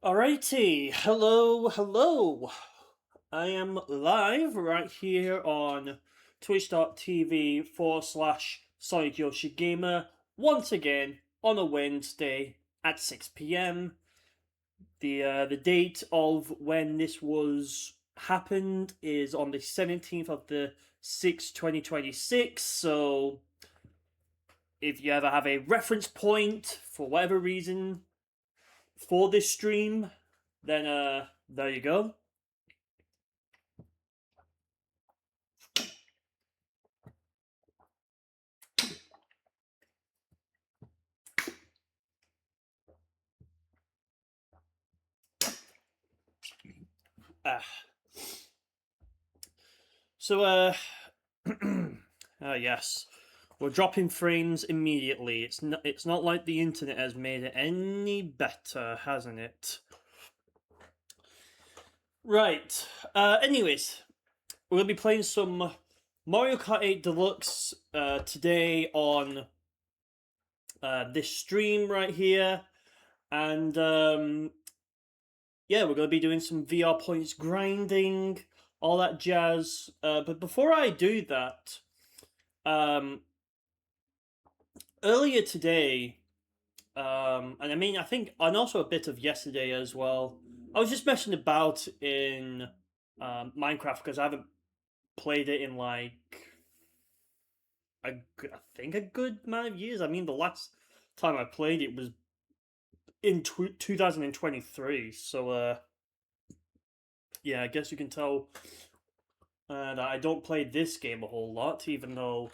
Alrighty, hello. I am live right here on twitch.tv/SonicYoshiGamer once again on a Wednesday at 6 p.m. The date of when this was happened is on the 17th of the 6th, 2026. So if you ever have a reference point for whatever reason for this stream, then there you go. Ah. So yes, we're dropping frames immediately. It's not like the internet has made it any better, hasn't it? Right. Anyways, we're gonna be playing some Mario Kart 8 Deluxe today on this stream right here, and yeah, we're gonna be doing some VR points grinding, all that jazz. But before I do that, earlier today, and I mean, I think, and also a bit of yesterday as well. I was just messing about in Minecraft because I haven't played it in like I think a good amount of years. I mean, the last time I played it was in 2023. So yeah, I guess you can tell that I don't play this game a whole lot, even though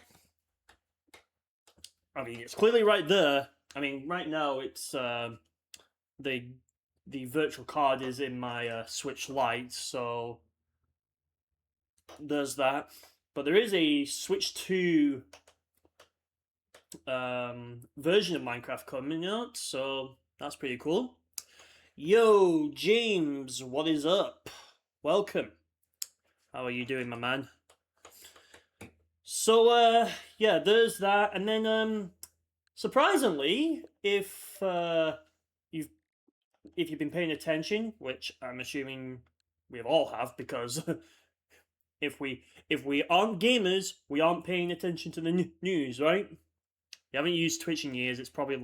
I mean it's clearly right there. I mean, right now it's the the virtual card is in my Switch Lite, so there's that. But there is a Switch 2 version of Minecraft coming out, so that's pretty cool. Yo, James, what is up? Welcome. How are you doing, my man? So, yeah, there's that, and then, surprisingly, if you've been paying attention, which I'm assuming we all have, because if we aren't gamers, we aren't paying attention to the news, right? You haven't used Twitch in years. It's probably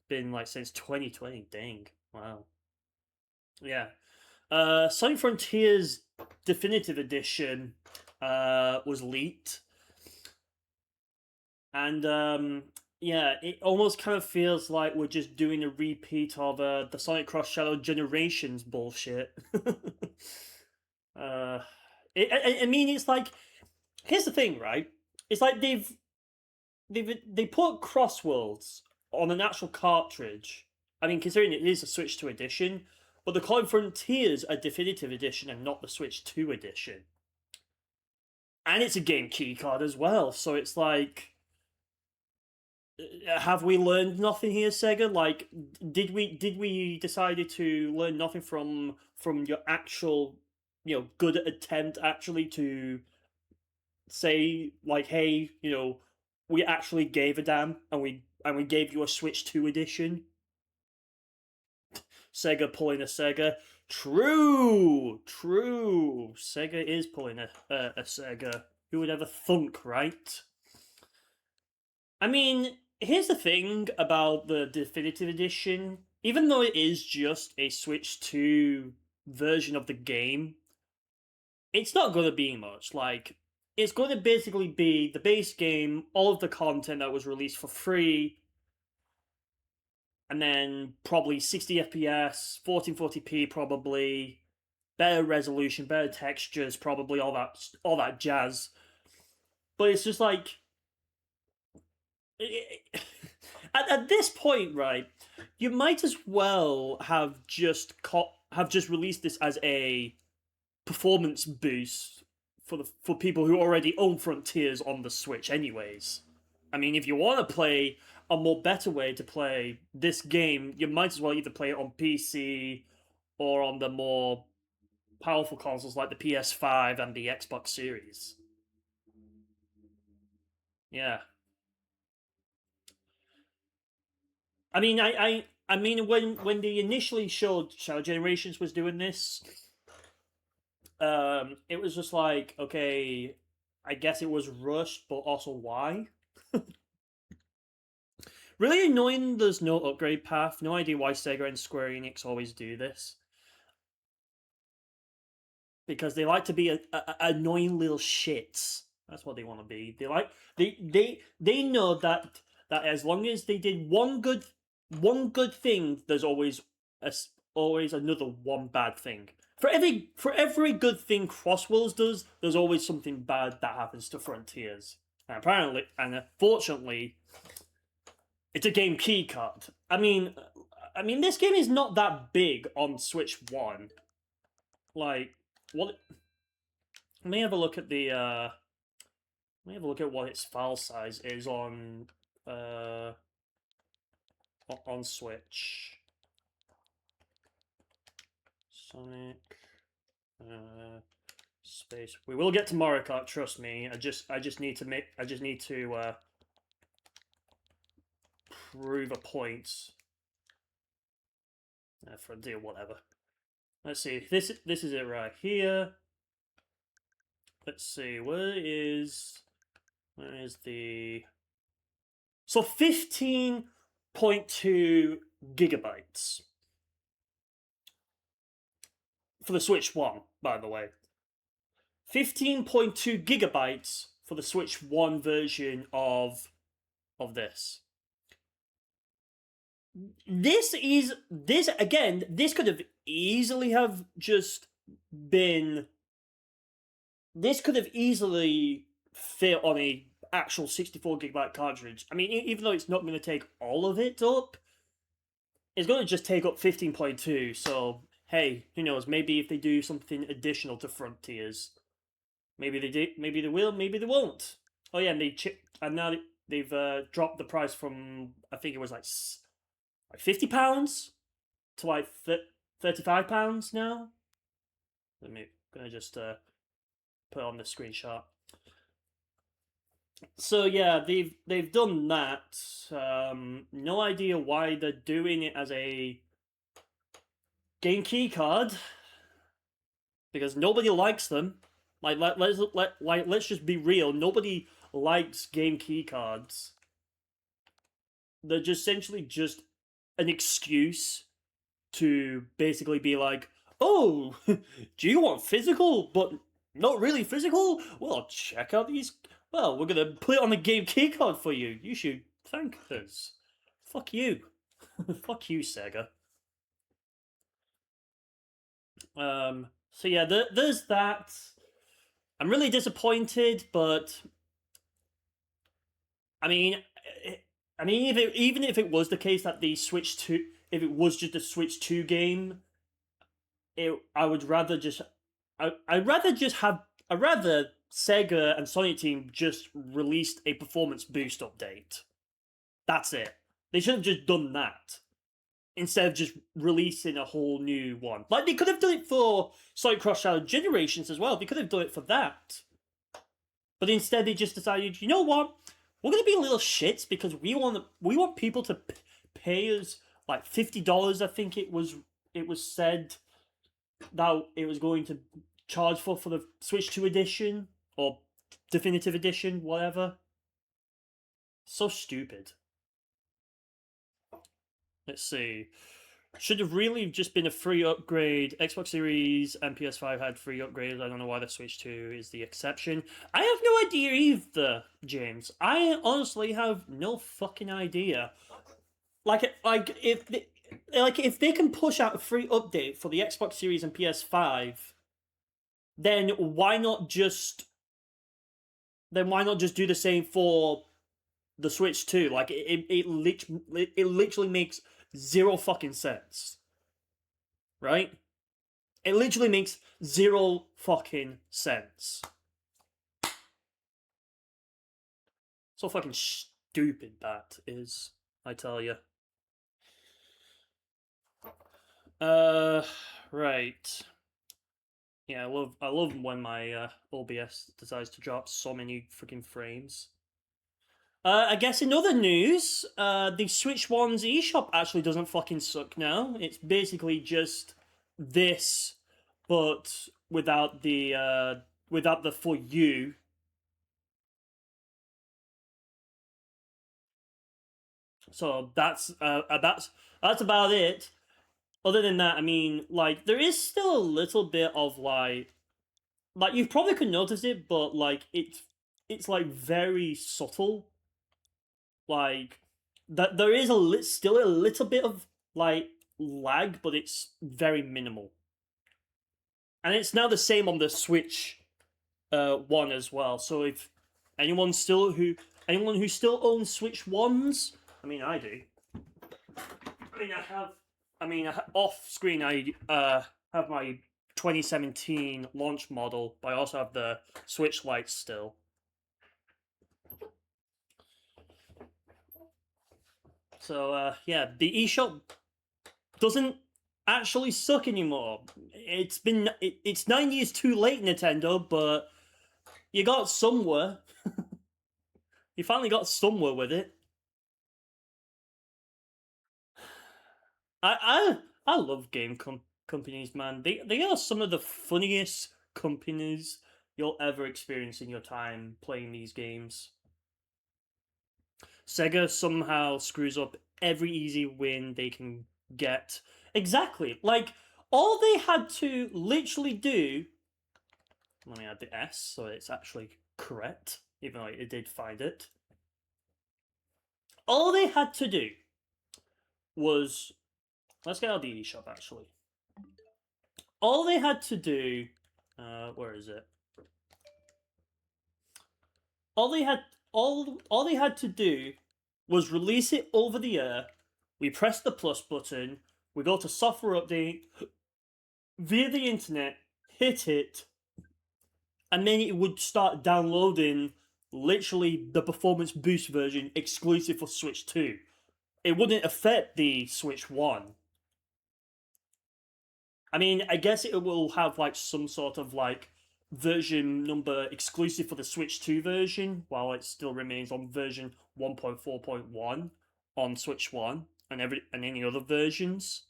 been since 2020. Dang, wow. Yeah. Sonic Frontiers Definitive Edition was leaked, and yeah, it almost kind of feels like we're just doing a repeat of the Sonic Cross Shadow Generations bullshit. uh, I mean, it's like, here's the thing, right? It's like they put Crossworlds on an actual cartridge. I mean, considering it is a Switch 2 edition, but they're calling Frontiers a definitive edition and not the Switch 2 edition. And it's a game key card as well, so it's like, have we learned nothing here, Sega? Like, did we decided to learn nothing from your actual, good attempt actually to say, like, hey, we actually gave a damn and we gave you a Switch 2 edition? Sega pulling a Sega. True. Sega is pulling a Sega. Who would ever thunk, right? I mean, here's the thing about the definitive edition. Even though it is just a Switch 2 version of the game, it's not going to be much. Like, it's going to basically be the base game, all of the content that was released for free, and then probably 60 FPS, 1440p probably, better resolution, better textures, probably all that jazz. But it's just like, at this point, right? You might as well have just released this as a performance boost for people who already own Frontiers on the Switch, anyways. I mean, if you want to play a more better way to play this game, you might as well either play it on PC or on the more powerful consoles like the PS5 and the Xbox Series. Yeah. I mean, I mean, when they initially showed Shadow Generations was doing this, it was just like, okay, I guess it was rushed, but also why? Really annoying. There's no upgrade path. No idea why Sega and Square Enix always do this. Because they like to be annoying little shits. That's what they want to be. They know that as long as they did one good thing, there's always always another one bad thing. For every good thing Crosswells does, there's always something bad that happens to Frontiers. And apparently, and unfortunately, it's a game key card. I mean, this game is not that big on Switch One. Like, what? Let me have a look at the. Let me have a look at what its file size is uh on Switch. Sonic space. We will get to Mario Kart. Trust me. I just need to prove a point. For a deal, whatever. Let's see. This is it right here. Let's see. Where is the? So 15.2 gigabytes for the Switch One, by the way. 15.2 gigabytes for the Switch One version of this. This could have easily have just been. This could have easily fit on a actual 64 gigabyte cartridge. I mean, even though it's not going to take all of it up, it's going to just take up 15.2. So hey, who knows? Maybe if they do something additional to Frontiers, maybe they do. Maybe they will. Maybe they won't. Oh yeah, and now they've dropped the price from, I think it was like £50 to like £35 now. Let me gonna just put on the screenshot. So yeah, they've done that. No idea why they're doing it as a game key card, because nobody likes them. Let's just be real. Nobody likes game key cards. They're just essentially just an excuse to basically be like, oh, do you want physical but not really physical? Well, check out these. Well, we're gonna put it on the game keycard for you. You should thank us. Fuck you. Fuck you, Sega. So yeah, there's that. I'm really disappointed, but I mean, even if it was the case that the Switch 2, if it was just a Switch 2 game, I would rather just, I'd rather Sega and Sonic Team just released a performance boost update. That's it. They should have just done that instead of just releasing a whole new one. Like, they could have done it for Sonic Cross Shadow Generations as well. They could have done it for that. But instead, they just decided, you know what? We're gonna be little shits because we want people to pay us like $50. I think it was said that it was going to charge for the Switch 2 edition or definitive edition, whatever. So stupid. Let's see. Should have really just been a free upgrade. Xbox Series and PS5 had free upgrades. I don't know why the Switch 2 is the exception. I have no idea either, James. I honestly have no fucking idea. If they can push out a free update for the Xbox Series and PS5, then why not just do the same for the Switch 2? Like, it literally makes zero fucking sense. Right? It literally makes zero fucking sense. So fucking stupid that is, I tell you. Right. Yeah, I love when my OBS decides to drop so many freaking frames. I guess in other news, the Switch One's eShop actually doesn't fucking suck now. It's basically just this, but without the for you. So that's about it. Other than that, I mean, like there is still a little bit of like you probably could notice it, but like it's like very subtle. Like that there is still a little bit of like lag, but it's very minimal. And it's now the same on the Switch one as well. So if anyone still who anyone who still owns Switch ones, I mean I do. I mean I have off screen I have my 2017 launch model, but I also have the Switch Lite still. So yeah, the eShop doesn't actually suck anymore. It's 9 years too late, Nintendo, but you got somewhere. You finally got somewhere with it. I love companies, man. They are some of the funniest companies you'll ever experience in your time playing these games. Sega somehow screws up every easy win they can get. Exactly. Like all they had to literally do. Let me add the S so it's actually correct, even though it did find it. All they had to do was let's get our DD shop actually. All they had to do, where is it? All they had all they had to do was release it over the air. We press the plus button. We go to software update via the internet, hit it, and then it would start downloading literally the performance boost version exclusive for Switch 2. It wouldn't affect the Switch 1. I mean, I guess it will have like some sort of like version number exclusive for the Switch 2 version, while it still remains on version 1.4.1 on Switch 1 and any other versions.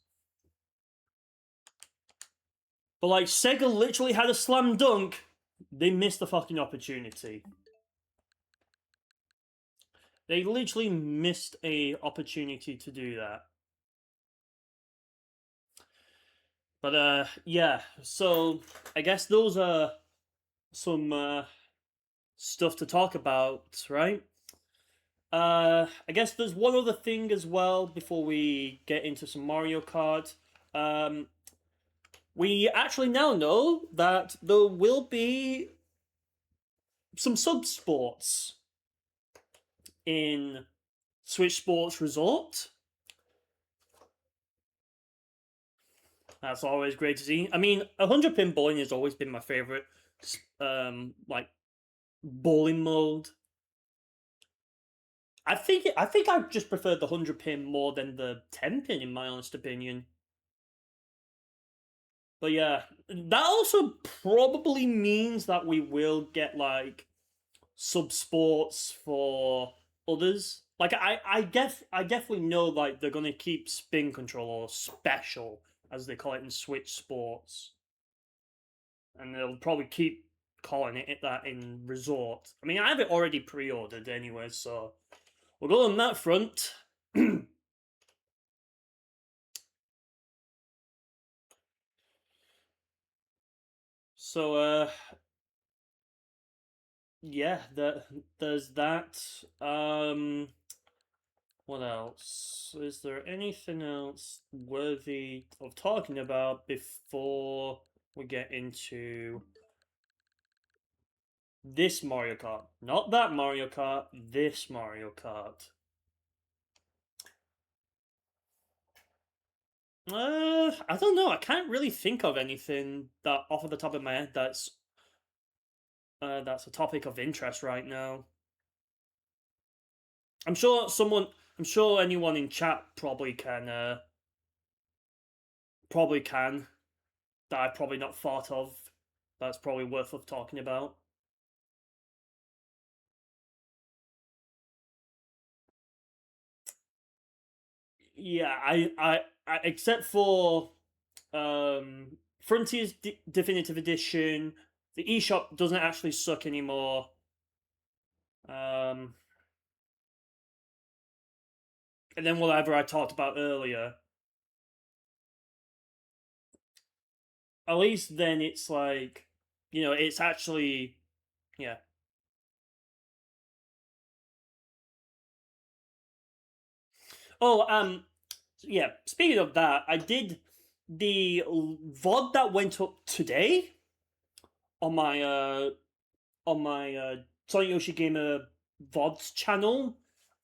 But like Sega literally had a slam dunk, they missed the fucking opportunity. They literally missed a opportunity to do that. But yeah, so I guess those are some stuff to talk about, right? I guess there's one other thing as well before we get into some Mario Kart. Um, we actually now know that there will be some sub sports in Switch Sports Resort. That's always great to see. I mean, 100 pin bowling has always been my favorite, like bowling mode. I think I just prefer the 100 pin more than the 10 pin in my honest opinion. But yeah, that also probably means that we will get like sub sports for others. Like I definitely know like they're gonna keep spin control or special as they call it in Switch Sports, and they'll probably keep calling it that in Resort. I mean, I have it already pre-ordered anyway, so we'll go on that front. So yeah, there's that. What else? Is there anything else worthy of talking about before we get into this Mario Kart? Not that Mario Kart, this Mario Kart. I don't know. I can't really think of anything that off of the top of my head that's a topic of interest right now. I'm sure someone, I'm sure anyone in chat probably can that I've probably not thought of. That's probably worth of talking about. yeah, except for Frontiers Definitive Edition, the eShop doesn't actually suck anymore. Um, and then whatever I talked about earlier, at least then it's like, it's actually, yeah. Oh, yeah. Speaking of that, I did the VOD that went up today on my SonicYoshiGamer VODs channel.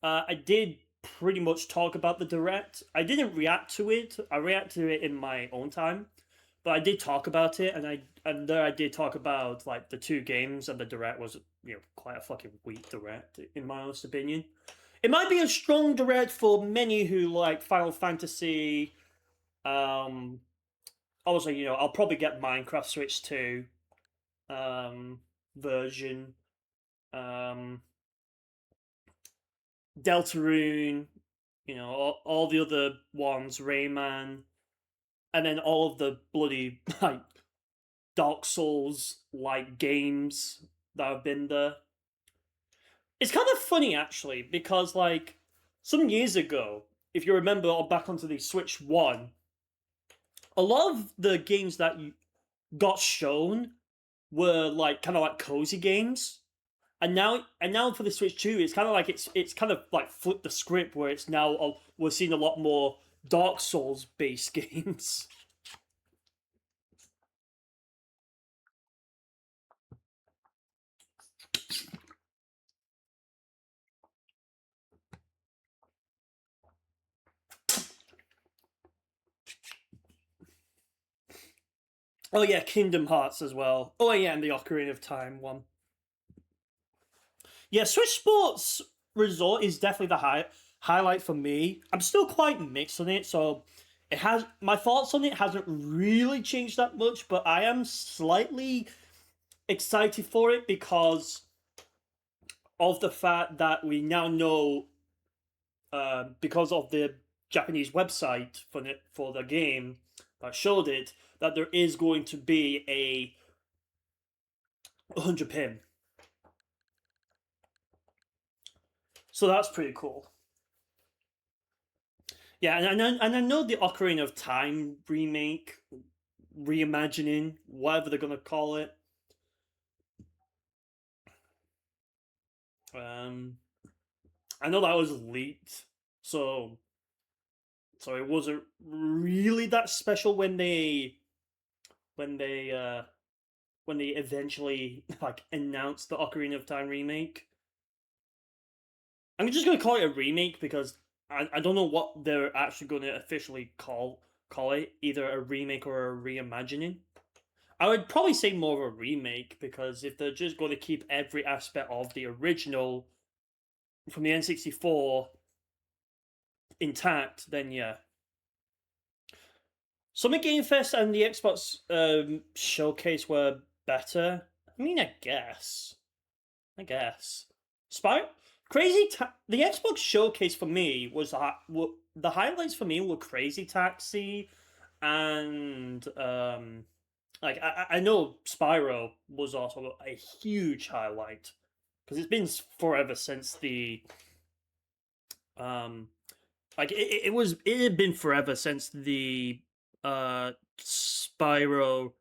I did pretty much talk about the direct. I didn't react to it. I reacted to it in my own time, but I did talk about it, and there I did talk about like the two games, and the direct was quite a fucking weak direct in my honest opinion. It might be a strong direct for many who like Final Fantasy. Um, also, I'll probably get Minecraft Switch 2 version. Um, Deltarune, all the other ones, Rayman, and then all of the bloody like Dark Souls like games that have been there. It's kind of funny actually because like some years ago, if you remember, back onto the Switch One, a lot of the games that you got shown were like kind of like cozy games. And now for the Switch 2, it's kind of like it's kind of like flipped the script where it's now we're seeing a lot more Dark Souls based games. Oh yeah, Kingdom Hearts as well. Oh yeah, and the Ocarina of Time one. Yeah, Switch Sports Resort is definitely the highlight for me. I'm still quite mixed on it, so it has my thoughts on it hasn't really changed that much, but I am slightly excited for it because of the fact that we now know, because of the Japanese website for the game that showed it, that there is going to be a 100 pin. So that's pretty cool. Yeah, and I know the Ocarina of Time remake, reimagining, whatever they're gonna call it. Um, I know that was leaked, so it wasn't really that special when they uh when they eventually like announced the Ocarina of Time remake. I'm just gonna call it a remake because I don't know what they're actually gonna officially call it, either a remake or a reimagining. I would probably say more of a remake because if they're just going to keep every aspect of the original from the N64 intact, then yeah. Summit Game Fest and the Xbox showcase were better. I mean, I guess. I guess. Spy the Xbox showcase for me was the highlights for me were Crazy Taxi and like I know Spyro was also a huge highlight because it's been forever since the um like it had been forever since the Spyro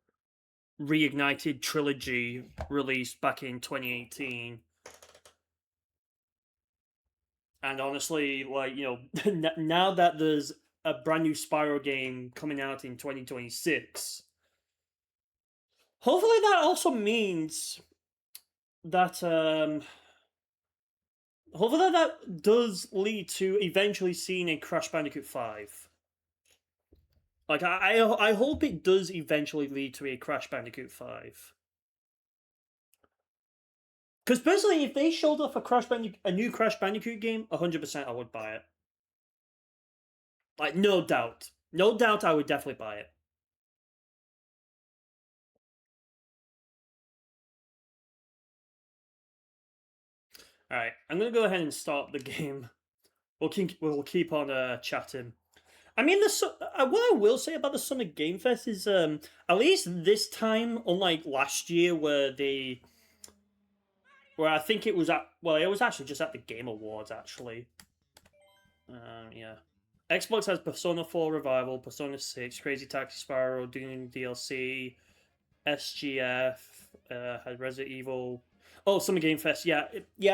Reignited trilogy released back in 2018. And honestly, like, now that there's a brand new Spyro game coming out in 2026, hopefully that also means that hopefully that does lead to eventually seeing a Crash Bandicoot 5. Like I hope it does eventually lead to a Crash Bandicoot 5. Because personally, if they showed off a new Crash Bandicoot game, 100% I would buy it. Like no doubt, no doubt, I would definitely buy it. All right, I'm gonna go ahead and start the game. We'll keep on chatting. I mean, what I will say about the Summer Game Fest is, at least this time, unlike last year, where I think it was it was actually just at the Game Awards, actually. Yeah. Xbox has Persona 4 Revival, Persona 6, Crazy Taxi Spiral, Doom DLC, SGF, had Resident Evil. Oh, Summer Game Fest. Yeah,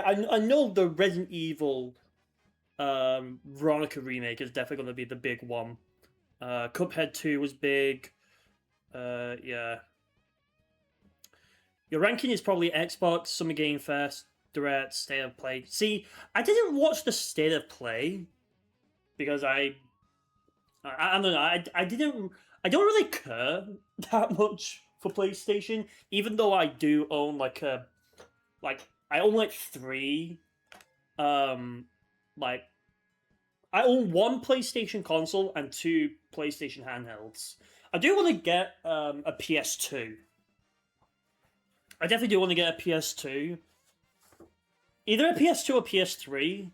I know the Resident Evil Veronica remake is definitely going to be the big one. Cuphead 2 was big. Yeah. Your ranking is probably Xbox, Summer Game Fest, Direct, State of Play. See, I didn't watch the State of Play because I don't know. I don't really care that much for PlayStation, even though I do own I own like three like I own one PlayStation console and two PlayStation handhelds. I do want to get a PS2. I definitely do want to get a PS2. Either a PS2 or PS3.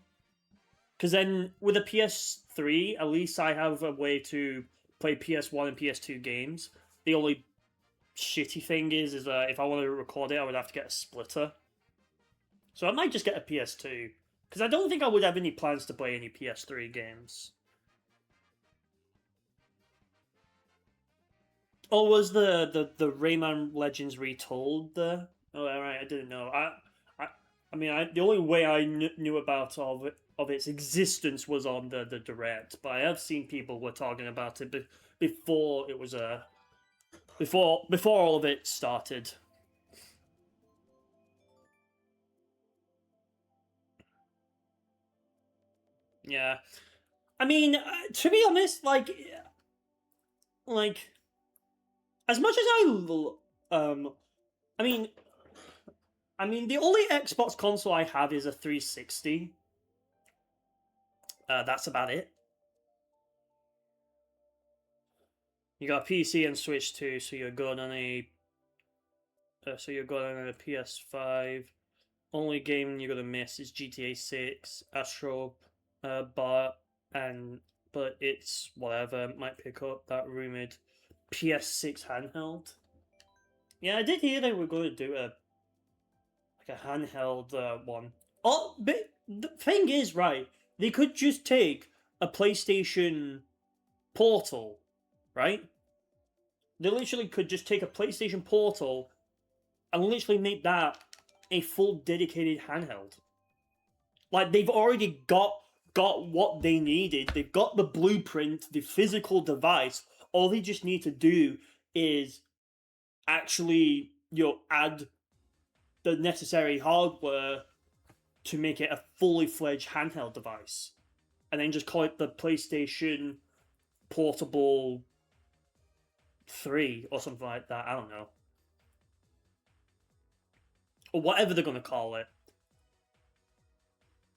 Because then with a PS3, at least I have a way to play PS1 and PS2 games. The only shitty thing is if I want to record it, I would have to get a splitter. So I might just get a PS2. Because I don't think I would have any plans to play any PS3 games. Oh, was the Rayman Legends retold there? Oh, right, I didn't know. I mean, the only way I knew about of its existence was on the direct, but I have seen people were talking about it before it was before all of it started. Yeah, I mean, to be honest, like as much as um, I mean, the only Xbox console I have is a 360. That's about it. You got PC and Switch too, so you're good on a PS5. Only game you're gonna miss is GTA 6, Astro, but it's whatever. Might pick up that rumored PS6 handheld. Yeah, I did hear they were going to do a handheld one. Oh, but the thing is, right? They could just take a PlayStation Portal, right? They literally could just take a PlayStation Portal and literally make that a full dedicated handheld. Like they've already got what they needed. They've got the blueprint, the physical device. All they just need to do is actually, add the necessary hardware to make it a fully fledged handheld device, and then just call it the PlayStation Portable 3 or something like that. I don't know, or whatever they're gonna call it.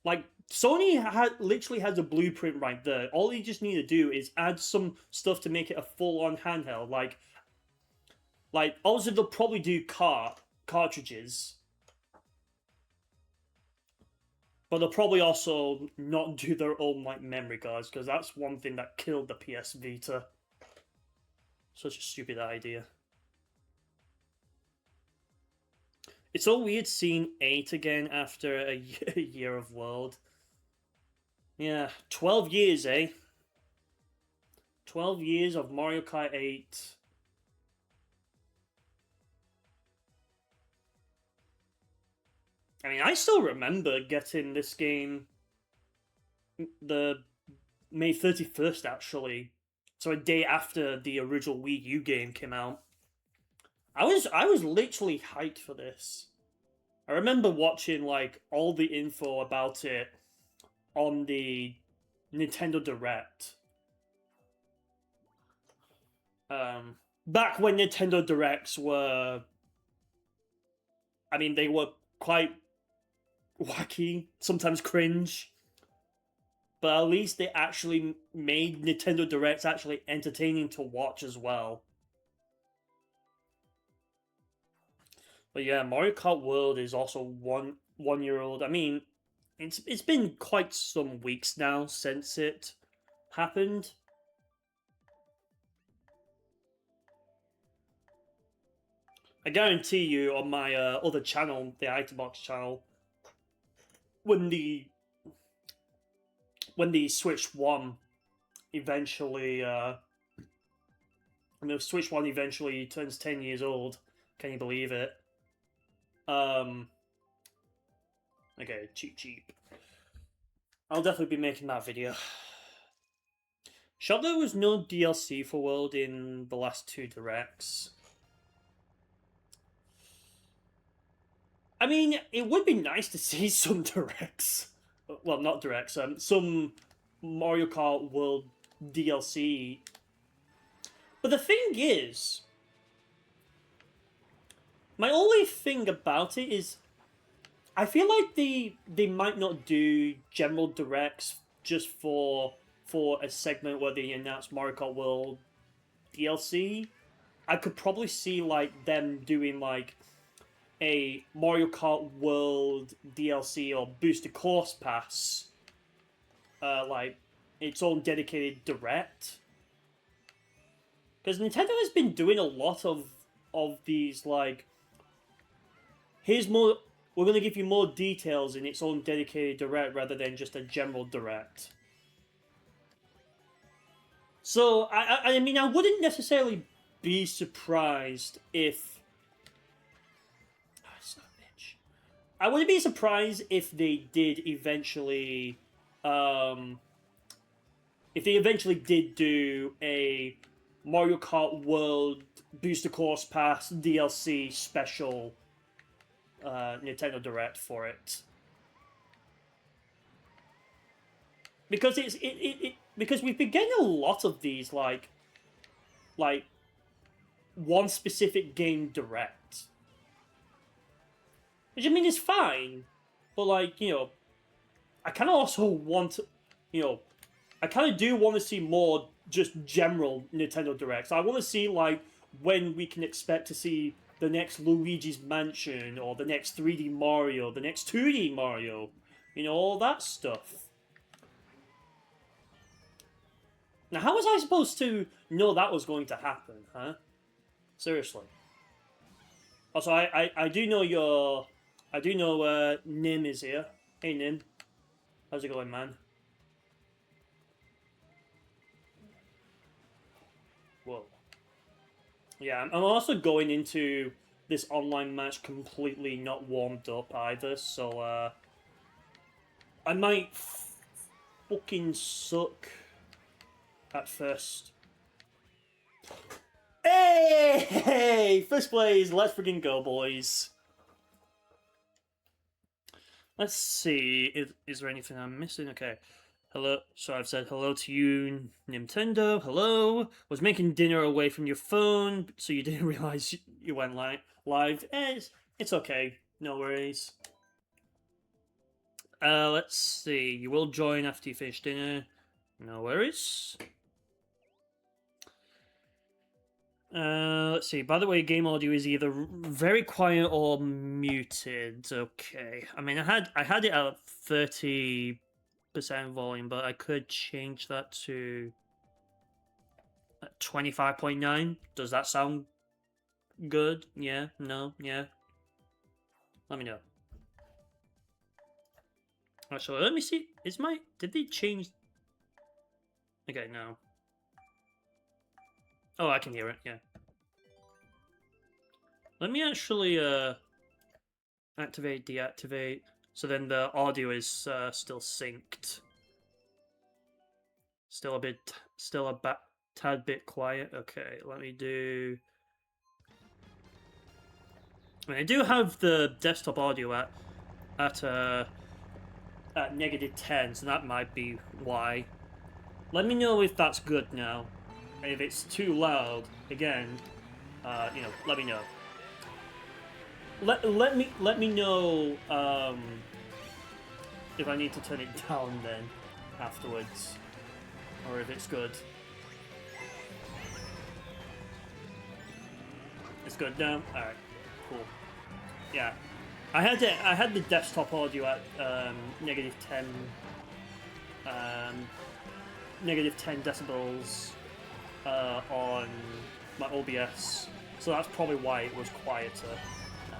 Like Sony literally has a blueprint right there. All you just need to do is add some stuff to make it a full-on handheld. Like obviously they'll probably do cartridges, but they'll probably also not do their own memory cards, because that's one thing that killed the PS Vita. Such a stupid idea. It's so weird seeing 8 again after a year of World. Yeah, 12 years, eh? 12 years of Mario Kart 8. I mean, I still remember getting this game the May 31st, actually. So a day after the original Wii U game came out. I was literally hyped for this. I remember watching all the info about it on the Nintendo Direct. Back when Nintendo Directs were, I mean, they were quite wacky, sometimes cringe, but at least they actually made Nintendo Directs actually entertaining to watch as well. But yeah, Mario Kart World is also 1 year old. I mean, it's been quite some weeks now since it happened. I guarantee you on my other channel, the Itebox channel, when the Switch One eventually when the Switch One eventually turns 10 years old, can you believe it? Okay, cheap. I'll definitely be making that video. Sure, there was no DLC for World in the last 2 Directs. I mean, it would be nice to see some Directs. Well, not Directs, some Mario Kart World DLC. But the thing is, my only thing about it is, I feel like they might not do general Directs just for a segment where they announce Mario Kart World DLC. I could probably see like them doing like a Mario Kart World DLC or Booster Course Pass, like its own dedicated direct. Because Nintendo has been doing a lot of these like, here's more. We're going to give you more details in its own dedicated direct rather than just a general direct. So, I mean, I wouldn't necessarily be surprised if... Oh, son of a bitch. I wouldn't be surprised if they did eventually... if they eventually did do a Mario Kart World Booster Course Pass DLC special Nintendo Direct for it, because because we've been getting a lot of these like one specific game direct, which I mean is fine, but like, you know, I kind of also want, you know, I kind of do want to see more just general Nintendo Directs. I want to see like when we can expect to see the next Luigi's Mansion, or the next 3D Mario, the next 2D Mario, you know, all that stuff. Now, how was I supposed to know that was going to happen, huh? Seriously. Also, I do know Nim is here. Hey, Nim. How's it going, man? Whoa. Yeah, I'm also going into this online match completely not warmed up either, so I might fucking suck at first. Hey! First place, let's freaking go, boys. Let's see, is there anything I'm missing? Okay. Hello, so I've said hello to you, Nintendo. Hello. Was making dinner away from your phone, so you didn't realize you went live. It's okay. No worries. Let's see. You will join after you finish dinner. No worries. Let's see. By the way, game audio is either very quiet or muted. Okay. I mean, I had it at 30% volume, but I could change that to 25.9. Does that sound good? Yeah? No? Yeah? Let me know. Actually, let me see. Did they change? Okay, no. Oh, I can hear it, yeah. Let me actually, activate, deactivate, so then the audio is, still synced. Still a tad bit quiet. Okay, let me do... I mean, I do have the desktop audio at -10, so that might be why. Let me know if that's good now. And if it's too loud, again, you know, let me know. Let me know if I need to turn it down then afterwards, or if it's good. It's good now. All right, cool. Yeah, I had the desktop audio at -10, -10 decibels on my OBS, So that's probably why it was quieter. Ah,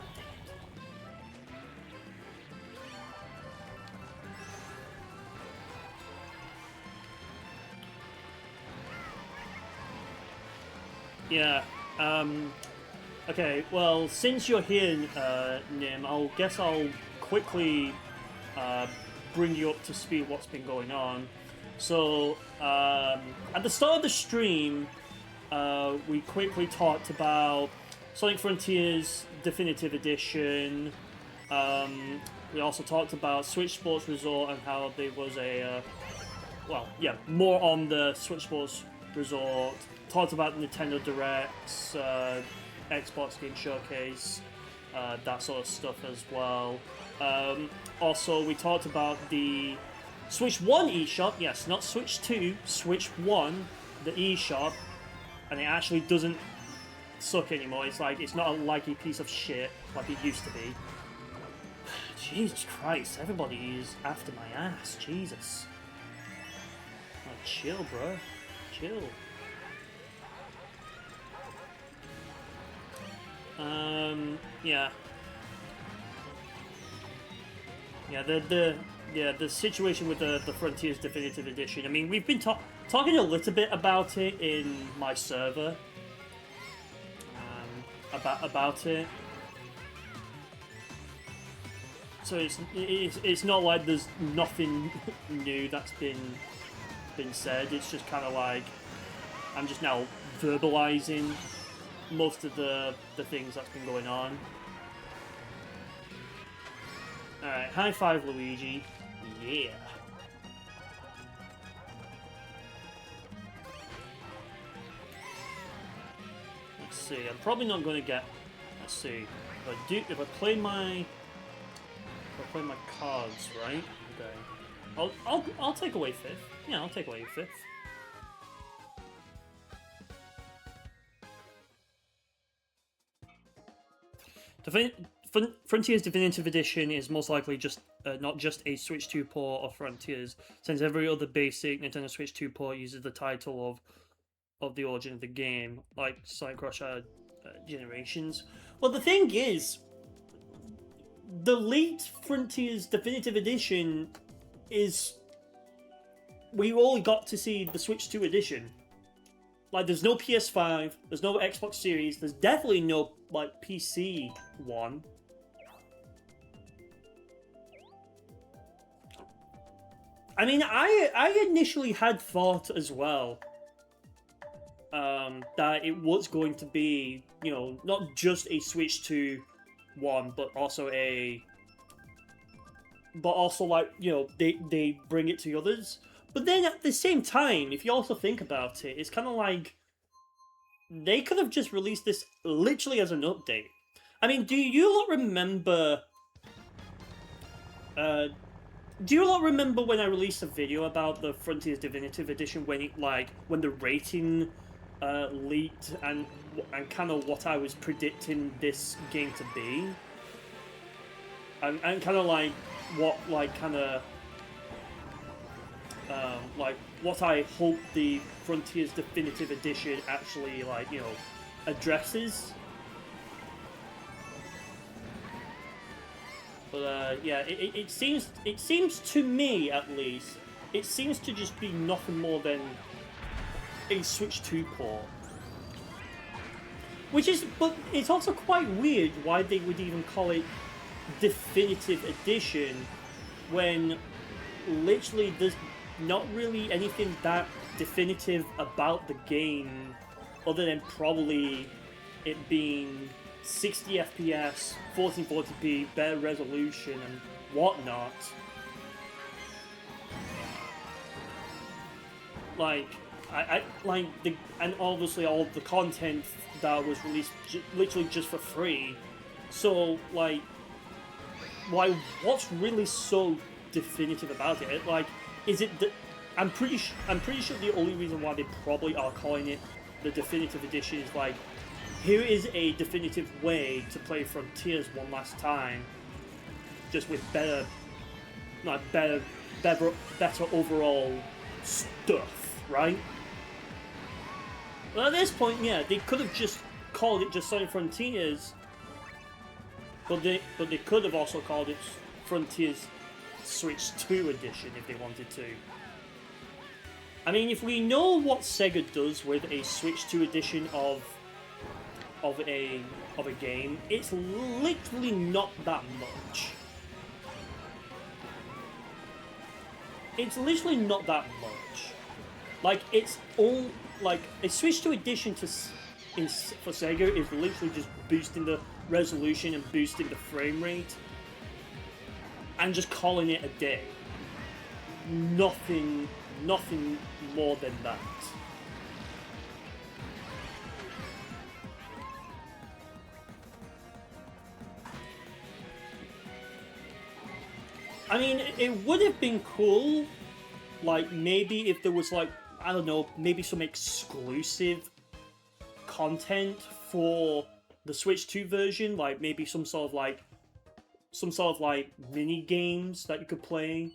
dang it. Yeah. Okay, well, since you're here, Nim, I'll quickly bring you up to speed what's been going on. So, at the start of the stream, we quickly talked about Sonic Frontiers Definitive Edition. We also talked about Switch Sports Resort and how there was a, well, yeah, more on the Switch Sports Resort. Talked about Nintendo Directs, Xbox Game Showcase, that sort of stuff as well. Also, we talked about the Switch 1 eShop. Yes, not Switch 2, Switch 1, the eShop. And it actually doesn't suck anymore. It's like, it's not a laggy piece of shit like it used to be. Jesus Christ, everybody is after my ass. Jesus. Like, chill, bro. Chill. Yeah. Yeah, the situation with the Frontiers Definitive Edition. I mean, we've been talking a little bit about it in my server. About it. So it's not like there's nothing new that's been said. It's just kind of like I'm just now verbalizing most of the things that's been going on. Alright, high five, Luigi. Yeah. Let's see, I'm probably not going to get... Let's see. If I play my cards, right? Okay. I'll take away 5th. Yeah, I'll take away 5th. Frontiers Definitive Edition is most likely just not just a Switch 2 port of Frontiers, since every other basic Nintendo Switch 2 port uses the title of the origin of the game, like Sonic Rush Generations. Well, the thing is, the late Frontiers Definitive Edition is... We only got to see the Switch 2 edition. Like, there's no PS5, there's no Xbox Series, there's definitely no, like, PC one. I mean, I initially had thought as well that it was going to be, you know, not just a Switch 2 one, but also like, you know, they bring it to others. But then at the same time, if you also think about it, it's kind of like they could have just released this literally as an update. I mean, do you lot remember when I released a video about the Frontiers Definitive Edition when the rating leaked and kind of what I was predicting this game to be, and kind of like what what I hope the Frontiers Definitive Edition actually addresses. But yeah, it seems to me at least, it seems to just be nothing more than a Switch 2 port. But it's also quite weird why they would even call it Definitive Edition when literally there's not really anything that definitive about the game other than probably it being 60 FPS, 1440p, better resolution and whatnot. And obviously all the content that was released literally just for free. So what's really so definitive about it? Is it the? I'm pretty sure the only reason why they probably are calling it the Definitive Edition is here is a definitive way to play Frontiers one last time, just with better overall stuff, right? Well, at this point, yeah, they could have just called it just Sonic Frontiers, but they could have also called it Frontiers Switch 2 Edition if they wanted to. I mean, if we know what Sega does with a Switch 2 edition of a game, it's literally not that much. It's literally not that much. Like, it's all like a Switch 2 edition for Sega is literally just boosting the resolution and boosting the frame rate and just calling it a day. Nothing more than that. I mean, it would have been cool, like, maybe if there was, like, I don't know, maybe some exclusive content for the Switch 2 version, like, maybe some sort of, like, mini games that you could play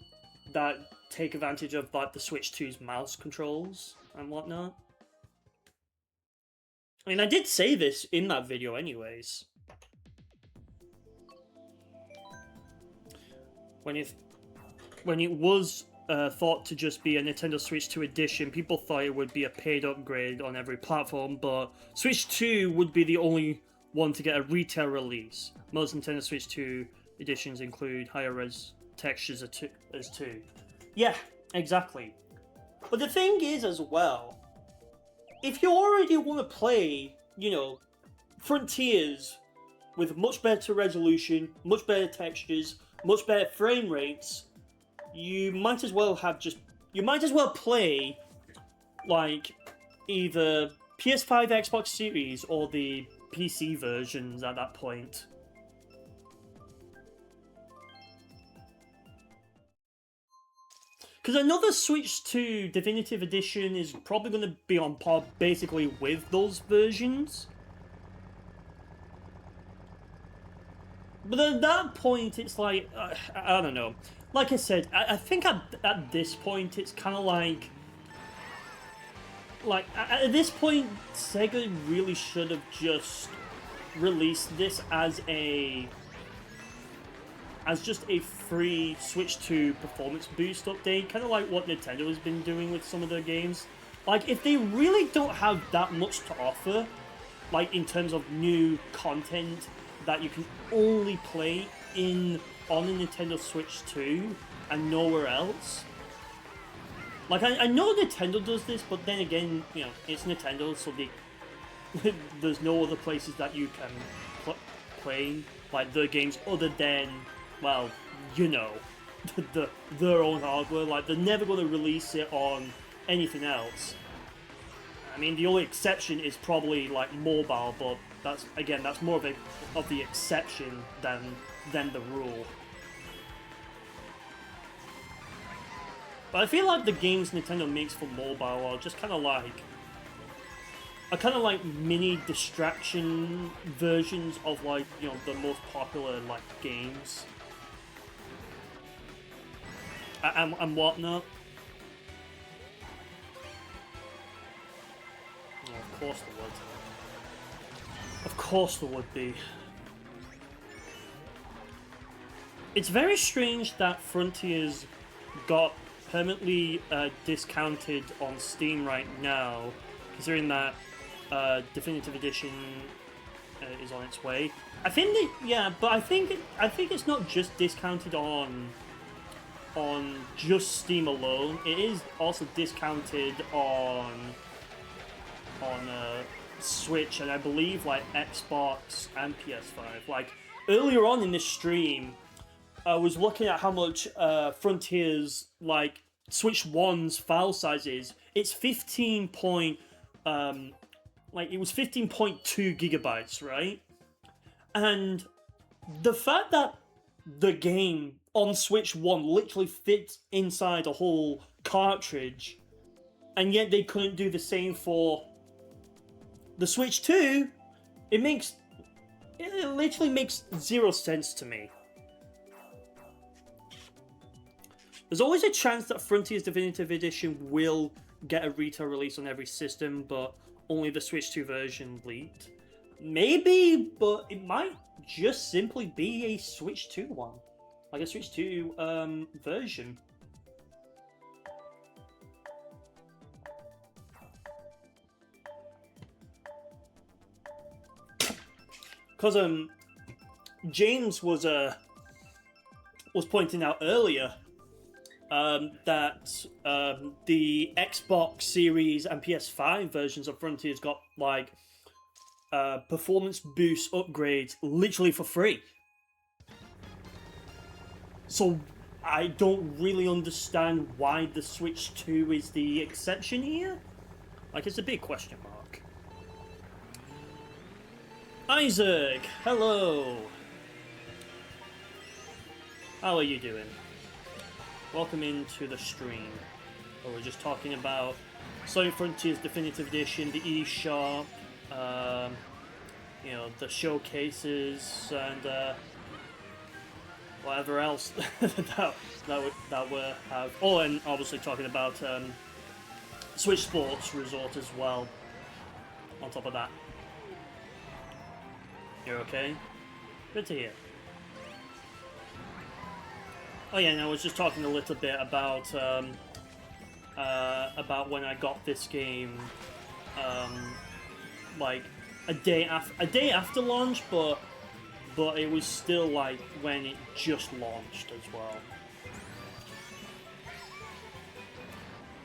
that take advantage of, like, the Switch 2's mouse controls and whatnot. I mean, I did say this in that video anyways. When it was thought to just be a Nintendo Switch 2 edition, people thought it would be a paid upgrade on every platform, but Switch 2 would be the only one to get a retail release. Most Nintendo Switch 2 editions include higher res textures as too. Yeah, exactly. But the thing is as well, if you already want to play, you know, Frontiers with much better resolution, much better textures, much better frame rates, you might as well play like either PS5, Xbox Series, or the PC versions at that point. Because another Switch 2 Definitive Edition is probably going to be on par basically with those versions. But at that point, it's like, I don't know. Like I said, I think at this point, it's kind of like at this point, Sega really should have just released this as just a free Switch 2 performance boost update, kind of like what Nintendo has been doing with some of their games. Like, if they really don't have that much to offer, like in terms of new content that you can only play on a Nintendo Switch 2 and nowhere else. Like, I know Nintendo does this, but then again, you know, it's Nintendo, so there's no other places that you can play, like, their games other than, well, you know, their own hardware. Like, they're never going to release it on anything else. I mean, the only exception is probably, like, mobile, but that's more of the exception than the rule. But I feel like the games Nintendo makes for mobile are just kind of like mini distraction versions of, like, you know, the most popular, like, games and whatnot. Oh, of course there would. Of course there would be. It's very strange that Frontiers got permanently discounted on Steam right now, considering that Definitive Edition is on its way. I think but I think it's not just discounted on just Steam alone. It is also discounted on Switch and I believe like Xbox and PS5. Like earlier on in this stream, I was looking at how much Frontiers like Switch 1's file size is. It's 15.2 gigabytes, right? And the fact that the game on Switch 1 literally fits inside a whole cartridge, and yet they couldn't do the same for the Switch 2, it literally makes zero sense to me. There's always a chance that Frontiers Definitive Edition will get a retail release on every system, but only the Switch 2 version leaked. Maybe, but it might just simply be a Switch 2 one. Like a Switch 2 version. Because James was pointing out earlier that the Xbox Series and PS5 versions of Frontier's got like performance boost upgrades literally for free. So I don't really understand why the Switch 2 is the exception here. Like, it's a big question mark. Isaac, hello. How are you doing? Welcome into the stream. Well, we're just talking about Sonic Frontiers Definitive Edition, the eShop, you know, the showcases, and whatever else that we have. Oh, and obviously talking about Switch Sports Resort as well. On top of that, you're okay. Good to hear. Oh yeah, and I was just talking a little bit about when I got this game, like a day after launch, but it was still like when it just launched as well.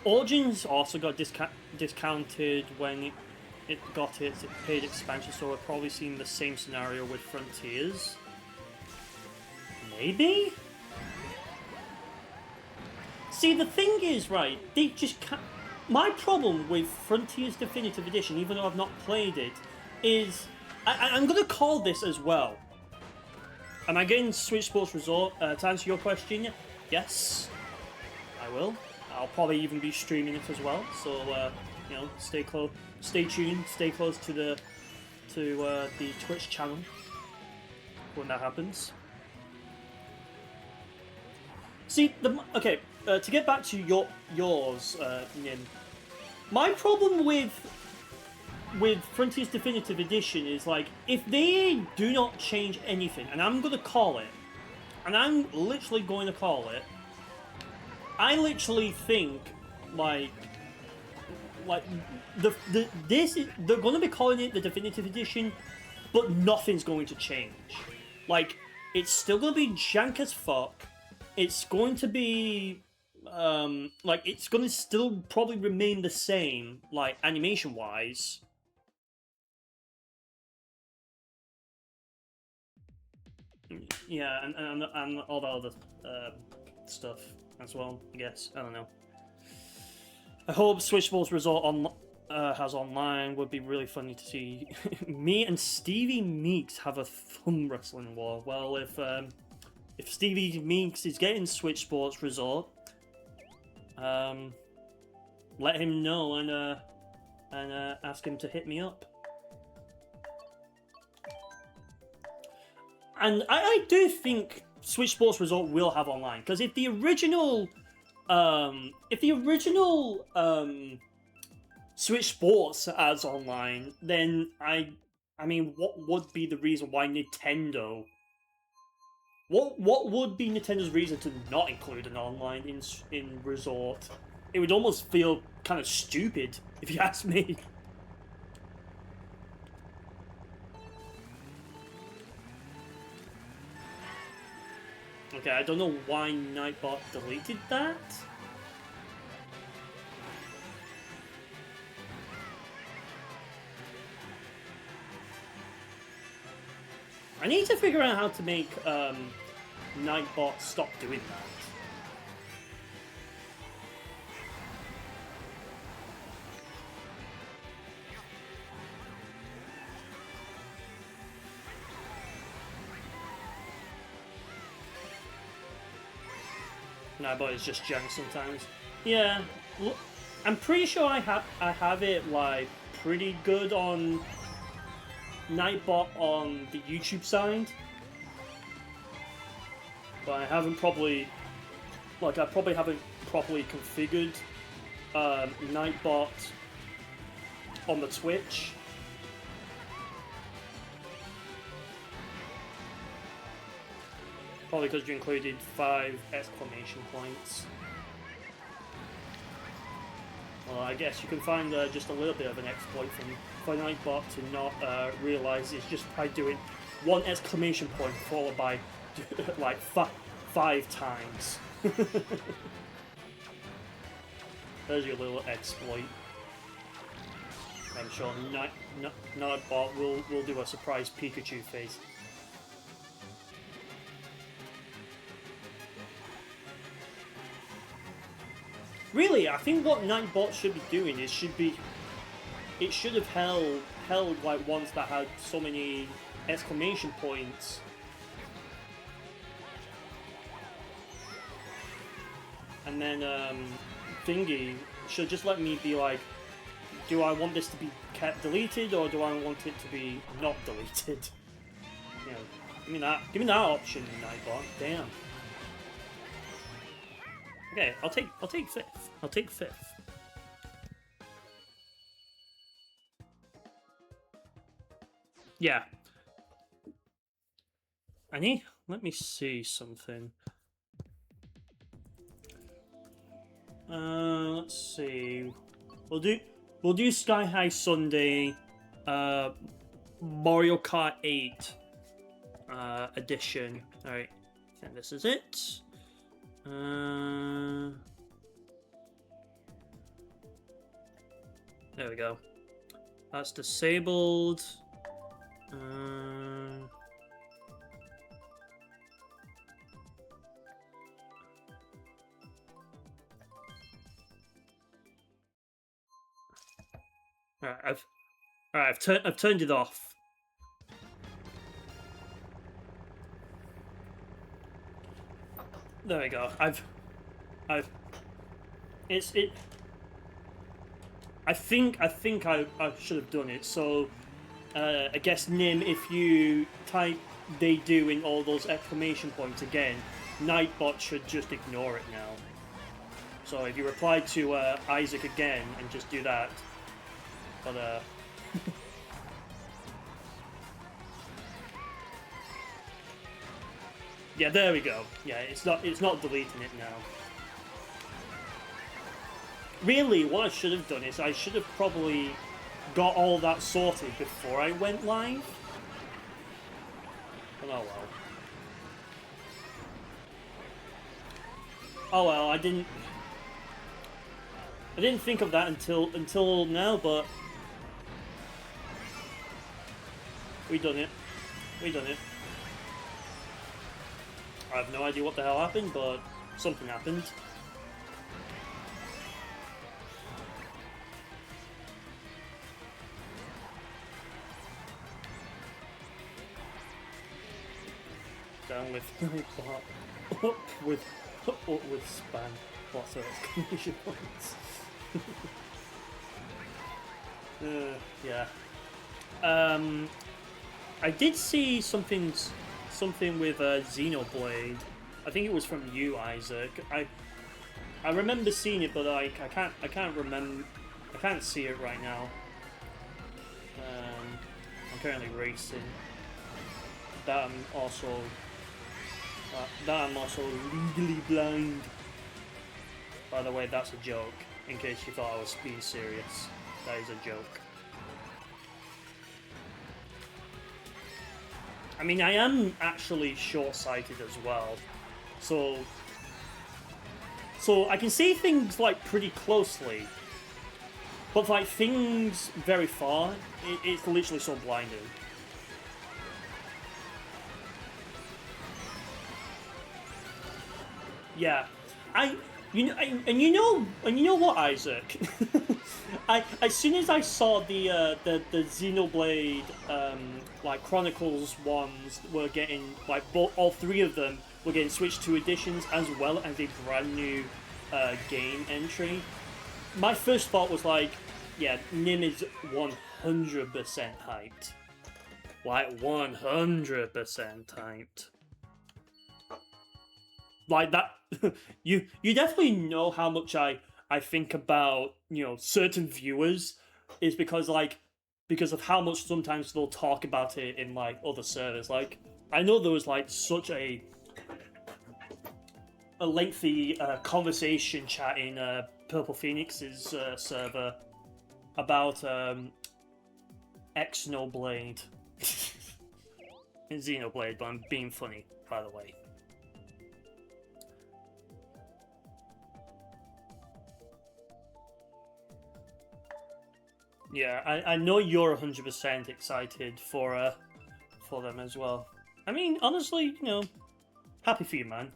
Origins also got discounted when it got its paid expansion, so we're probably seeing the same scenario with Frontiers. Maybe? See, the thing is, right, they just can't... My problem with Frontiers Definitive Edition, even though I've not played it, is... I'm going to call this as well. Am I getting Switch Sports Resort? To answer your question, yes, I will. I'll probably even be streaming it as well, so, you know, stay tuned, stay close to the Twitch channel when that happens. See, okay, to get back to yours, Nin, my problem with Frontiers Definitive Edition is, like, if they do not change anything, and I'm going to call it, and I'm literally going to call it, I literally think, like they're going to be calling it the Definitive Edition, but nothing's going to change. Like, it's still going to be jank as fuck. It's going to be, like, it's going to still probably remain the same, like, animation-wise. Yeah, and all that other stuff as well, I guess. I don't know. I hope Switch Sports Resort has online. Would be really funny to see me and Stevie Meeks have a thumb wrestling war. Well, if Stevie Meeks is getting Switch Sports Resort, let him know and ask him to hit me up. And I do think Switch Sports Resort will have online, because if the original Switch Sports has online, then I mean, what would be the reason why Nintendo? What would be Nintendo's reason to not include an online in Resort? It would almost feel kind of stupid, if you ask me. Okay, I don't know why Nightbot deleted that. I need to figure out how to make Nightbot stop doing that. Nightbot is just junk sometimes. Yeah, I'm pretty sure I have it like pretty good on Nightbot on the YouTube side, but I haven't probably, like, I probably haven't properly configured Nightbot on the Twitch. Probably because you included 5 exclamation points. Well, I guess you can find just a little bit of an exploit for Nightbot to not realise it's just by doing 1 exclamation point followed by like 5 times. There's your little exploit. I'm sure Nightbot will do a surprise Pikachu face. Really, I think what Nightbot should be doing is it should have held like ones that had so many exclamation points. And then Thingy should just let me be like, do I want this to be kept deleted or do I want it to be not deleted? You know, give me that option, Nightbot. Damn. Okay, I'll take 5th. I'll take 5th. Yeah. Annie, let me see something. Let's see. We'll do Sky High Sunday, Mario Kart 8 edition. Alright, I think this is it. There we go. That's disabled. Alright, I've turned it off. There we go. I think I should have done it. So I guess Nim, if you type "they do" in all those exclamation points again, Nightbot should just ignore it now. So if you reply to Isaac again and just do that, but yeah, there we go. Yeah, it's not deleting it now. Really, what I should have done is I should have probably got all that sorted before I went live. But oh well. Oh well, I didn't think of that until now, but we done it. I have no idea what the hell happened, but something happened. Down with up with span. Lots of exclamation points. Yeah. I did see something with Xenoblade. I think it was from you, Isaac. I remember seeing it, but I can't remember. I can't see it right now. I'm currently racing. That I'm also legally blind. By the way, that's a joke. In case you thought I was being serious, that is a joke. I mean, I am actually short-sighted as well, so I can see things like pretty closely, but like things very far, it's literally so blinding. Yeah, you know what, Isaac? As soon as I saw the Xenoblade like Chronicles ones were getting like all 3 of them were getting switched to editions as well as a brand new game entry, my first thought was like, yeah, Nim is 100% hyped. Like 100% hyped. Like that. you definitely know how much I think about, you know, certain viewers is because of how much sometimes they'll talk about it in like other servers. Like I know there was like such a a lengthy conversation chat in Purple Phoenix's server about Xenoblade. Xenoblade, but I'm being funny, by the way. Yeah, I know you're 100% excited for them as well. I mean, honestly, you know, happy for you, man.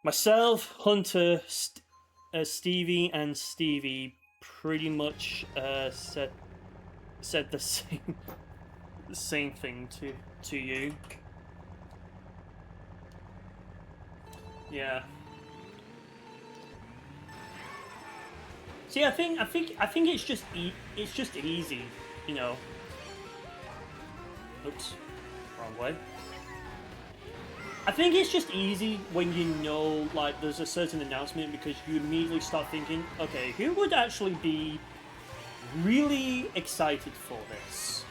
Myself, Hunter, Stevie, and Stevie pretty much said the same thing to you. Yeah. See, I think it's just easy, you know. Oops, wrong way. I think it's just easy when you know, like, there's a certain announcement because you immediately start thinking, okay, who would actually be really excited for this?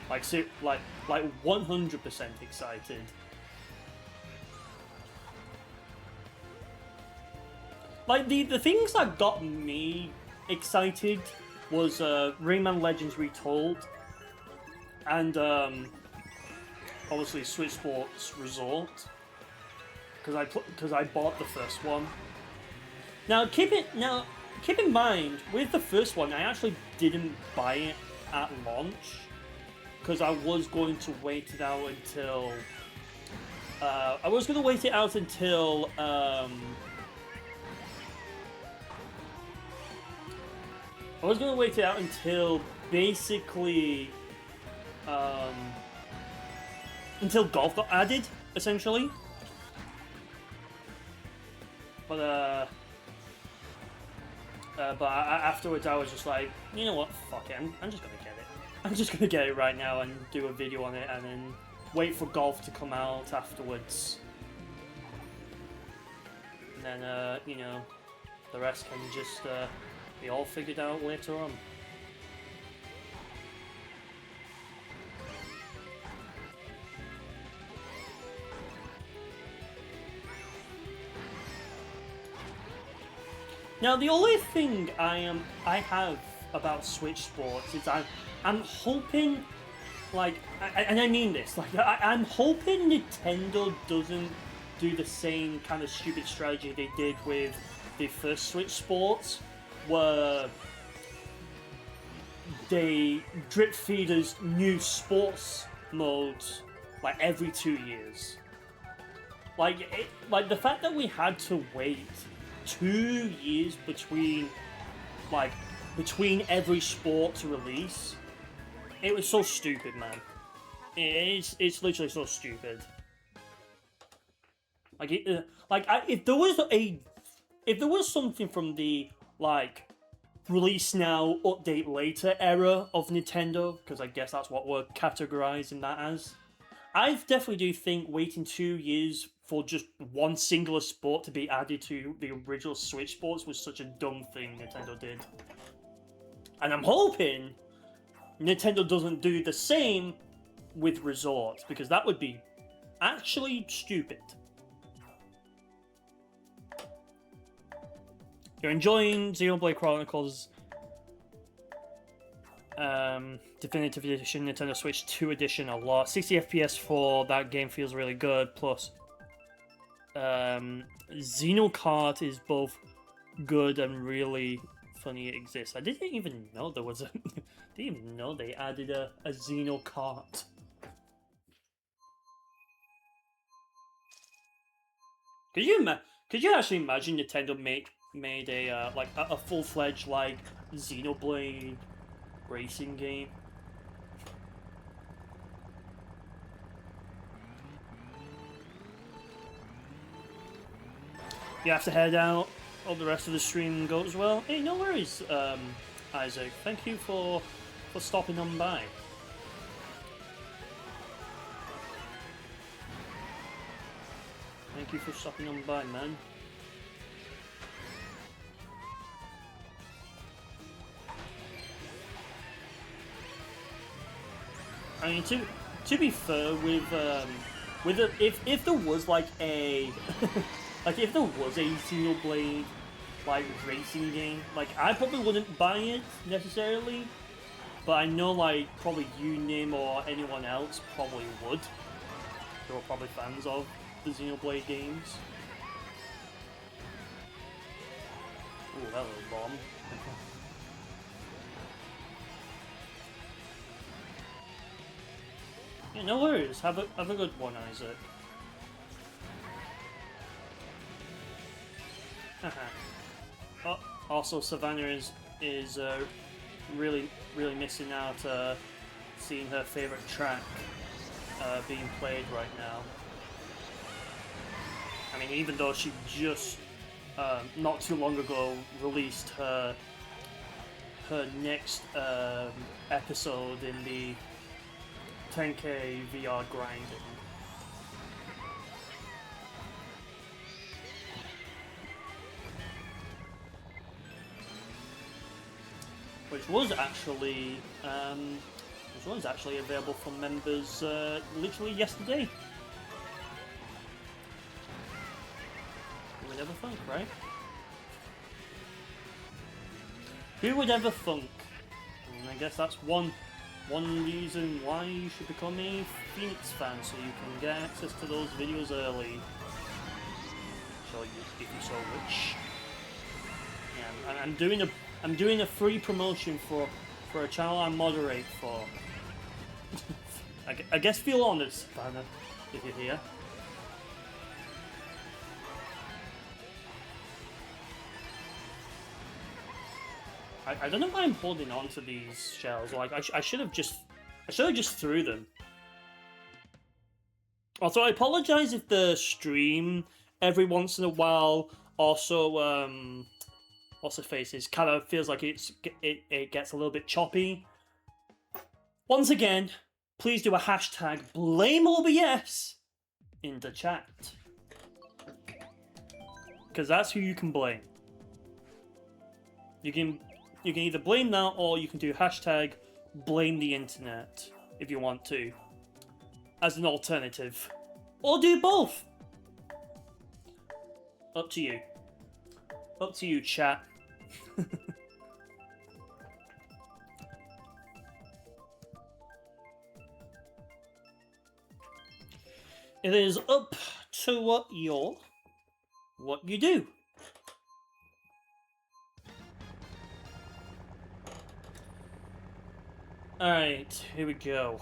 Like 100% excited. Like, the things that got me excited was Rayman Legends Retold and obviously Switch Sports Resort, because I bought the first one. Now keep in mind, with the first one, I actually didn't buy it at launch because I was going to wait it out until basically until golf got added, essentially. But afterwards I was just like, you know what, fuck it, I'm just gonna get it. I'm just gonna get it right now and do a video on it and then wait for golf to come out afterwards. And then, you know, the rest can just be all figured out later on. Now, the only thing I have about Switch Sports is I'm hoping, like, and I mean this, like, I'm hoping Nintendo doesn't do the same kind of stupid strategy they did with the first Switch Sports, where they drip feed us new sports modes like every 2 years. Like the fact that we had to wait 2 years between every sport to release, it was so stupid, man. It's literally so stupid. Like if there was something from the like release now, update later era of Nintendo, because I guess that's what we're categorizing that as, I definitely do think waiting 2 years for just one singular sport to be added to the original Switch sports was such a dumb thing Nintendo did. And I'm hoping Nintendo doesn't do the same with Resort, because that would be actually stupid. You're enjoying Xenoblade Chronicles Definitive Edition, Nintendo Switch 2 Edition a lot. 60 FPS for that game feels really good. Plus, Xenokart is both good and really funny. It exists. I didn't even know there was a. Didn't even know they added a Xenokart. Could you actually imagine Nintendo made a like a full-fledged like Xenoblade racing game? You have to head out. All the rest of the stream goes well. Hey, no worries, Isaac. Thank you for stopping on by. Thank you for stopping on by, man. mean, to be fair, with if there was like a like if there was a Xenoblade like racing game, like I probably wouldn't buy it necessarily, but I know like probably you, Nim, or anyone else probably would. They were probably fans of the Xenoblade games. Ooh, that little bomb. Yeah, no worries. Have a good one, Isaac. Oh, also, Savannah is really missing out seeing her favorite track being played right now. I mean, even though she just not too long ago released her next episode in the 10K VR grinding. Which was actually available for members literally yesterday. Who would ever thunk, right? Who would ever thunk? And I guess that's one reason why you should become a Phoenix fan, so you can get access to those videos early. So if you so wish. Yeah, and I'm doing a free promotion for a channel I moderate for. I guess feel honoured, Savannah, if you're here. I don't know why I'm holding on to these shells. Like I should have just threw them. Also, I apologize if the stream every once in a while also faces kind of feels like it gets a little bit choppy. Once again, please do a hashtag blame OBS in the chat, because that's who you can blame. You can either blame that, or you can do hashtag blame the internet if you want to, as an alternative. Or do both. Up to you. Up to you, chat. It is up to what you do. Alright, here we go.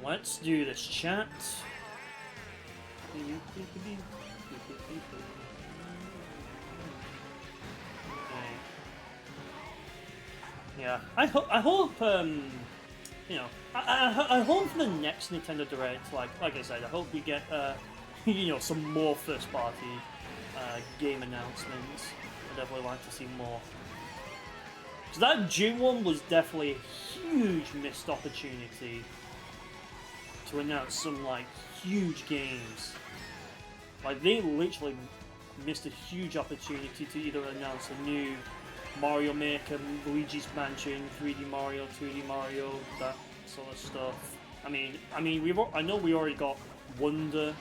Let's do this, chat. Yeah, I hope you know, I hope for the next Nintendo Direct, like I said, I hope we get you know, some more first party game announcements. I'd definitely like to see more. So that June one was definitely a huge missed opportunity to announce some like huge games. Like they literally missed a huge opportunity to either announce a new Mario Maker, Luigi's Mansion, 3D Mario, 2D Mario, that sort of stuff. I mean, I know we already got Wonder.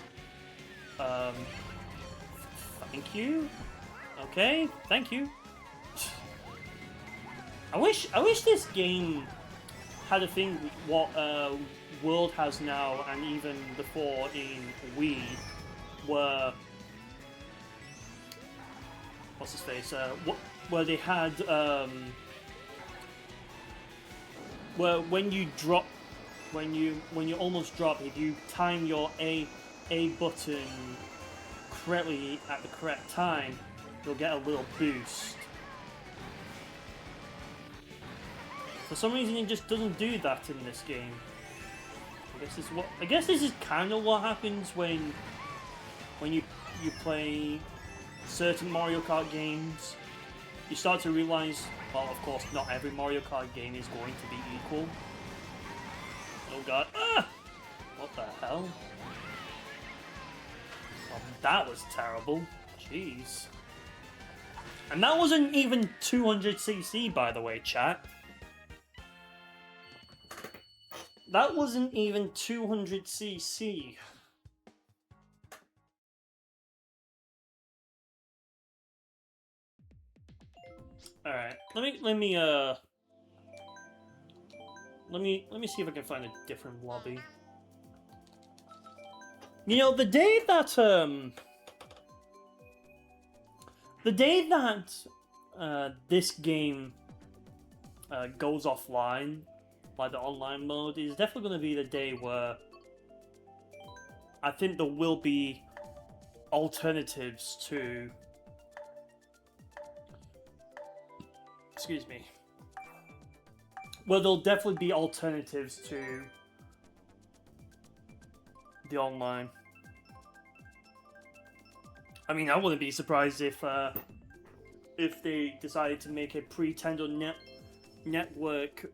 Thank you. Okay, thank you. I wish this game had a thing what World has now, and even before in Wii, where what's his face? Where they had where when you drop, when you almost drop, if you time your A button correctly at the correct time, you'll get a little boost. For some reason, it just doesn't do that in this game. I guess this is kind of what happens when you play certain Mario Kart games. You start to realize, well, of course, not every Mario Kart game is going to be equal. Oh god! Ah! What the hell? Well, that was terrible. Jeez. And that wasn't even 200cc, by the way, chat. That wasn't even 200cc. All right, let me see if I can find a different lobby. You know, the day that this game goes offline, like the online mode, is definitely going to be the day where I think there will be alternatives to. Excuse me. Well, there'll definitely be alternatives to the online. I mean, I wouldn't be surprised if they decided to make a Pretender network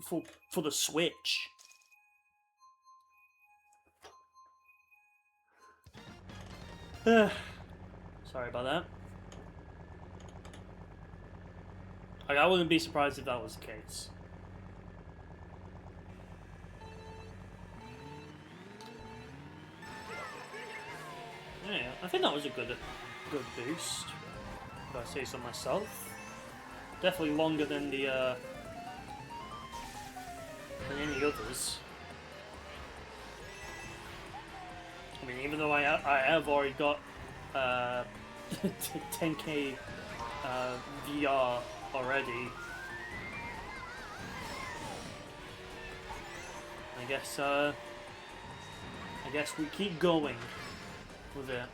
for the Switch. Sorry about that. Like, I wouldn't be surprised if that was the case. Yeah, I think that was a good boost, if I say so myself. Definitely longer than the than any others. I mean, even though I have already got 10K VR already, I guess we keep going with it.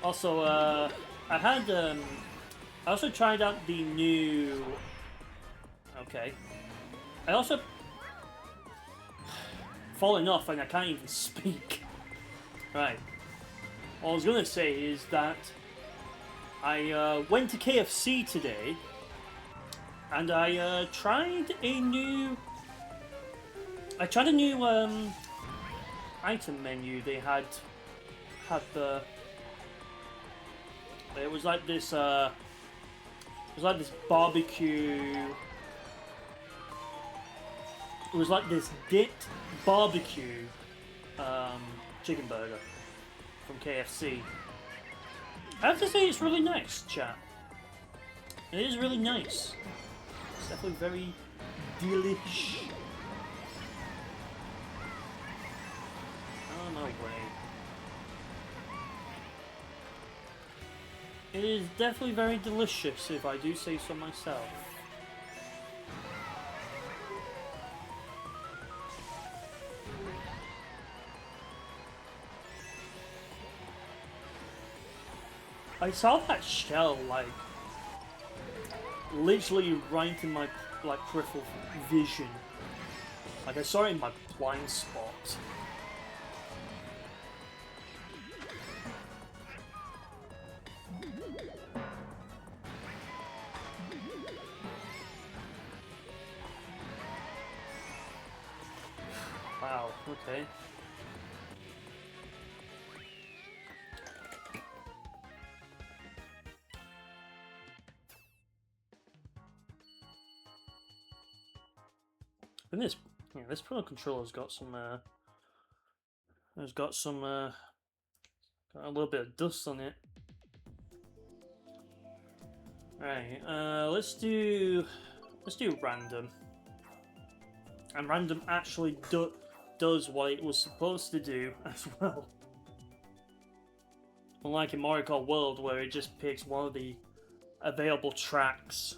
Also, I also tried out the new. Okay. I also falling off and I can't even speak. Right. What I was gonna say is that I went to KFC today and I tried a new. I tried a new item menu. They had the. It was like this. It was like this barbecue. It was like this dipped barbecue chicken burger from KFC. I have to say it's really nice, chat. It is really nice. It's definitely very delish. Oh, no way. It is definitely very delicious, if I do say so myself. I saw that shell, like, literally right in my, like, peripheral vision. Like, I saw it in my blind spot. Wow, okay. And this Pro Controller's got some got a little bit of dust on it. Right, let's do random. And random actually does what it was supposed to do as well. Unlike in Mario Kart World, where it just picks one of the available tracks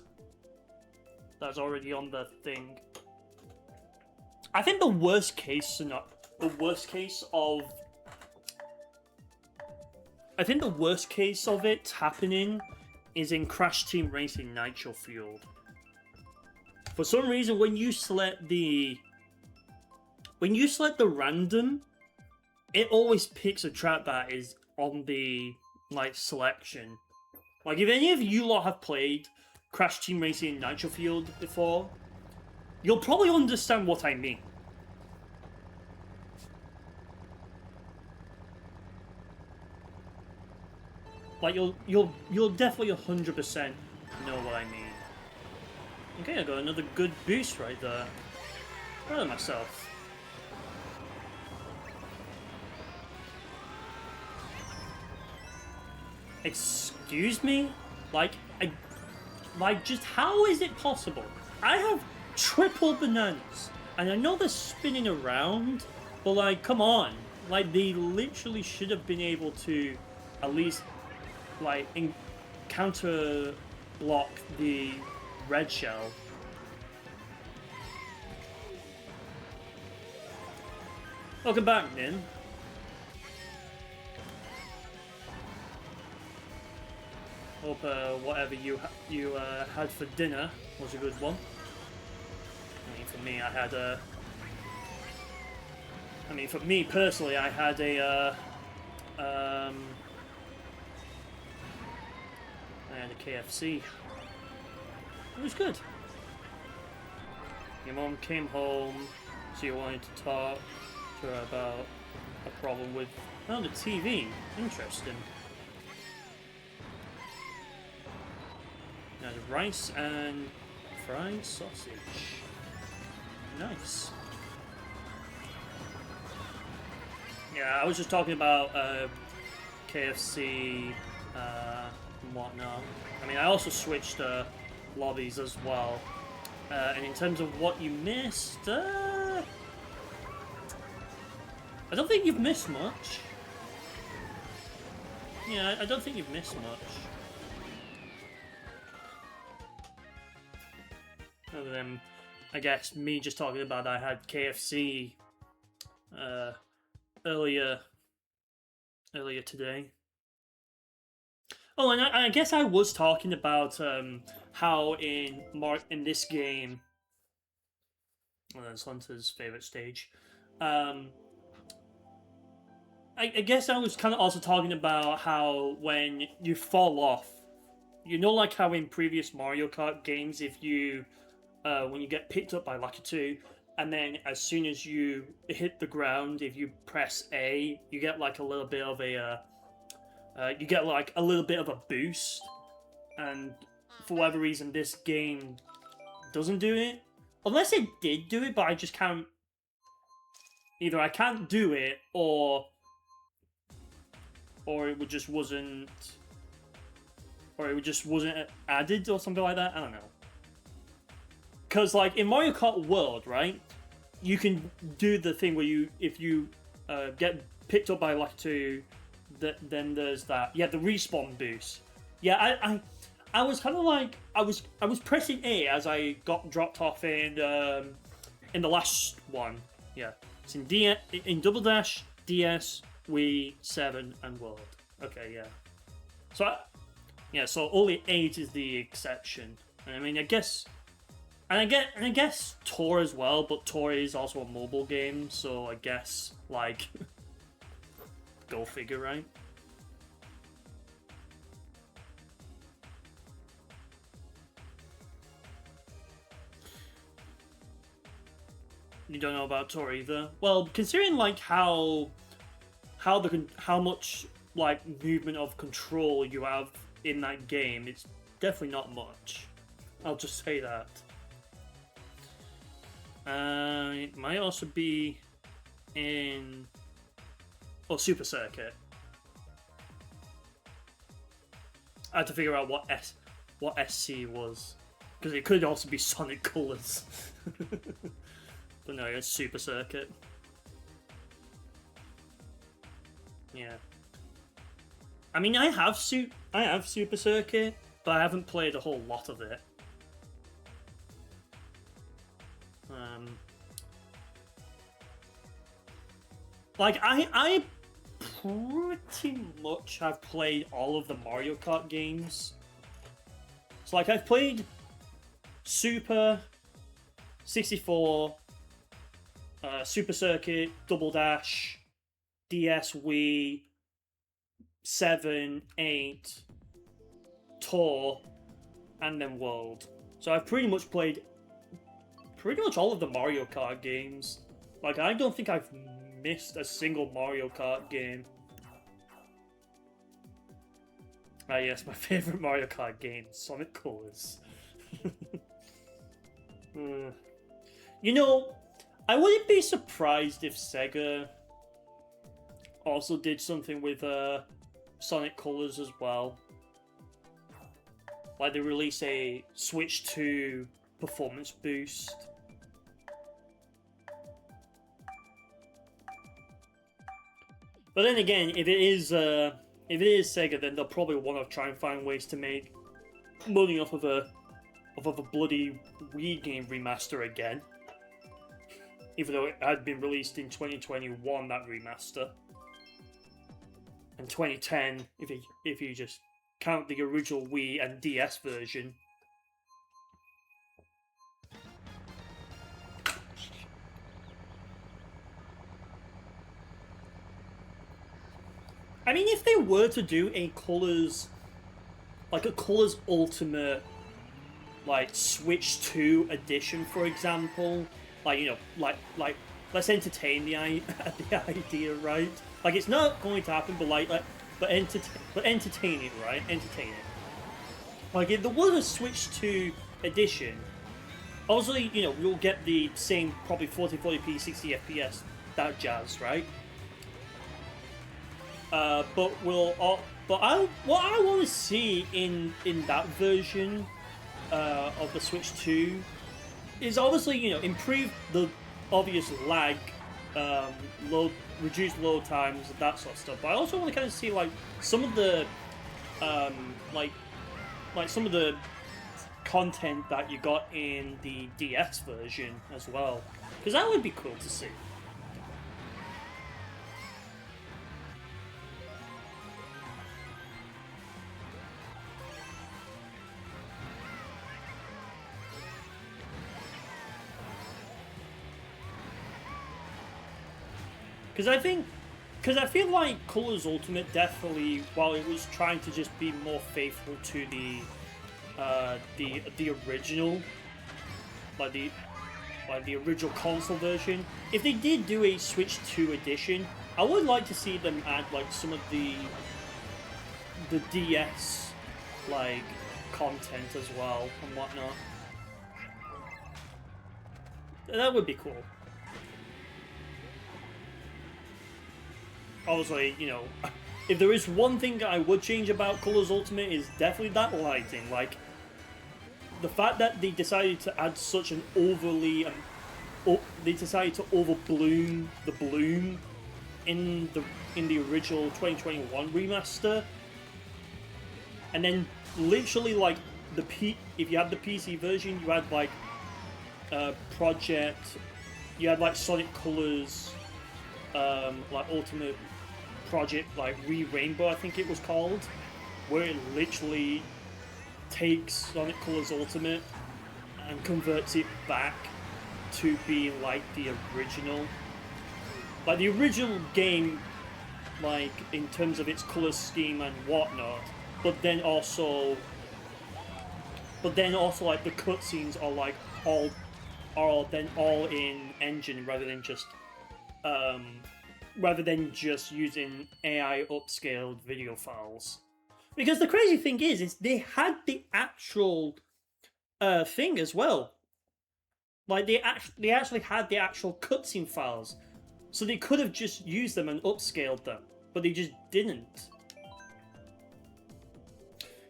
that's already on the thing. I think the worst case of it happening is in Crash Team Racing Nitro Fueled. For some reason, when you select the random, it always picks a track that is on the selection. Like, if any of you lot have played Crash Team Racing Nitro Fueled before, you'll probably understand what I mean. . . . . . . . . . . . . . . . . . . . . . . . . . . . . . . . . . . . . . . . . . . . . . . . . . . . . . . . . . . . . Like you'll definitely 100% know what I mean. Okay, I got another good boost right there. Proud of myself. Excuse me? Like, just how is it possible? I have triple bananas, and I know they're spinning around, but like, come on. Like, they literally should have been able to at least, like, counter block the red shell. Welcome back, Nin. Hope whatever you had for dinner was a good one. I mean, for me, I had a. I mean, for me personally, I had a. I had a KFC. It was good. Your mom came home, so you wanted to talk to her about a problem with the TV. Interesting. Now rice and fried sausage. Nice. Yeah, I was just talking about KFC and whatnot. I mean, I also switched lobbies as well. And in terms of what you missed, I don't think you've missed much. Yeah, I don't think you've missed much. Other than, I guess, me just talking about I had KFC earlier today. Oh, and I guess I was talking about how in this game, well, that's Hunter's favorite stage. I guess I was kind of also talking about how when you fall off, you know, like how in previous Mario Kart games, if you when you get picked up by Lakitu, and then as soon as you hit the ground, if you press A, you get like a little bit of a boost, and for whatever reason, this game doesn't do it. Unless it did do it, but I just can't. Either I can't do it, or it just wasn't, added, or something like that. I don't know. Because, like, in Mario Kart World, right, you can do the thing where if you get picked up by Lakitu, then there's that. Yeah, the respawn boost. Yeah, I was kind of like, I was pressing A as I got dropped off in the last one. Yeah, it's in Double Dash, DS, Wii, 7, and World. Okay, yeah. So, so only 8 is the exception. I mean, I guess Tour as well, but Tour is also a mobile game, so I guess, like, go figure, right? You don't know about Tour either? Well, considering, like, how much, like, movement of control you have in that game, it's definitely not much. I'll just say that. It might also be in Super Circuit. I had to figure out what SC was, because it could also be Sonic Colors. But no, it's Super Circuit. Yeah. I mean, I have Super Circuit, but I haven't played a whole lot of it. Like, I pretty much have played all of the Mario Kart games. So, like, I've played Super, 64, Super Circuit, Double Dash, DS, Wii, 7, 8, Tour, and then World. So I've pretty much played all of the Mario Kart games. Like, I don't think I've missed a single Mario Kart game. Ah, yes, my favorite Mario Kart game, Sonic Colors. Hmm. You know, I wouldn't be surprised if Sega also did something with Sonic Colors as well. Like they release a Switch 2 performance boost. But then again, if it is Sega, then they'll probably want to try and find ways to make money off of a bloody Wii game remaster again. Even though it had been released in 2021, that remaster. And 2010, if you just count the original Wii and DS version. I mean, if they were to do a Colors, like a Colors Ultimate, like Switch 2 edition, for example, like, you know, like let's entertain the idea, right? Like, it's not going to happen, but entertain it, right? Entertain it. Like, if there was a Switch 2 edition, obviously, you know, we'll get the same, probably 4040p, 60 FPS, that jazz, right? But what I want to see in that version of the Switch 2 is obviously, you know, improve the obvious lag, reduce load times, that sort of stuff. But I also want to kind of see like some of the like some of the content that you got in the DS version as well, because that would be cool to see. Because I feel like Colors Ultimate definitely, while it was trying to just be more faithful to the original, like the original console version, if they did do a Switch 2 edition, I would like to see them add like some of the DS like content as well and whatnot. That would be cool. Obviously, you know, if there is one thing I would change about Colors Ultimate is definitely that lighting. Like, the fact that they decided to add such an overly, they decided to overbloom the bloom in the original 2021 remaster, and then literally like if you had the PC version, you had like Project, you had like Sonic Colors, like Ultimate Project, like Rainbow, I think it was called, where it literally takes Sonic Colors Ultimate and converts it back to being like the original. Like the original game, like in terms of its color scheme and whatnot, but then also like the cutscenes are like all in engine rather than just using AI upscaled video files. Because the crazy thing is they had the actual thing as well. Like they actually had the actual cutscene files, so they could have just used them and upscaled them, but they just didn't.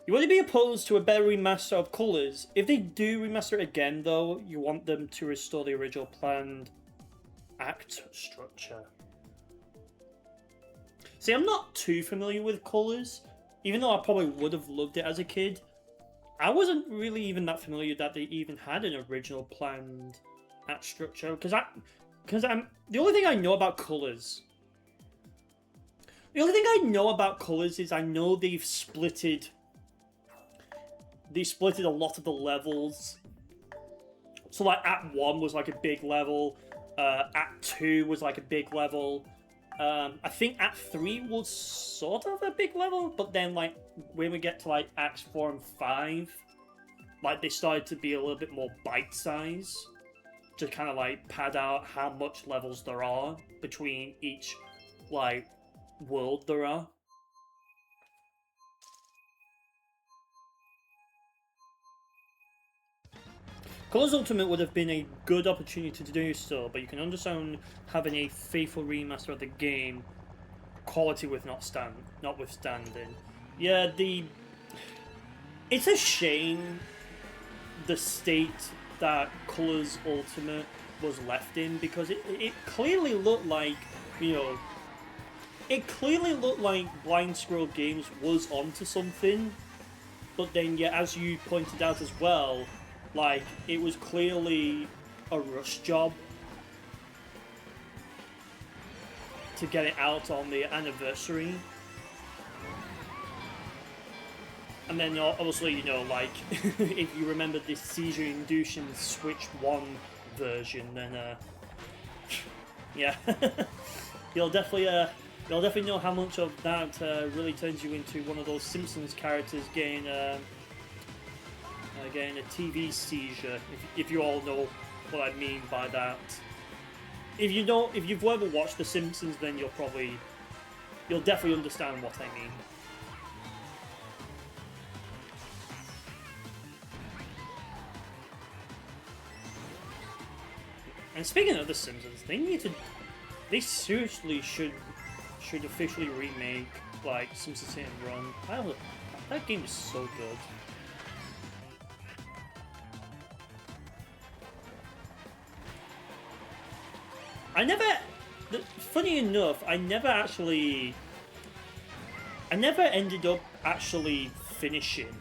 You wouldn't be opposed to a better remaster of Colors. If they do remaster it again, though, you want them to restore the original planned act structure. See, I'm not too familiar with Colors, even though I probably would have loved it as a kid. I wasn't really even that familiar that they even had an original planned act structure, because the only thing I know about Colors. The only thing I know about Colors is I know they splitted a lot of the levels. So like Act 1 was like a big level, Act 2 was like a big level. I think Act 3 was sort of a big level, but then like when we get to like Acts 4 and 5, like they started to be a little bit more bite-sized to kind of like pad out how much levels there are between each like world there are. Colors Ultimate would have been a good opportunity to do so, but you can understand having a faithful remaster of the game, quality notwithstanding. Yeah, it's a shame the state that Colors Ultimate was left in, because it clearly looked like, you know, it clearly looked like Blind Squirrel Games was onto something, but then, yeah, as you pointed out as well, like, it was clearly a rush job to get it out on the anniversary. And then, obviously, you know, like, if you remember this seizure-inducing Switch 1 version, then, yeah, you'll definitely know how much of that really turns you into one of those Simpsons characters getting a TV seizure. If you all know what I mean by that. If you've ever watched The Simpsons, then you'll definitely understand what I mean. And speaking of The Simpsons, they seriously should officially remake, like, Simpsons Hit and Run. That game is so good. Funny enough, I never ended up actually finishing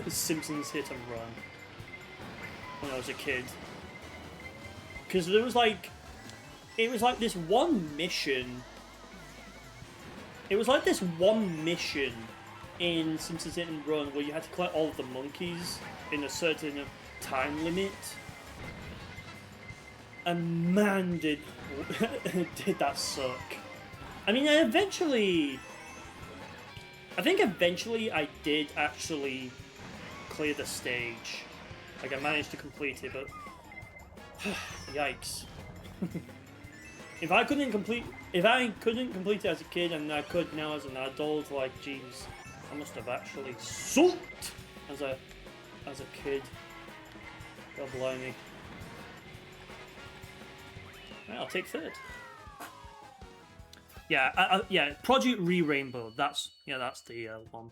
Simpsons Hit and Run when I was a kid. Because it was like this one mission. It was like this one mission in Simpsons Hit and Run where you had to collect all of the monkeys in a certain time limit. And man, did that suck. I mean, I think eventually I did actually clear the stage. Like, I managed to complete it, but yikes. If I couldn't complete it as a kid and I could now as an adult, like, jeez, I must have actually sucked as a kid. God blimey. Right, I'll take third. Yeah, Project Re-Rainbow. That's the one.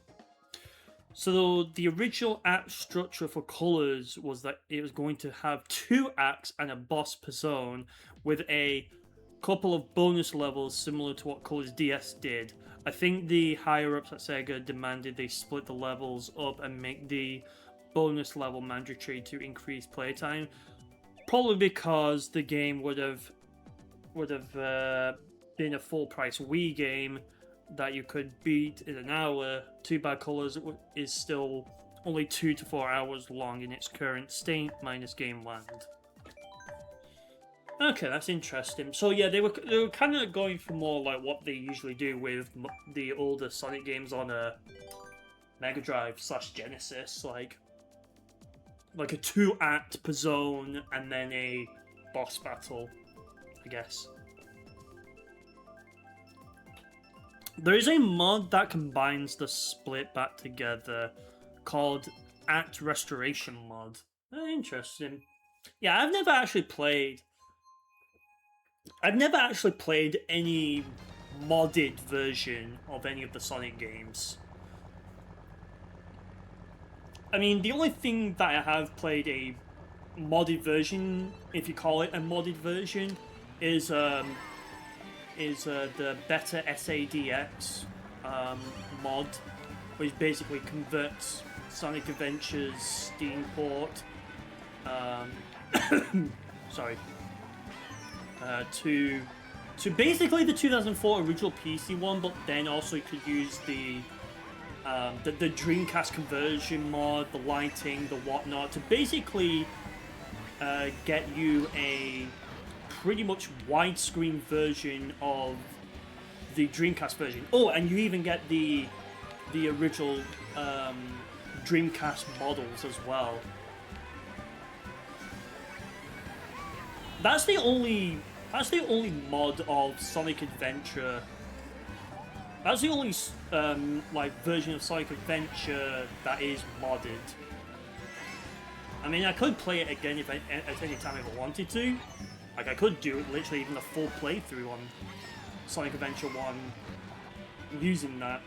So the original act structure for Colors was that it was going to have 2 acts and a boss per zone, with a couple of bonus levels similar to what Colors DS did. I think the higher ups at Sega demanded they split the levels up and make the bonus level mandatory to increase playtime. Probably because the game would have been a full price Wii game that you could beat in an hour. Too bad Colors is still only 2 to 4 hours long in its current state, minus Game Land. Okay, that's interesting. So yeah, they were kind of going for more like what they usually do with the older Sonic games on a Mega Drive / Genesis, like a 2-act per zone and then a boss battle, I guess. There is a mod that combines the split back together called Act Restoration Mod. Interesting. Yeah, I've never actually played any modded version of any of the Sonic games. I mean, the only thing that I have played a modded version, if you call it a modded version, is the Better SADX mod, which basically converts Sonic Adventure's Steam port to basically the 2004 original PC one, but then also you could use the Dreamcast conversion mod, the lighting, the whatnot, to basically get you a pretty much widescreen version of the Dreamcast version. Oh, and you even get the original Dreamcast models as well. That's the only mod of Sonic Adventure. That's the only version of Sonic Adventure that is modded. I mean, I could play it again if at any time if I wanted to. Like, I could do literally even a full playthrough on Sonic Adventure 1 using that.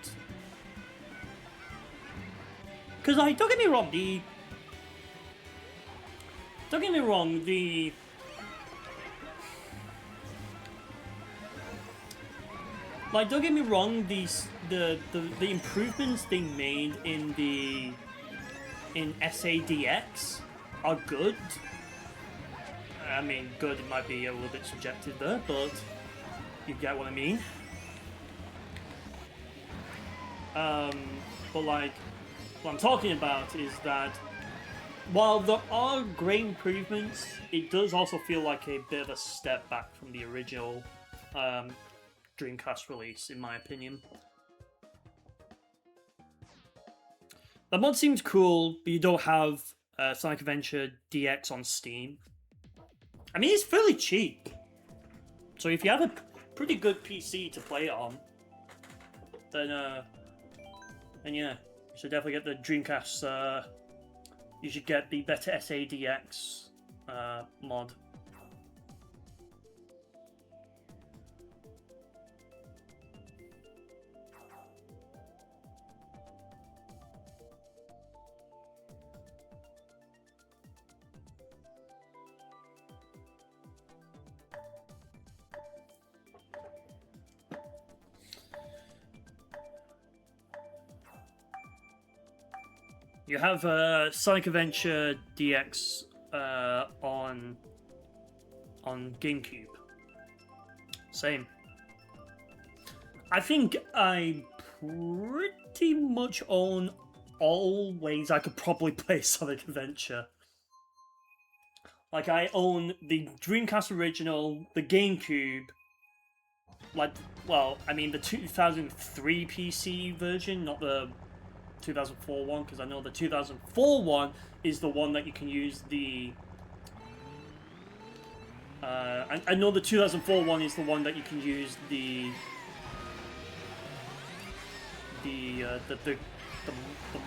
Because, like, don't get me wrong, Don't get me wrong, Like, don't get me wrong, the improvements they made in SADX are good. I mean, good, it might be a little bit subjective there, but you get what I mean. But like, what I'm talking about is that while there are great improvements, it does also feel like a bit of a step back from the original Dreamcast release, in my opinion. The mod seems cool, but you don't have Sonic Adventure DX on Steam. I mean, it's fairly cheap. So if you have a pretty good PC to play it on, then yeah, you should definitely get the Dreamcast. You should get the better SADX mod. You have Sonic Adventure DX on GameCube. Same. I think I pretty much own all ways I could probably play Sonic Adventure. Like, I own the Dreamcast original, the GameCube, like, well, I mean the 2003 PC version, not the 2004 one, because I know the 2004 one is the one that you can use the I know the 2004 one is the one that you can use the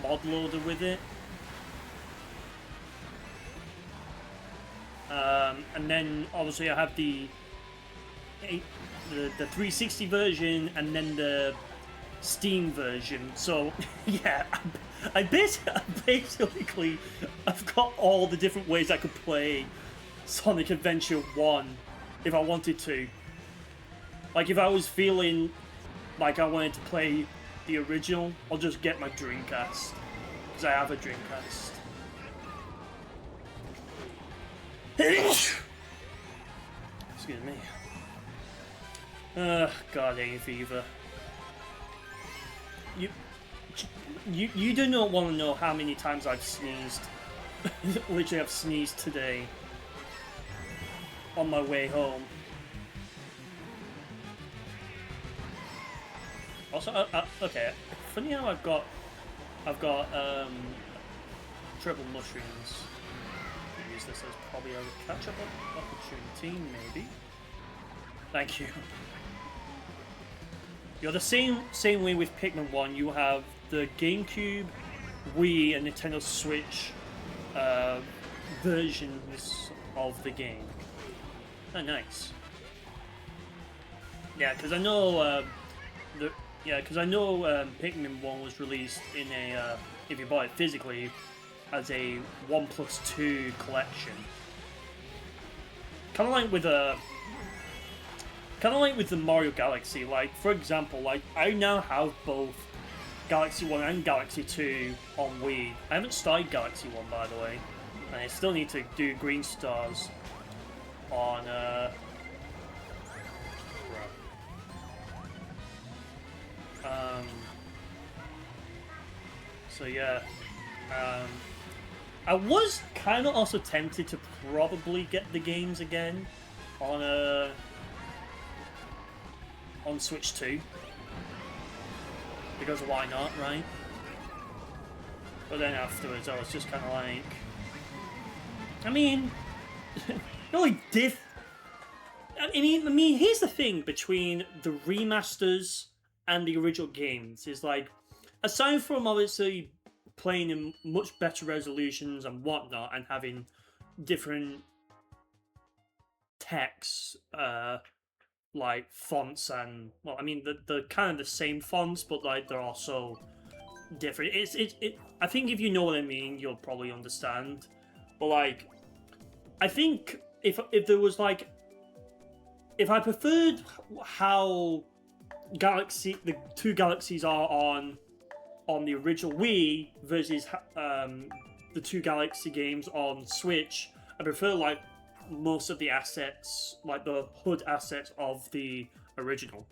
mod loader with it. And then obviously I have the 360 version and then the Steam version. So yeah, I basically I've got all the different ways I could play Sonic Adventure 1 if I wanted to. Like, if I was feeling like I wanted to play the original, I'll just get my Dreamcast, because I have a Dreamcast. Excuse me. God, hay fever. You do not want to know how many times I've sneezed. Literally, I've sneezed today on my way home. Also, okay. Funny how I've got triple mushrooms. Use this as probably a catch-up opportunity, maybe. Thank you. You're the same way with Pikmin 1. You have the GameCube, Wii, and Nintendo Switch versions of the game. Oh, nice. Yeah, because I know Pikmin 1 was released in a if you bought it physically as a 1+2 collection. Kind of like with the Mario Galaxy. Like, for example, like I now have both Galaxy 1 and Galaxy 2 on Wii. I haven't started Galaxy 1, by the way, and I still need to do Green Stars on so yeah, I was kind of also tempted to probably get the games again on Switch 2, because why not, right? But then afterwards I was just kind of like, I mean, the only I mean, here's the thing between the remasters and the original games is, like, aside from obviously playing in much better resolutions and whatnot, and having different text, like fonts and, well, I mean, the kind of the same fonts, but like they're also different. I think if you know what I mean, you'll probably understand. But like, I think if there was like, if I preferred how the two galaxies are on the original Wii versus the two Galaxy games on Switch, I prefer like most of the assets, like the HUD assets of the original.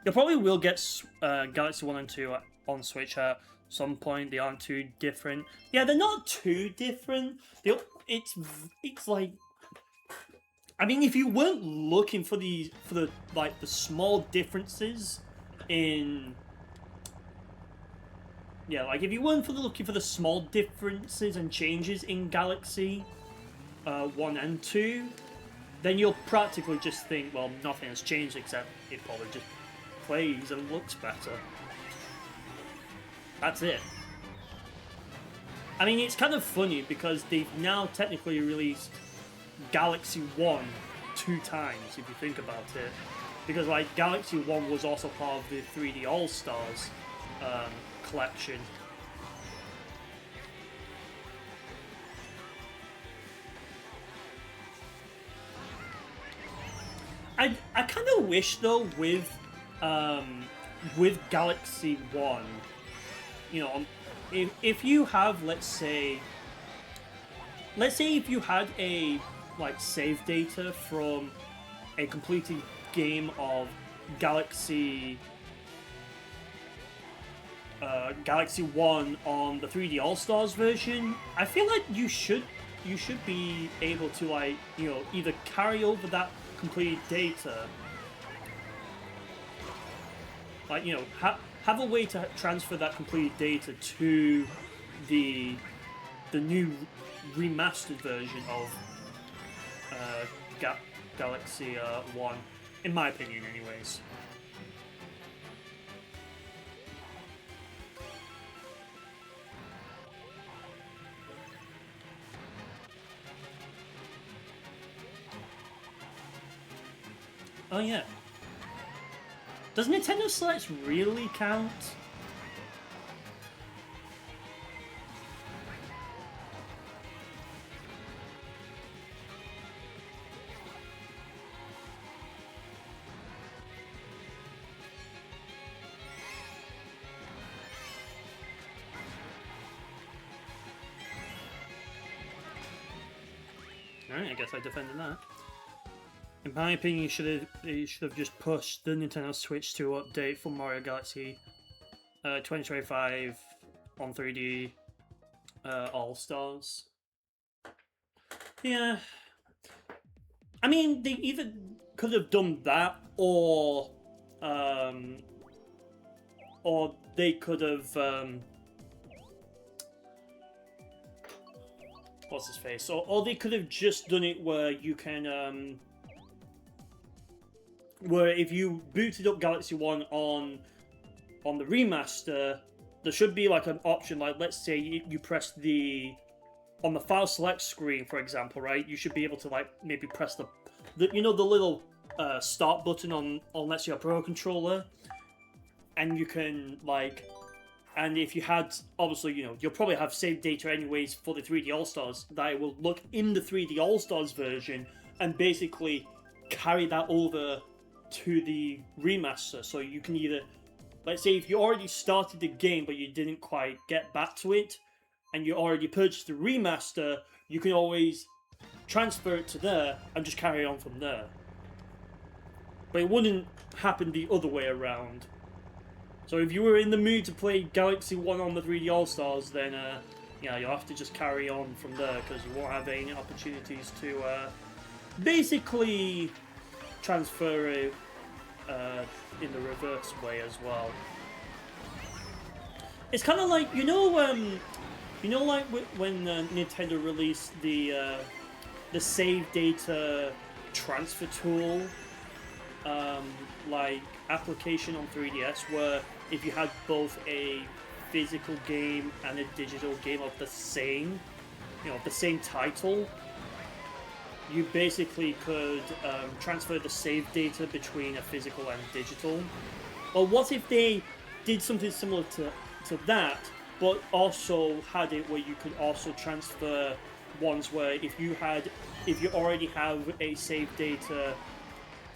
You probably will get Galaxy 1 and 2 on Switch at some point. They aren't too different. Yeah, they're not too different. It's like, I mean, if you weren't looking for the like the small differences in, yeah, like if you weren't looking for the small differences and changes in Galaxy 1 and 2, then you'll practically just think, well, nothing has changed except it probably just plays and looks better. That's it. I mean, it's kind of funny because they've now technically released Galaxy 1 2 times, if you think about it. Because, like, Galaxy 1 was also part of the 3D All-Stars collection. I kind of wish, though, with Galaxy 1, you know, if you have, let's say if you had a like save data from a completed game of Galaxy 1 on the 3D All-Stars version, I feel like you should be able to, like, you know, either carry over that completed data, like, you know, have a way to transfer that completed data to the new remastered version of Galaxy 1, in my opinion, anyways. Oh yeah. Does Nintendo Selects really count? Alright, I guess I defended that. In my opinion, you should have just pushed the Nintendo Switch 2 update for Mario Galaxy 2025 on 3D All-Stars. Yeah. I mean, they either could have done that, or they could have what's his face? Or they could have just done it where you can where if you booted up Galaxy 1 on the remaster, there should be like an option, like, let's say you press on the file select screen, for example, right? You should be able to, like, maybe press the you know, the little start button on let's say a Pro Controller, and you can, like, and if you had, obviously, you know, you'll probably have saved data anyways for the 3D All-Stars, that it will look in the 3D All-Stars version and basically carry that over to the remaster. So you can either, let's say if you already started the game but you didn't quite get back to it, and you already purchased the remaster, you can always transfer it to there and just carry on from there. But it wouldn't happen the other way around. So if you were in the mood to play Galaxy 1 on the 3D All-Stars, then yeah, you'll have to just carry on from there, because you won't have any opportunities to basically transfer it in the reverse way as well. It's kind of like, you know, like when Nintendo released the save data transfer tool like application on 3DS where if you had both a physical game and a digital game of the same, the same title, you basically could transfer the save data between a physical and digital. Or what if they did something similar to that, but also had it where you could also transfer ones where if you already have a save data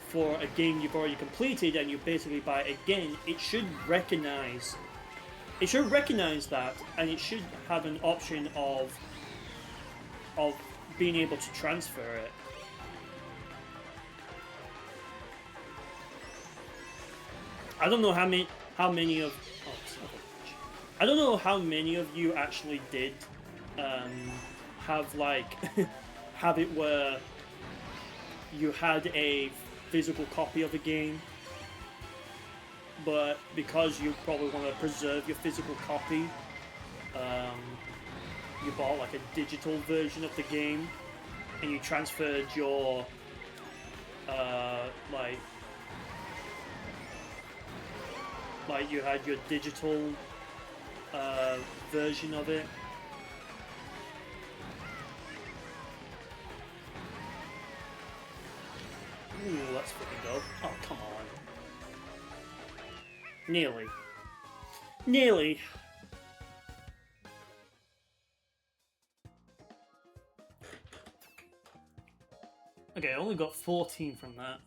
for a game you've already completed and you basically buy it again, it should recognize that, and it should have an option of being able to transfer it. I don't know how many of I don't know how many of you actually did have like have it where you had a physical copy of a game, but because you probably want to preserve your physical copy, you bought like a digital version of the game, and you transferred your like you had your digital version of it. Ooh, let's fucking go. Oh, come on. Nearly. Nearly. Okay, I only got 14 from that.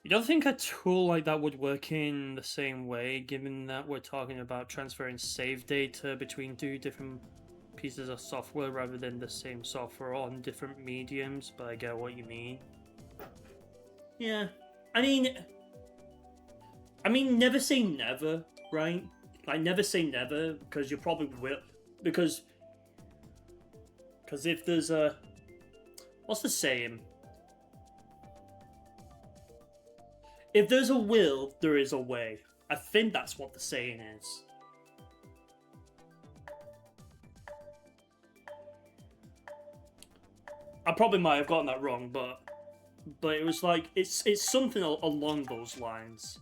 You don't think a tool like that would work in the same way, given that we're talking about transferring save data between two different pieces of software rather than the same software on different mediums? But I get what you mean. Yeah. I mean, never say never, right? Like, never say never, because you probably will. Because if there's a... What's the saying? If there's a will, there is a way. I think that's what the saying is. I probably might have gotten that wrong, but it was like it's something along those lines.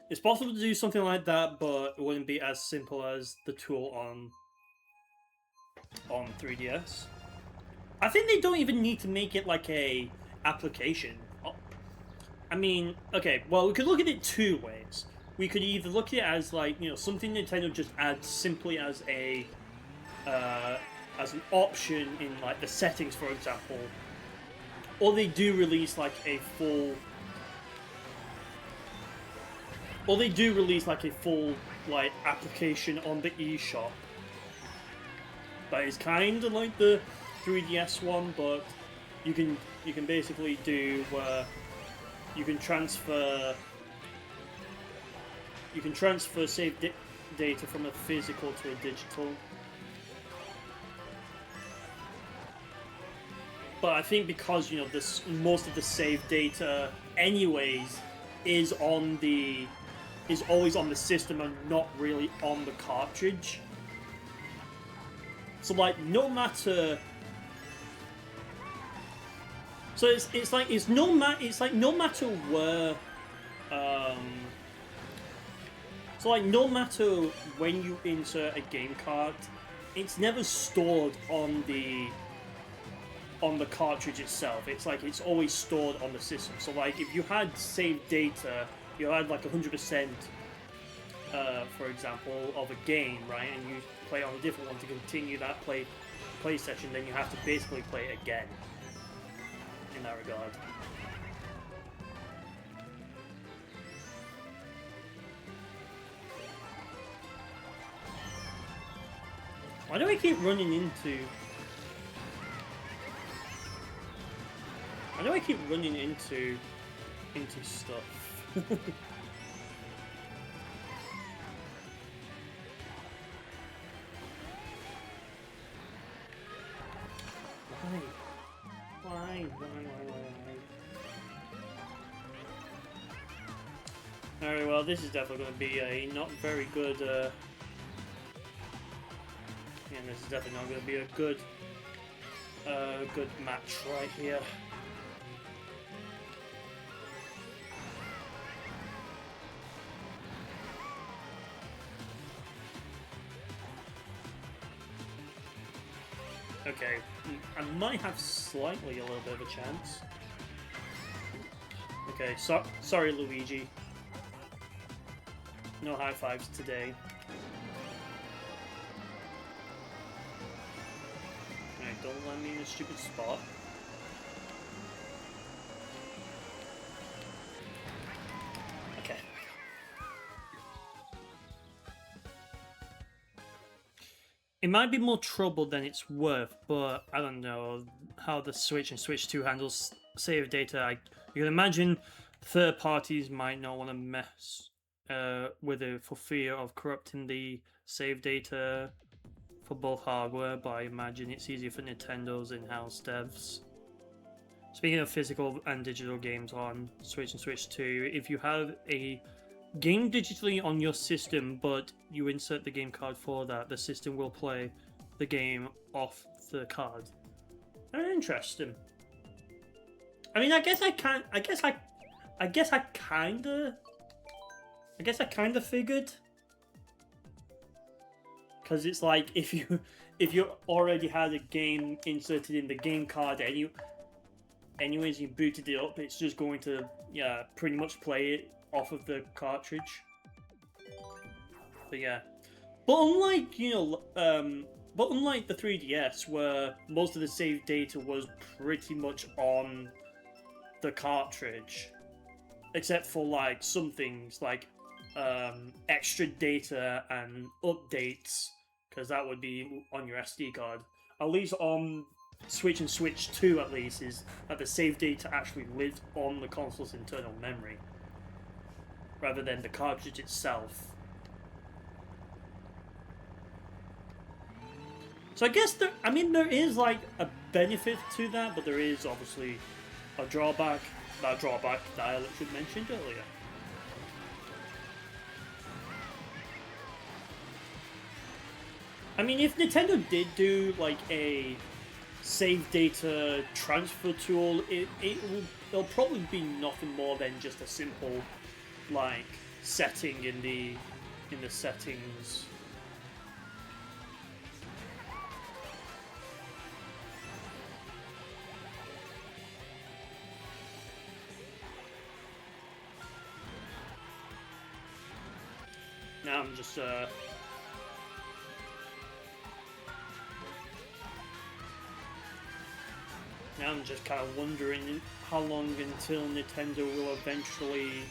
It's possible to do something like that, but it wouldn't be as simple as the tool on 3DS. I think they don't even need to make it like a application. I mean, okay, well, we could look at it two ways. We could either look at it as like, something Nintendo just adds simply as a as an option in like the settings, for example, or they do release like a full like application on the eShop. That is kind of like the 3DS one, but you can basically do where you can transfer save data from a physical to a digital. But I think because most of the save data anyways is always on the system and not really on the cartridge. So like no matter no matter where so like no matter when you insert a game card, it's never stored on the cartridge itself. It's like it's always stored on the system. So like if you had saved data, you had like 100%, for example, of a game, right, and you play on a different one to continue that play session, then you have to basically play it again. In that regard. Why do I keep running into? Why do I keep running into stuff? Why? Why? Alright, well, this is definitely going to be a not very good, yeah, this is definitely not going to be a good, good match right here. Okay, I might have slightly a little bit of a chance. Okay, sorry Luigi. No high fives today. Alright, don't land me in a stupid spot. Okay. It might be more trouble than it's worth, but I don't know how the Switch and Switch 2 handles save data. You can imagine third parties might not want to mess with it for fear of corrupting the save data for both hardware, but I imagine it's easier for Nintendo's in-house devs. Speaking of physical and digital games on Switch and Switch 2, if you have a game digitally on your system, but you insert the game card for that, the system will play the game off the card. Very interesting. I mean, I guess I kinda figured, because it's like if you already had a game inserted in the game card and anyways you booted it up, it's just going to pretty much play it off of the cartridge. But yeah, but unlike but unlike the 3DS, where most of the save data was pretty much on the cartridge, except for like some things like extra data and updates, because that would be on your SD card. At least on Switch and Switch 2, at least, is that the save data actually lives on the console's internal memory, rather than the cartridge itself. So I guess there is like a benefit to that, but there is obviously a drawback. That drawback that I literally mentioned earlier. I mean, if Nintendo did do like a save data transfer tool, it'll probably be nothing more than just a simple like setting in the settings. Now I'm just now I'm just kind of wondering how long until Nintendo will eventually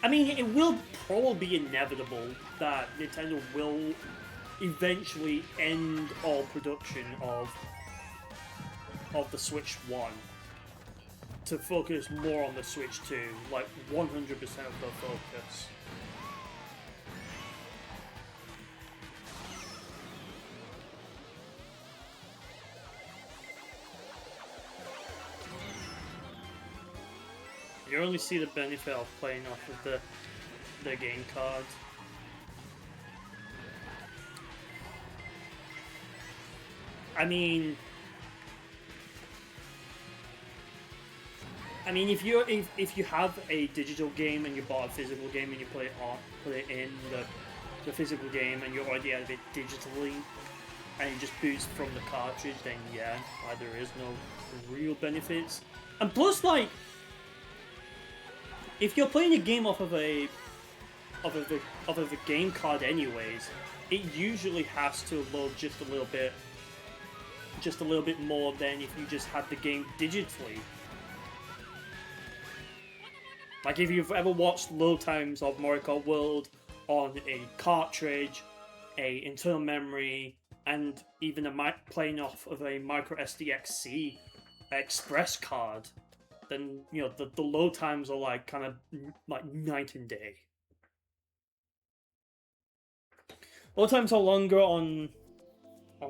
I mean, it will probably be inevitable that Nintendo will eventually end all production of the Switch 1 to focus more on the Switch 2, like 100% of the focus. You only see the benefit of playing off of the game card. I mean, if you have a digital game and you bought a physical game and you put it in the physical game and you already have it digitally and it just boots from the cartridge, then yeah, there is no real benefits. And plus, like, if you're playing a game off of a game card anyways, it usually has to load just a little bit more than if you just had the game digitally. Like if you've ever watched load times of Mario Kart World on a cartridge, a internal memory, and even playing off of a micro SDXC express card, then the load times are like kind of like night and day. Load times are longer on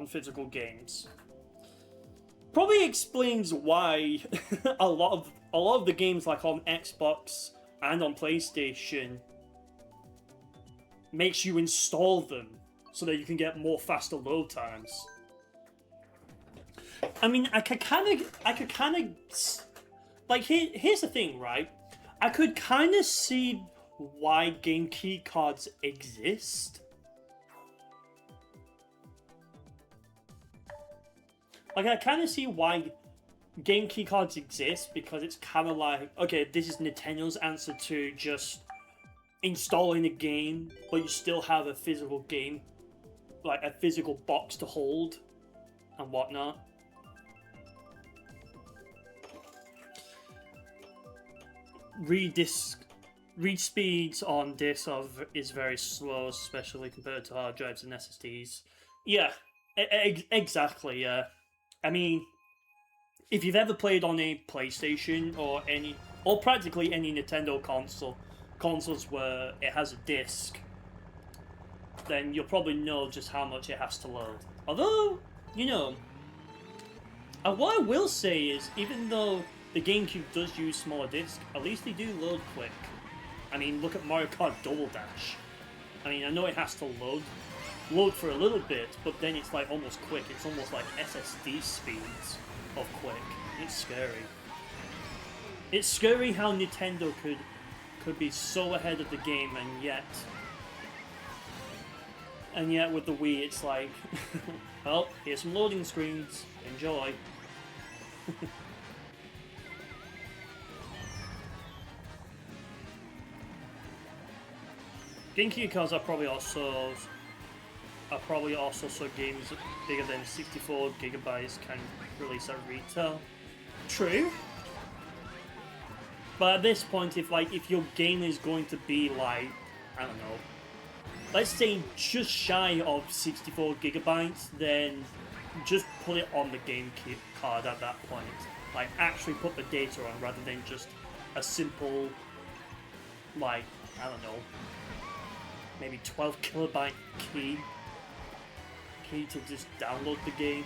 physical games. probably explains why a lot of the games like on Xbox and on PlayStation makes you install them so that you can get more faster load times. I mean, I could kind of, like, here's the thing, right? I could kind of see why game key cards exist. Like, I kind of see why game key cards exist, because it's kind of like, okay, this is Nintendo's answer to just installing a game, but you still have a physical game, like a physical box to hold and whatnot. Read speeds on discs is very slow, especially compared to hard drives and SSDs. Yeah, exactly. Yeah, I mean, if you've ever played on a PlayStation or practically any Nintendo consoles where it has a disc, then you'll probably know just how much it has to load. Although, you know, what I will say is, even though the GameCube does use smaller discs, at least they do load quick. I mean, look at Mario Kart Double Dash. I mean, I know it has to load for a little bit, but then it's like almost quick. It's almost like SSD speeds of quick. It's scary. It's scary how Nintendo could be so ahead of the game, and yet with the Wii, it's like, well, here's some loading screens. Enjoy. GameCube cards are probably also so games bigger than 64 gigabytes can release at retail. True. But at this point, if your game is going to be like, I don't know, let's say just shy of 64 gigabytes, then just put it on the GameCube card at that point. Like, actually put the data on rather than just a simple, like, I don't know, maybe 12 kilobyte key to just download the game.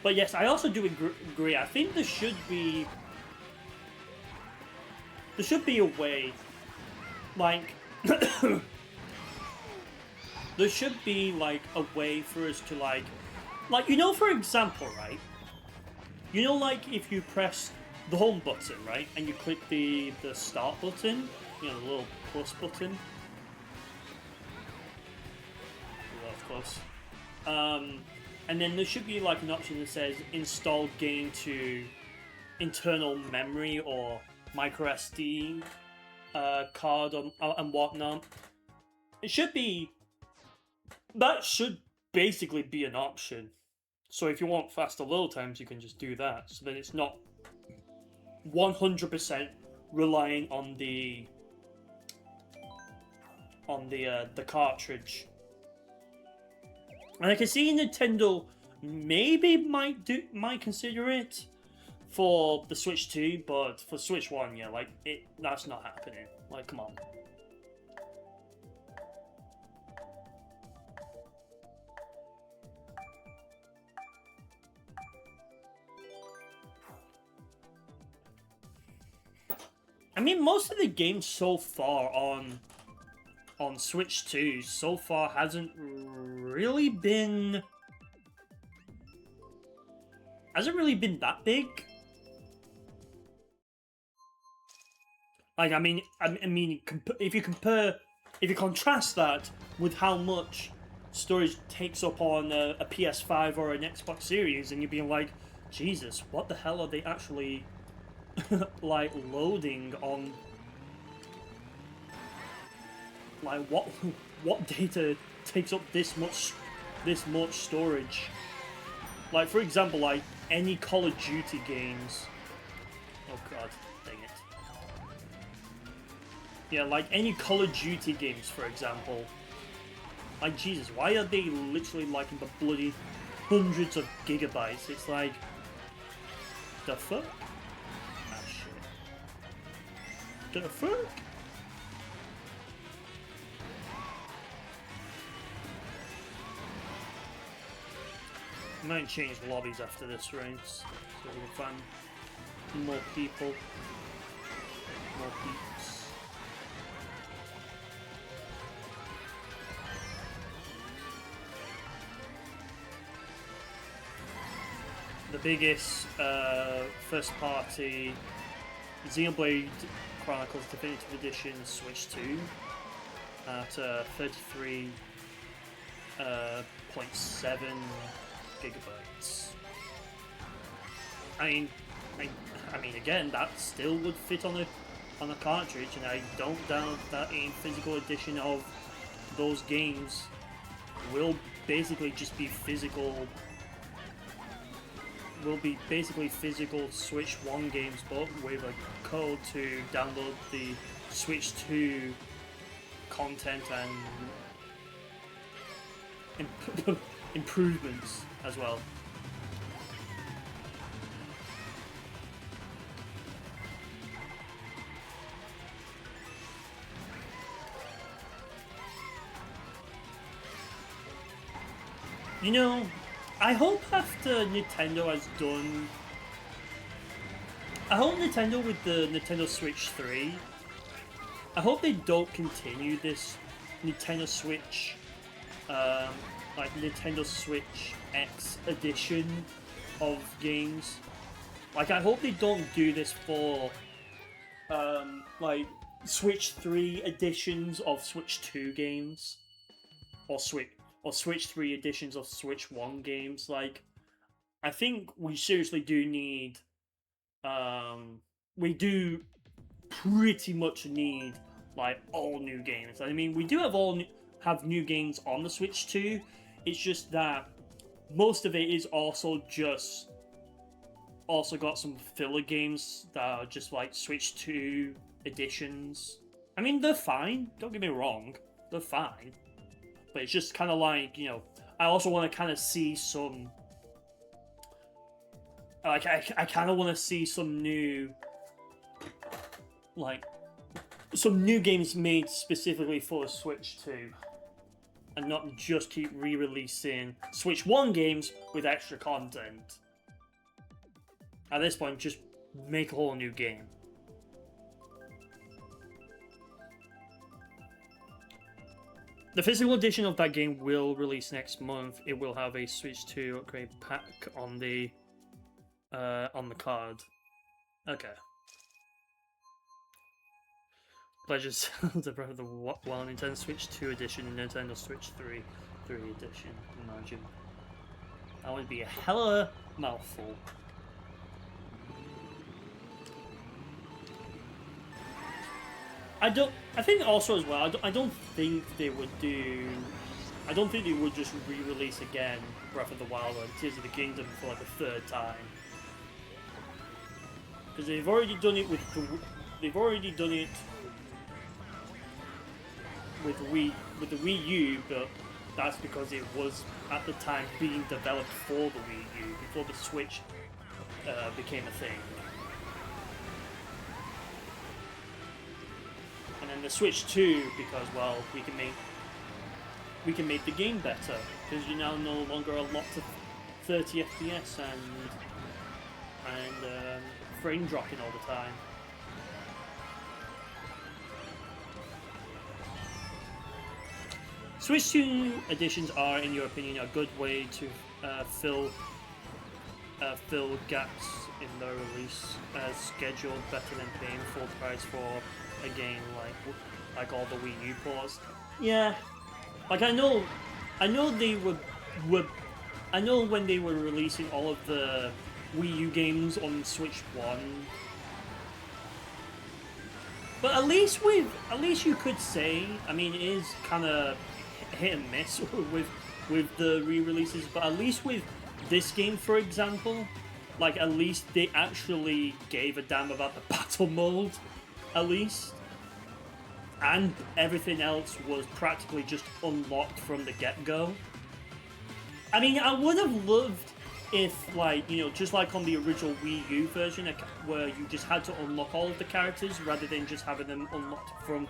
But yes, I also do agree. I think there should be a way, like, there should be like a way for us to like, you know, for example, right? You know, like if you press the home button, right, and you click the start button, you know, the little plus button. That was close. And then there should be like an option that says install game to internal memory or micro SD card and whatnot. That should basically be an option. So if you want faster load times, you can just do that. So then it's not 100% relying on the cartridge. And I can see Nintendo maybe might consider it for the Switch 2, but for Switch 1, yeah, like that's not happening. Like, come on. I mean, most of the games so far on Switch 2 so far hasn't really been that big. Like, I mean, if you contrast that with how much storage takes up on a PS5 or an Xbox Series, and you'd be like, Jesus, what the hell are they actually like loading on? Like, what data takes up this much storage? Like, for example, like any Call of Duty games. Oh god, dang it. Yeah, like any Call of Duty games, for example. Like, Jesus, why are they literally like in the bloody hundreds of gigabytes? It's like, the fuck? Ah, shit. The fuck? I might change lobbies after this race, so we can find more people, more peeps. The biggest first-party Xenoblade Chronicles Definitive Edition Switch 2 at 33.7 gigabytes. I mean, again, that still would fit on a cartridge, and I don't doubt that a physical edition of those games will basically just be physical. Will be basically physical Switch 1 games, but with a code to download the Switch 2 content and improvements as well. You know, I hope after Nintendo has done... I hope Nintendo with the Nintendo Switch 3, I hope they don't continue this Nintendo Switch, like Nintendo Switch X edition of games. Like, I hope they don't do this for, like, Switch 3 editions of Switch 2 games. Or Switch 3 editions of Switch 1 games. Like, I think we seriously do need... we do pretty much need, like, all new games. I mean, we do have new games on the Switch 2. It's just that most of it is also got some filler games that are just, like, Switch 2 editions. I mean, they're fine. Don't get me wrong. They're fine. But it's just kind of like, you know, I also want to kind of see some... Like, I kind of want to see some new... Like, some new games made specifically for Switch 2. And not just keep re-releasing Switch 1 games with extra content. At this point, just make a whole new game. The physical edition of that game will release next month. It will have a Switch 2 upgrade pack on the card. Okay. Pleasures to Breath of the Wild Nintendo Switch 2 edition and Nintendo Switch 3 edition. Imagine. That would be a hella mouthful. I think also as well, I don't think they would do... I don't think they would just re-release again Breath of the Wild or Tears of the Kingdom for like a third time. Because they've already done it with the Wii U, but that's because it was at the time being developed for the Wii U before the Switch became a thing. And then the Switch 2, because, well, we can make the game better, because you're now no longer locked to 30 FPS and frame dropping all the time. Switch 2 editions are, in your opinion, a good way to fill gaps in the release schedule, better than paying full price for a game like all the Wii U ports. Yeah, like I know they I know when they were releasing all of the Wii U games on Switch 1. But at least you could say, I mean, it is kind of hit and miss with the re-releases, but at least with this game, for example, like, at least they actually gave a damn about the battle mode, at least. And everything else was practically just unlocked from the get-go. I mean, I would have loved if, like, you know, just like on the original Wii U version, where you just had to unlock all of the characters rather than just having them unlocked from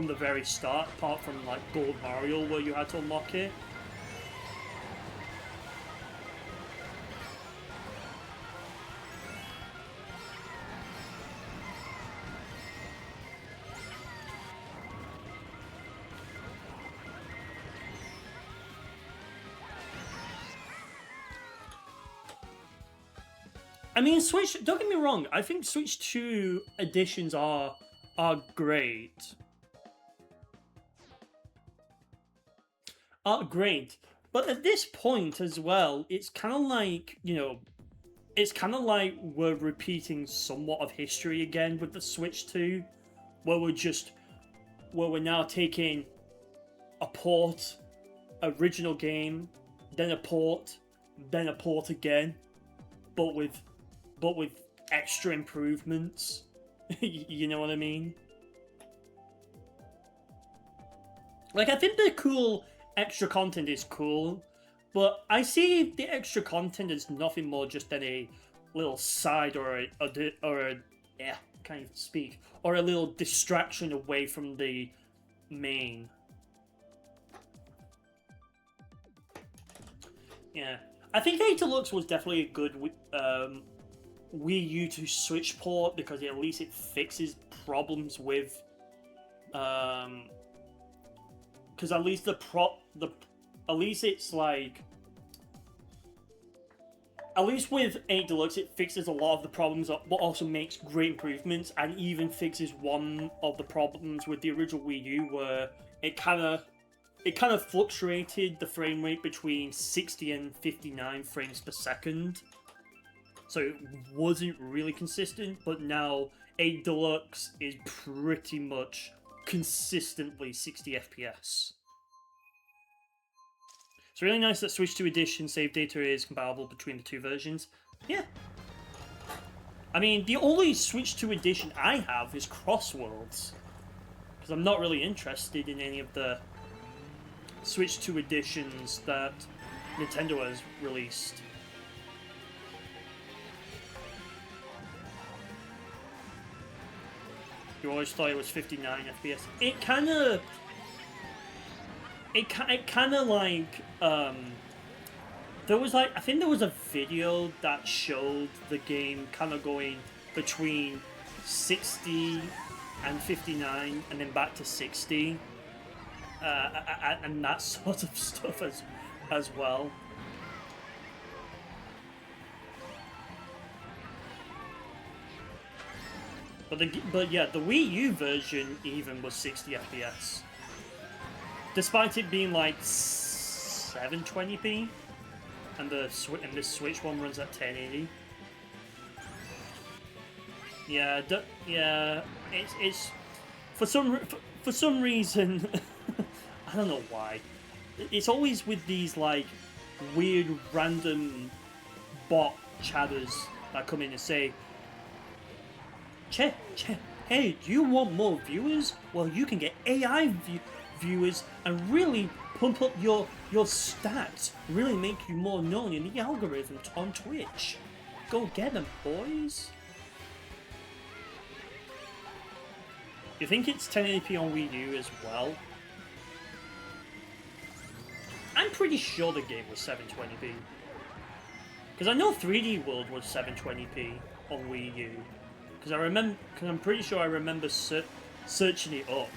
the very start, apart from, like, Gold Mario, where you had to unlock it. I mean, Switch. Don't get me wrong. I think Switch 2 editions are great. Are great, but at this point as well, it's kind of like, you know, it's kind of like we're repeating somewhat of history again with the Switch 2, where we're now taking a port, original game, then a port again, but with extra improvements. You know what I mean? Like, I think the cool extra content is cool, but I see the extra content as nothing more just than a little side or a yeah, can't even speak, or a little distraction away from the main. Yeah, I think A Deluxe was definitely a good Wii U to Switch port because at least it fixes problems with because at least at least it's like, at least with 8 Deluxe it fixes a lot of the problems, but also makes great improvements, and even fixes one of the problems with the original Wii U where it kind of fluctuated the frame rate between 60 and 59 frames per second, so it wasn't really consistent. But now 8 Deluxe is pretty much consistently 60 FPS. It's really nice that Switch 2 Edition save data is compatible between the two versions. Yeah. I mean, the only Switch 2 Edition I have is Crossworlds, because I'm not really interested in any of the Switch 2 Editions that Nintendo has released. You always thought it was 59 FPS. It kind of like, there was like, I think there was a video that showed the game kind of going between 60 and 59 and then back to 60, and that sort of stuff as well. But yeah, the Wii U version even was 60 FPS. Despite it being like 720p, and this Switch one runs at 1080. Yeah, it's for some reason I don't know why. It's always with these like weird random bot chatters that come in and say, Che, hey, do you want more viewers? Well, you can get AI viewers and really pump up your stats, really make you more known in the algorithm on Twitch. Go get them, boys. You think it's 1080p on Wii U as well? I'm pretty sure the game was 720p. Because I know 3D World was 720p on Wii U. Because I'm pretty sure I remember searching it up.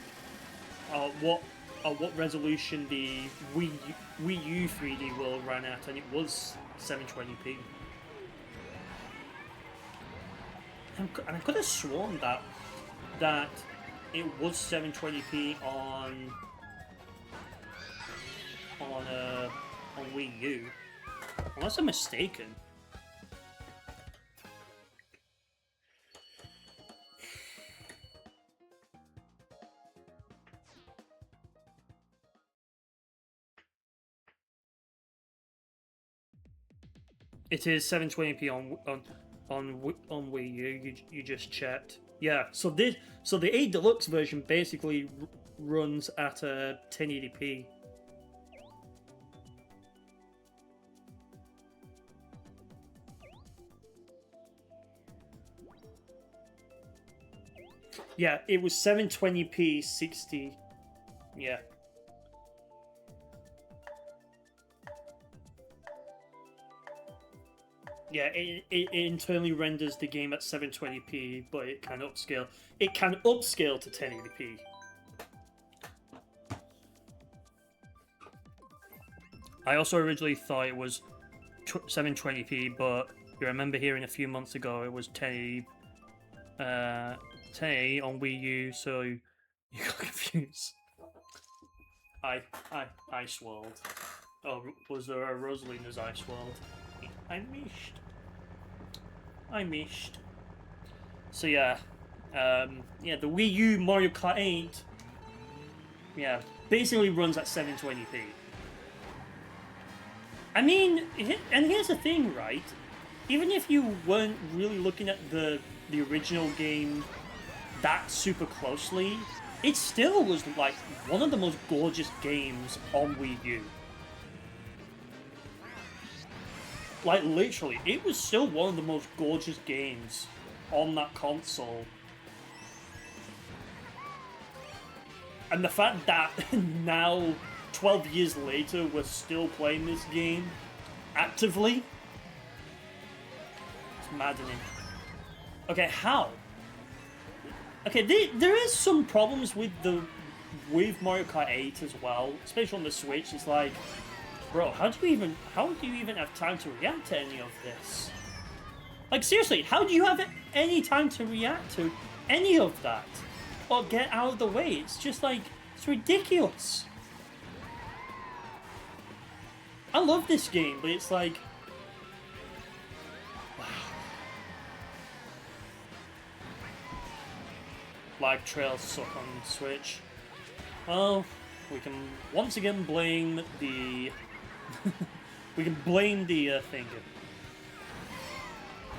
What resolution the Wii U 3D World ran at, and it was 720p. And I could have sworn that it was 720p on Wii U, unless I'm mistaken. It is 720p on Wii U. You just checked. Yeah. So the 8 Deluxe version basically runs at 1080p. Yeah, it was 720p 60. Yeah. Yeah, it internally renders the game at 720p, but it can upscale. It can upscale to 1080p. I also originally thought it was 720p, but You remember hearing a few months ago it was 10 on Wii U, so you got confused. Ice World. Oh, was there a Rosalina's Ice World? I missed. So yeah, yeah, the Wii U Mario Kart 8, yeah, basically runs at 720p. I mean, and here's the thing, right? Even if you weren't really looking at the original game that super closely, it still was like one of the most gorgeous games on Wii U. Like literally, it was still one of the most gorgeous games on that console. And the fact that now, 12 years later, we're still playing this game actively, it's maddening. Okay, how? Okay, there is some problems with Mario Kart 8 as well, especially on the Switch. It's like, bro, how do you even have time to react to any of this? Like seriously, how do you have any time to react to any of that? Or get out of the way? It's just like, it's ridiculous. I love this game, but it's like, wow. Live trails suck on Switch. Well, we can once again blame the thing.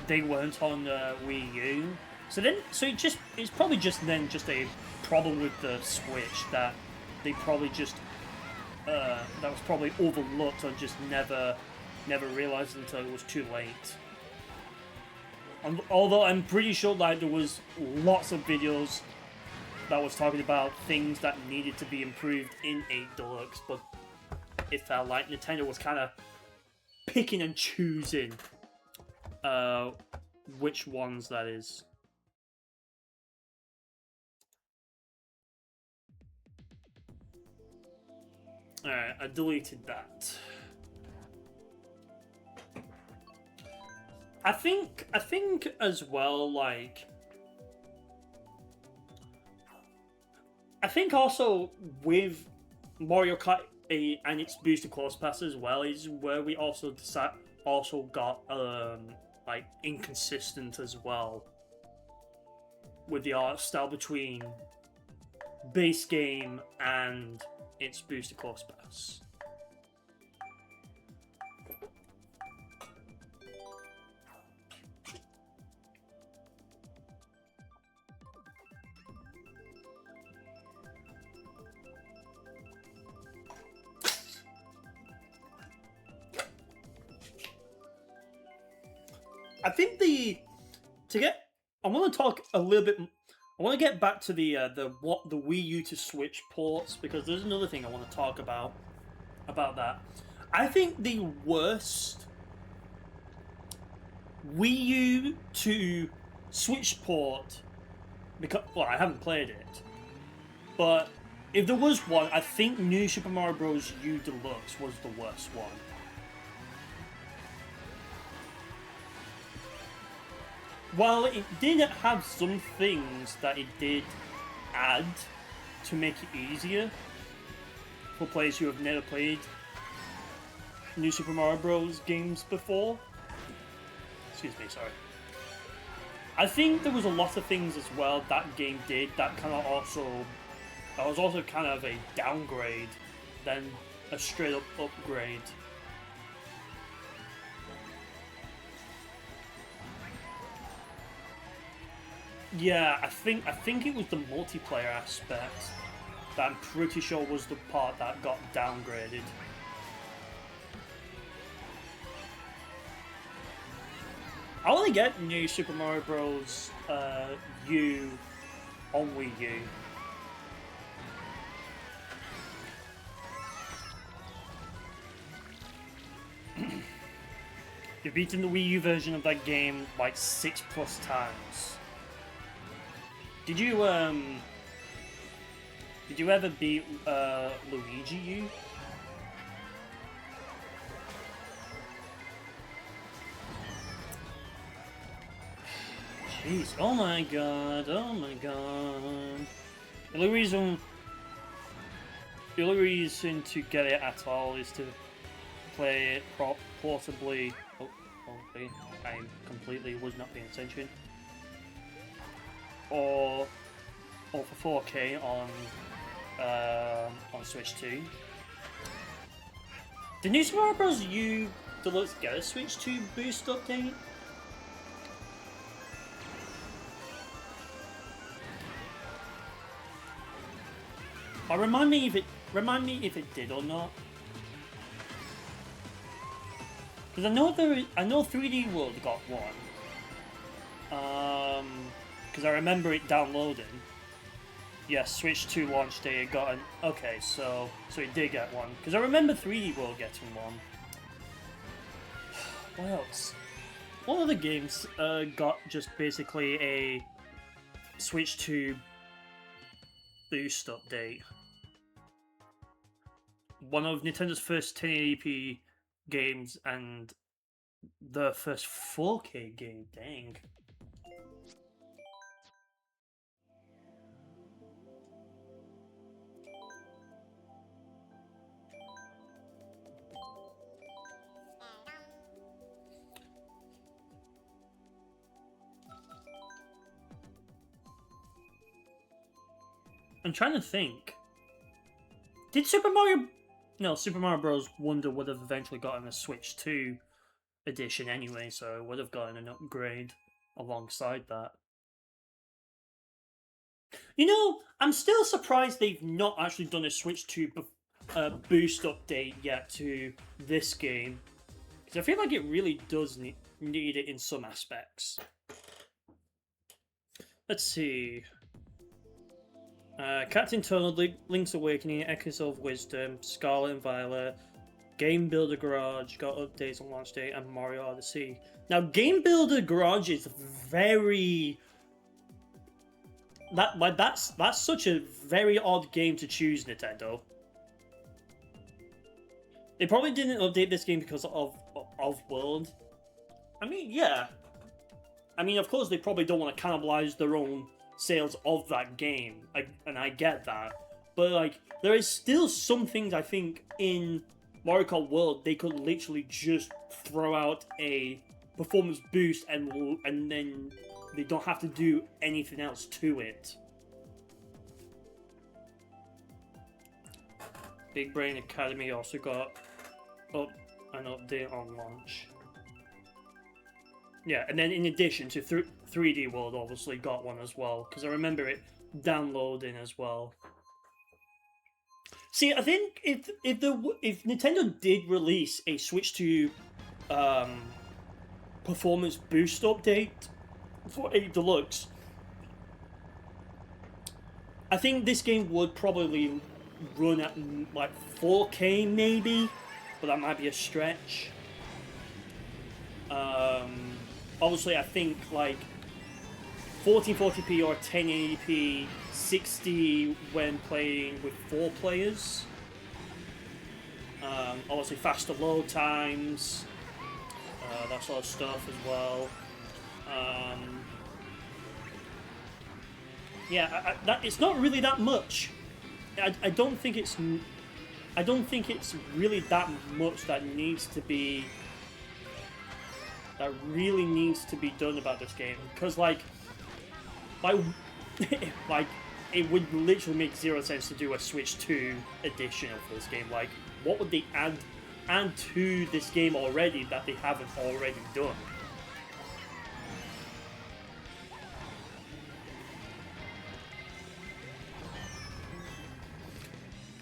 They weren't on Wii U, so it's probably just a problem with the Switch that they probably just that was probably overlooked or just never realized until it was too late. Although I'm pretty sure like there was lots of videos that was talking about things that needed to be improved in 8 Deluxe, but it felt like Nintendo was kind of picking and choosing which ones that is. Alright, I deleted that. I think as well, like, I think also with Mario Kart 8 and its boosted course pass as well is where we also got like inconsistent as well with the art style between base game and its boosted course pass. I think I want to talk a little bit. I want to get back to the Wii U to Switch ports, because there's another thing I want to talk about that. I think the worst Wii U to Switch port, because well, I haven't played it, but if there was one, I think New Super Mario Bros. U Deluxe was the worst one. While it did have some things that it did add to make it easier for players who have never played New Super Mario Bros. Games before. Excuse me, sorry. I think there was a lot of things as well that game did that was also kind of a downgrade than a straight up upgrade. Yeah, I think it was the multiplayer aspect that I'm pretty sure was the part that got downgraded. I want to get New Super Mario Bros. U on Wii U. You've beaten the Wii U version of that game like 6+ times. Did you ever beat Luigi U? Jeez, oh my god, oh my god. The only reason to get it at all is to play it portably. Oh, okay, I completely was not paying attention. Or for 4K on Switch 2. Did New Super Mario Bros. U Deluxe get a Switch 2 boost update? Or remind me if it did or not. Because I know 3D World got one. Because I remember it downloading. Yes, Switch 2 launch day, it got an... Okay, so it did get one. Because I remember 3D World getting one. What else? What other games got just basically a Switch 2 boost update? One of Nintendo's first 1080p games and the first 4K game, dang. I'm trying to think. Did Super Mario Bros. Wonder would have eventually gotten a Switch 2 edition anyway, so it would have gotten an upgrade alongside that. You know, I'm still surprised they've not actually done a Switch 2 boost update yet to this game, because I feel like it really does need it in some aspects. Let's see. Karting Tournament, Link's Awakening, Echoes of Wisdom, Scarlet and Violet, Game Builder Garage got updates on launch day, and Mario Odyssey. Now, Game Builder Garage is very... That's such a very odd game to choose, Nintendo. They probably didn't update this game because of World. I mean, yeah. I mean, of course, they probably don't want to cannibalize their own sales of that game, and I get that. But, like, there is still some things, I think, in Mario Kart World they could literally just throw out a performance boost and then they don't have to do anything else to it. Big Brain Academy also got an update on launch. Yeah, and then in addition to 3D World obviously got one as well, because I remember it downloading as well. See, I think if Nintendo did release a Switch 2 performance boost update for a Deluxe, I think this game would probably run at like 4K maybe, but that might be a stretch. Obviously, I think like 1440p or 1080p 60 when playing with 4 players. Obviously, faster load times, that sort of stuff as well. Yeah, it's not really that much. I don't think it's really that much that really needs to be done about this game, because like it would literally make zero sense to do a Switch 2 edition of this game. Like, what would they add to this game already that they haven't already done?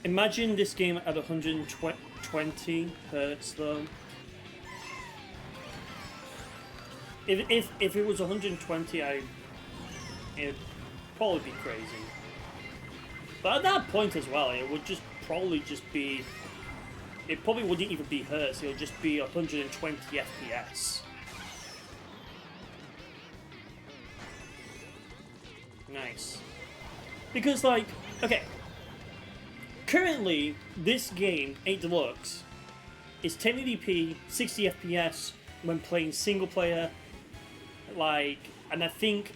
Imagine this game at 120 hertz though. If it was 120, it'd probably be crazy. But at that point as well, it would probably be. It probably wouldn't even be hertz. It would just be 120 FPS. Nice. Because like, okay. Currently, this game, 8 Deluxe, is 1080p, 60 FPS when playing single player, like and I think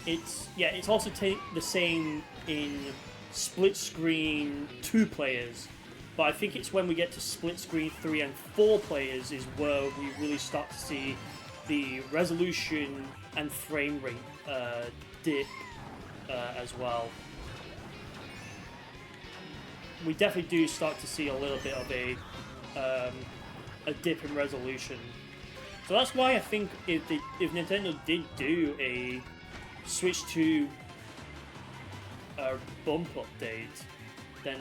it's also the same in split screen 2 players, but I think it's when we get to split screen 3 and 4 players is where we really start to see the resolution and frame rate dip as well. We definitely do start to see a little bit of a dip in resolution. So that's why I think if Nintendo did do a Switch 2 bump update, then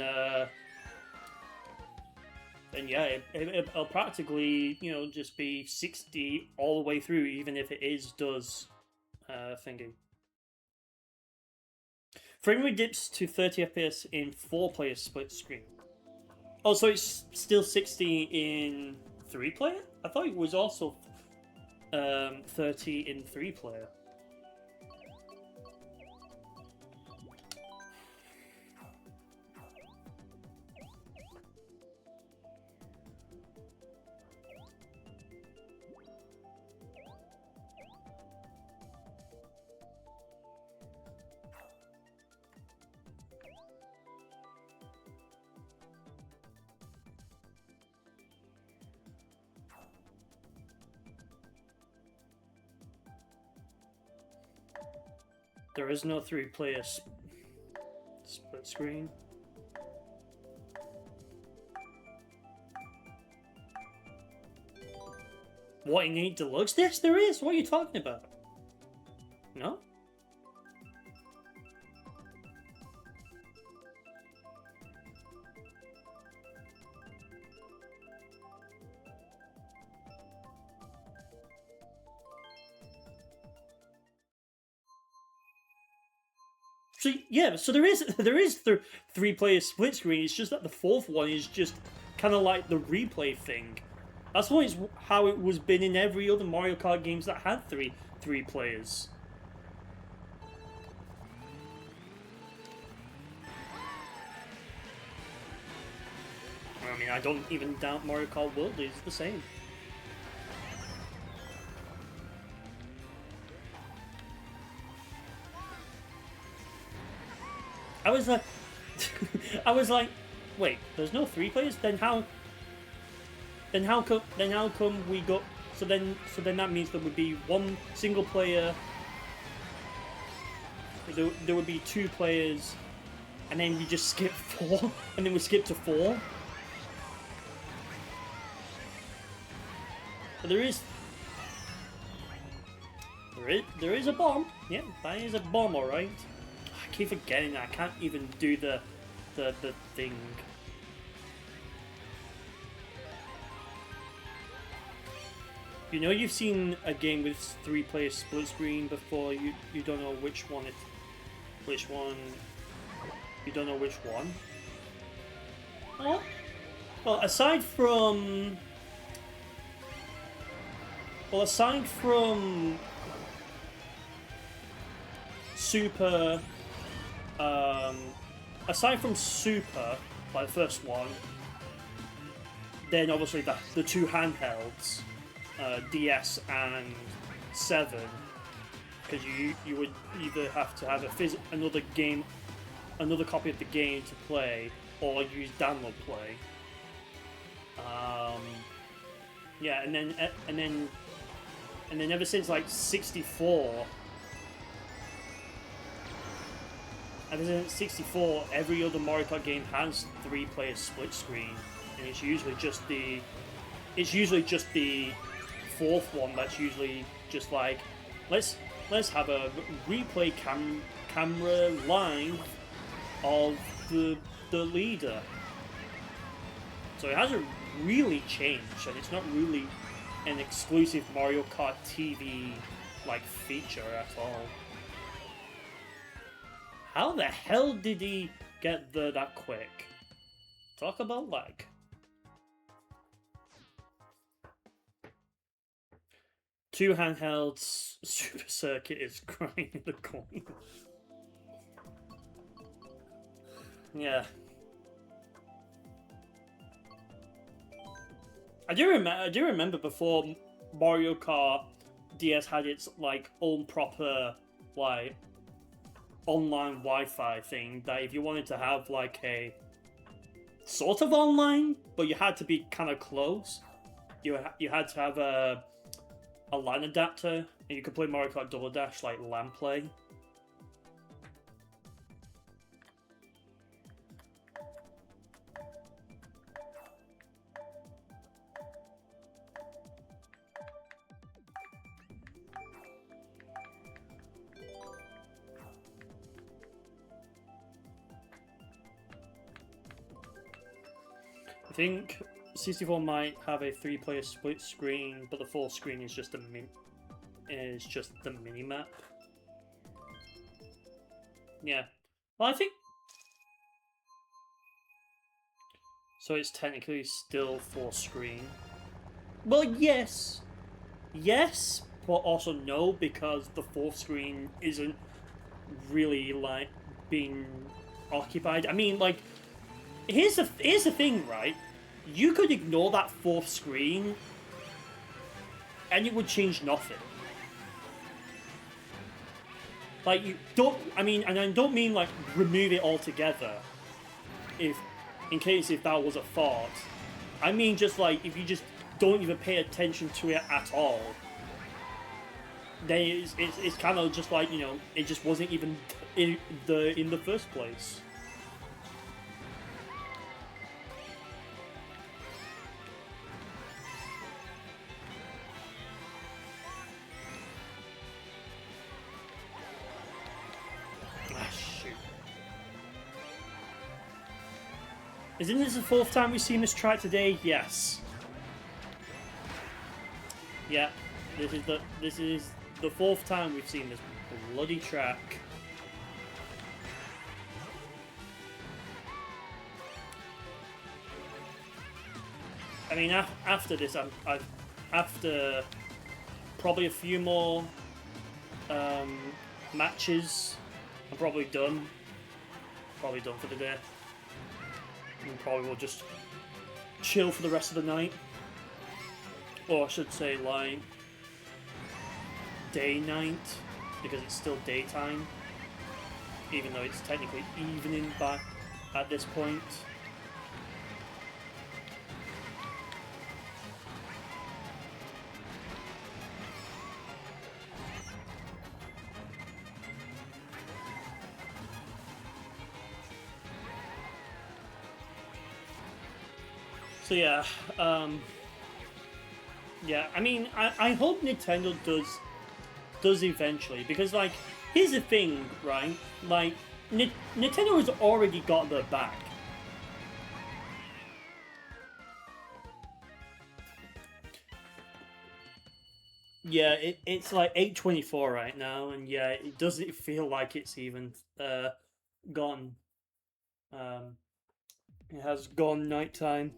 yeah, it'll practically, you know, just be 60 all the way through, even if it does thinking. Frame rate dips to 30 FPS in 4-player split screen. Oh, so it's still 60 in 3-player? I thought it was also 30 in 3-player. There is no 3-player split screen. What, in 8 Deluxe? Yes, there is! What are you talking about? No? So yeah, so there is 3-player split screen. It's just that the 4th one is just kind of like the replay thing. That's always how it was been in every other Mario Kart games that had three players. I mean, I don't even doubt Mario Kart World is the same. I was like, wait, there's no 3 players? Then how come we got? So then that means there would be 1 single player. There would be 2 players, and then we just skip 4, and then we skip to 4. But there is a bomb. Yeah, that is a bomb, all right. I keep forgetting that I can't even do the thing. You know, you've seen a game with 3-player split screen before. You don't know which one. You don't know which one. Oh, well, aside from Super, Super, like the first one, then obviously the 2 handhelds, DS and 7, because you would either have to have another copy of the game to play, or use download play. Yeah, and then ever since like 64. Ever since 64, every other Mario Kart game has 3-player split screen, and it's usually just the 4th one that's usually just like, let's have a replay camera live of the leader. So it hasn't really changed, and it's not really an exclusive Mario Kart TV like feature at all. How the hell did he get there that quick? Talk about lag. Two handhelds, Super Circuit is crying in the corner. Yeah. I do remember before Mario Kart DS had its like own proper like online Wi-Fi thing that if you wanted to have like a sort of online, but you had to be kind of close. You had to have a LAN adapter, and you could play Mario Kart Double Dash like LAN play. I think 64 might have a 3-player split screen, but the full screen is just the mini map. Yeah. Well, I think so. It's technically still full screen. Well, yes, but also no, because the fourth screen isn't really like being occupied. I mean, like, here's the thing, right? You could ignore that fourth screen, and it would change nothing. Like, you don't. I mean, and I don't mean like remove it altogether. In case if that was a thought, I mean just like if you just don't even pay attention to it at all, then it's kind of just like, you know, it just wasn't even in the first place. Isn't this the fourth time we've seen this track today? Yes. Yeah, this is the fourth time we've seen this bloody track. I mean, after this, after probably a few more matches, I'm probably done. Probably done for the day. And probably will just chill for the rest of the night. Or I should say, like, day-night, because it's still daytime. Even though it's technically evening back at this point. So yeah, yeah, I mean, I hope Nintendo does eventually, because, like, here's the thing, right? Like, Nintendo has already got their back. Yeah, it's like 8:24 right now, and yeah, it doesn't feel like it's even gone. It has gone nighttime.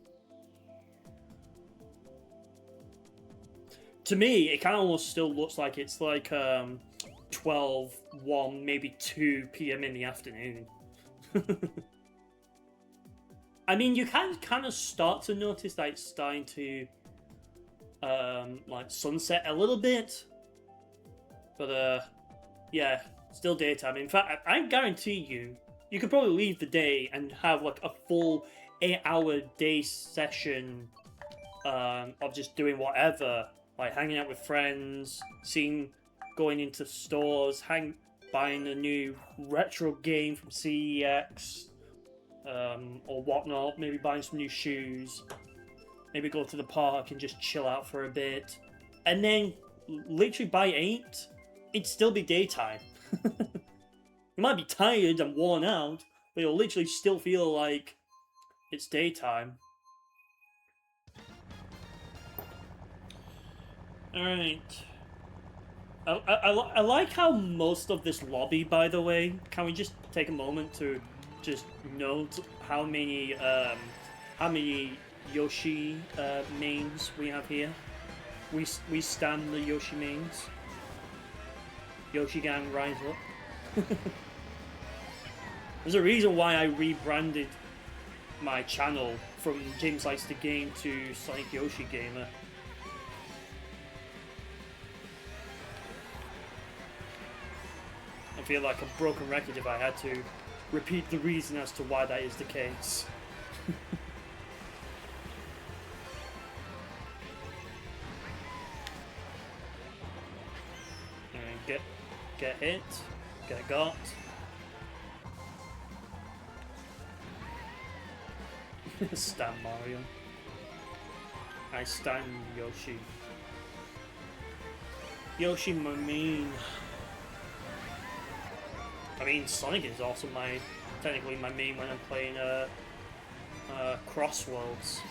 To me, it kind of almost still looks like it's like 12, 1, maybe 2 p.m. in the afternoon. I mean, you can kind of start to notice that it's starting to like sunset a little bit, but yeah, still daytime. In fact, I guarantee you could probably leave the day and have like a full 8-hour day session of just doing whatever. Like hanging out with friends, going into stores, buying a new retro game from CEX, or whatnot. Maybe buying some new shoes. Maybe go to the park and just chill out for a bit. And then, literally by 8, it'd still be daytime. You might be tired and worn out, but you'll literally still feel like it's daytime. Alright. I like how most of this lobby, by the way, can we just take a moment to just note how many Yoshi mains we have here? We stand the Yoshi mains. Yoshi gang, rise up. There's a reason why I rebranded my channel from James Likes the Game to SonicYoshiGamer. feel like a broken record if I had to repeat the reason as to why that is the case. And get hit, get got. Stan Mario. I stand Yoshi. Yoshi, my main. I mean, Sonic is also technically my main when I'm playing Crossworlds.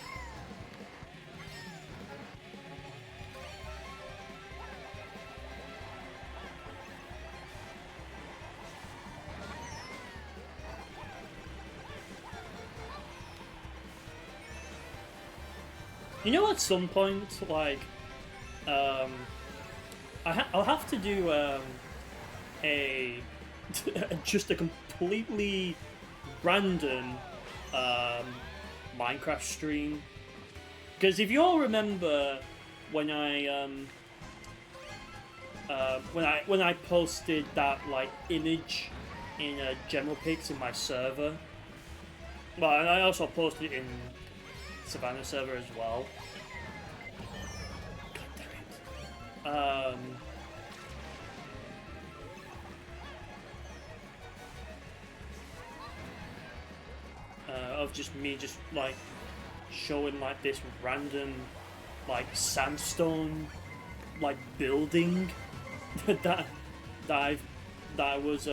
You know, at some point, like, I'll have to do just a completely random Minecraft stream, because if you all remember when I posted that like image in General Pics in my server, well, and I also posted it in Savannah server as well. God damn it. Of just me like showing like this random like sandstone like building that I was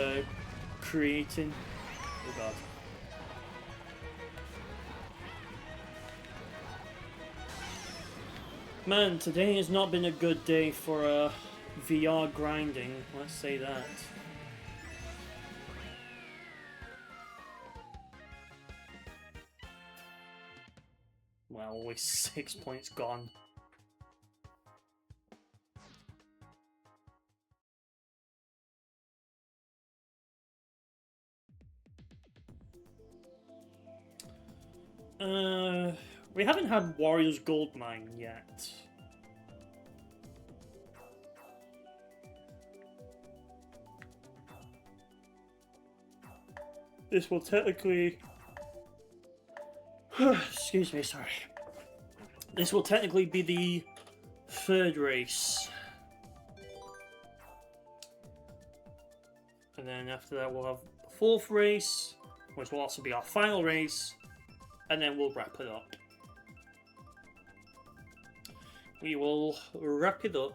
creating. Oh god. Man, today has not been a good day for VR grinding, let's say that. Well, always 6 points gone. We haven't had Warriors Goldmine yet. This will technically... Excuse me, sorry. This will technically be the third race. And then after that we'll have the fourth race, which will also be our final race. And then we'll wrap it up. We will wrap it up.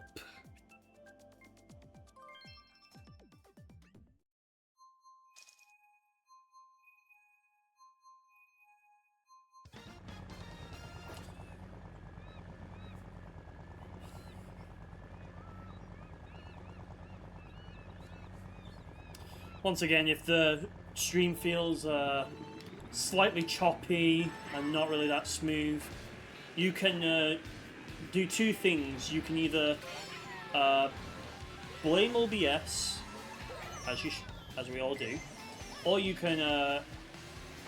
Once again, if the stream feels slightly choppy and not really that smooth, you can do two things. You can either blame OBS, as we all do, or you can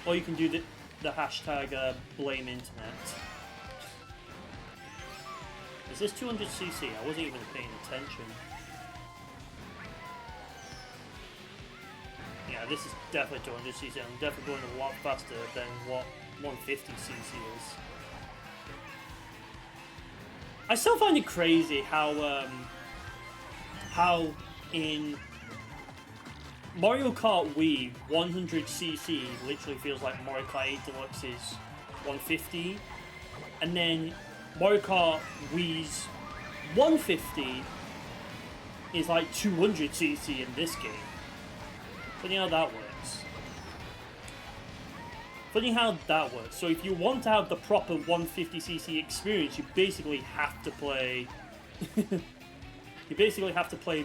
do the hashtag blame internet. Is this 200cc? I wasn't even paying attention. Yeah, this is definitely 200cc. I'm definitely going a lot faster than what 150cc is. I still find it crazy how in Mario Kart Wii 100cc literally feels like Mario Kart 8 Deluxe's 150, and then Mario Kart Wii's 150 is like 200cc in this game. Funny how that works. Funny how that works. So if you want to have the proper 150cc experience, you basically have to play... you basically have to play...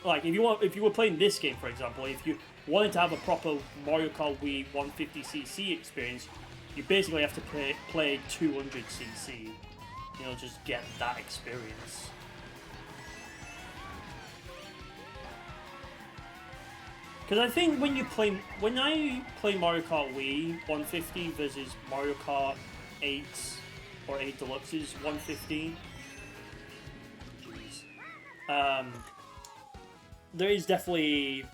Like, if you were playing this game, for example, if you wanted to have a proper Mario Kart Wii 150cc experience, you basically have to play 200cc. You know, just get that experience. Because I think when I play Mario Kart Wii 150 versus Mario Kart 8 or 8 Deluxe's 150, there is definitely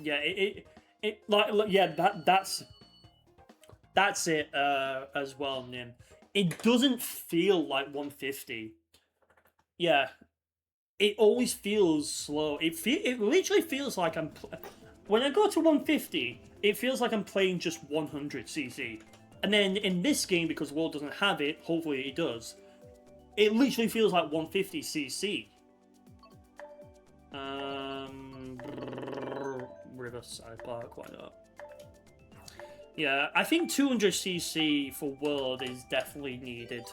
yeah, yeah, that's it as well, Nim. It doesn't feel like 150. Yeah, it always feels slow. It literally feels like when I go to 150, it feels like I'm playing just 100cc. And then in this game, because the world doesn't have it, hopefully it does, it literally feels like 150cc. Riverside Park, why not? Yeah, I think 200cc for world is definitely needed.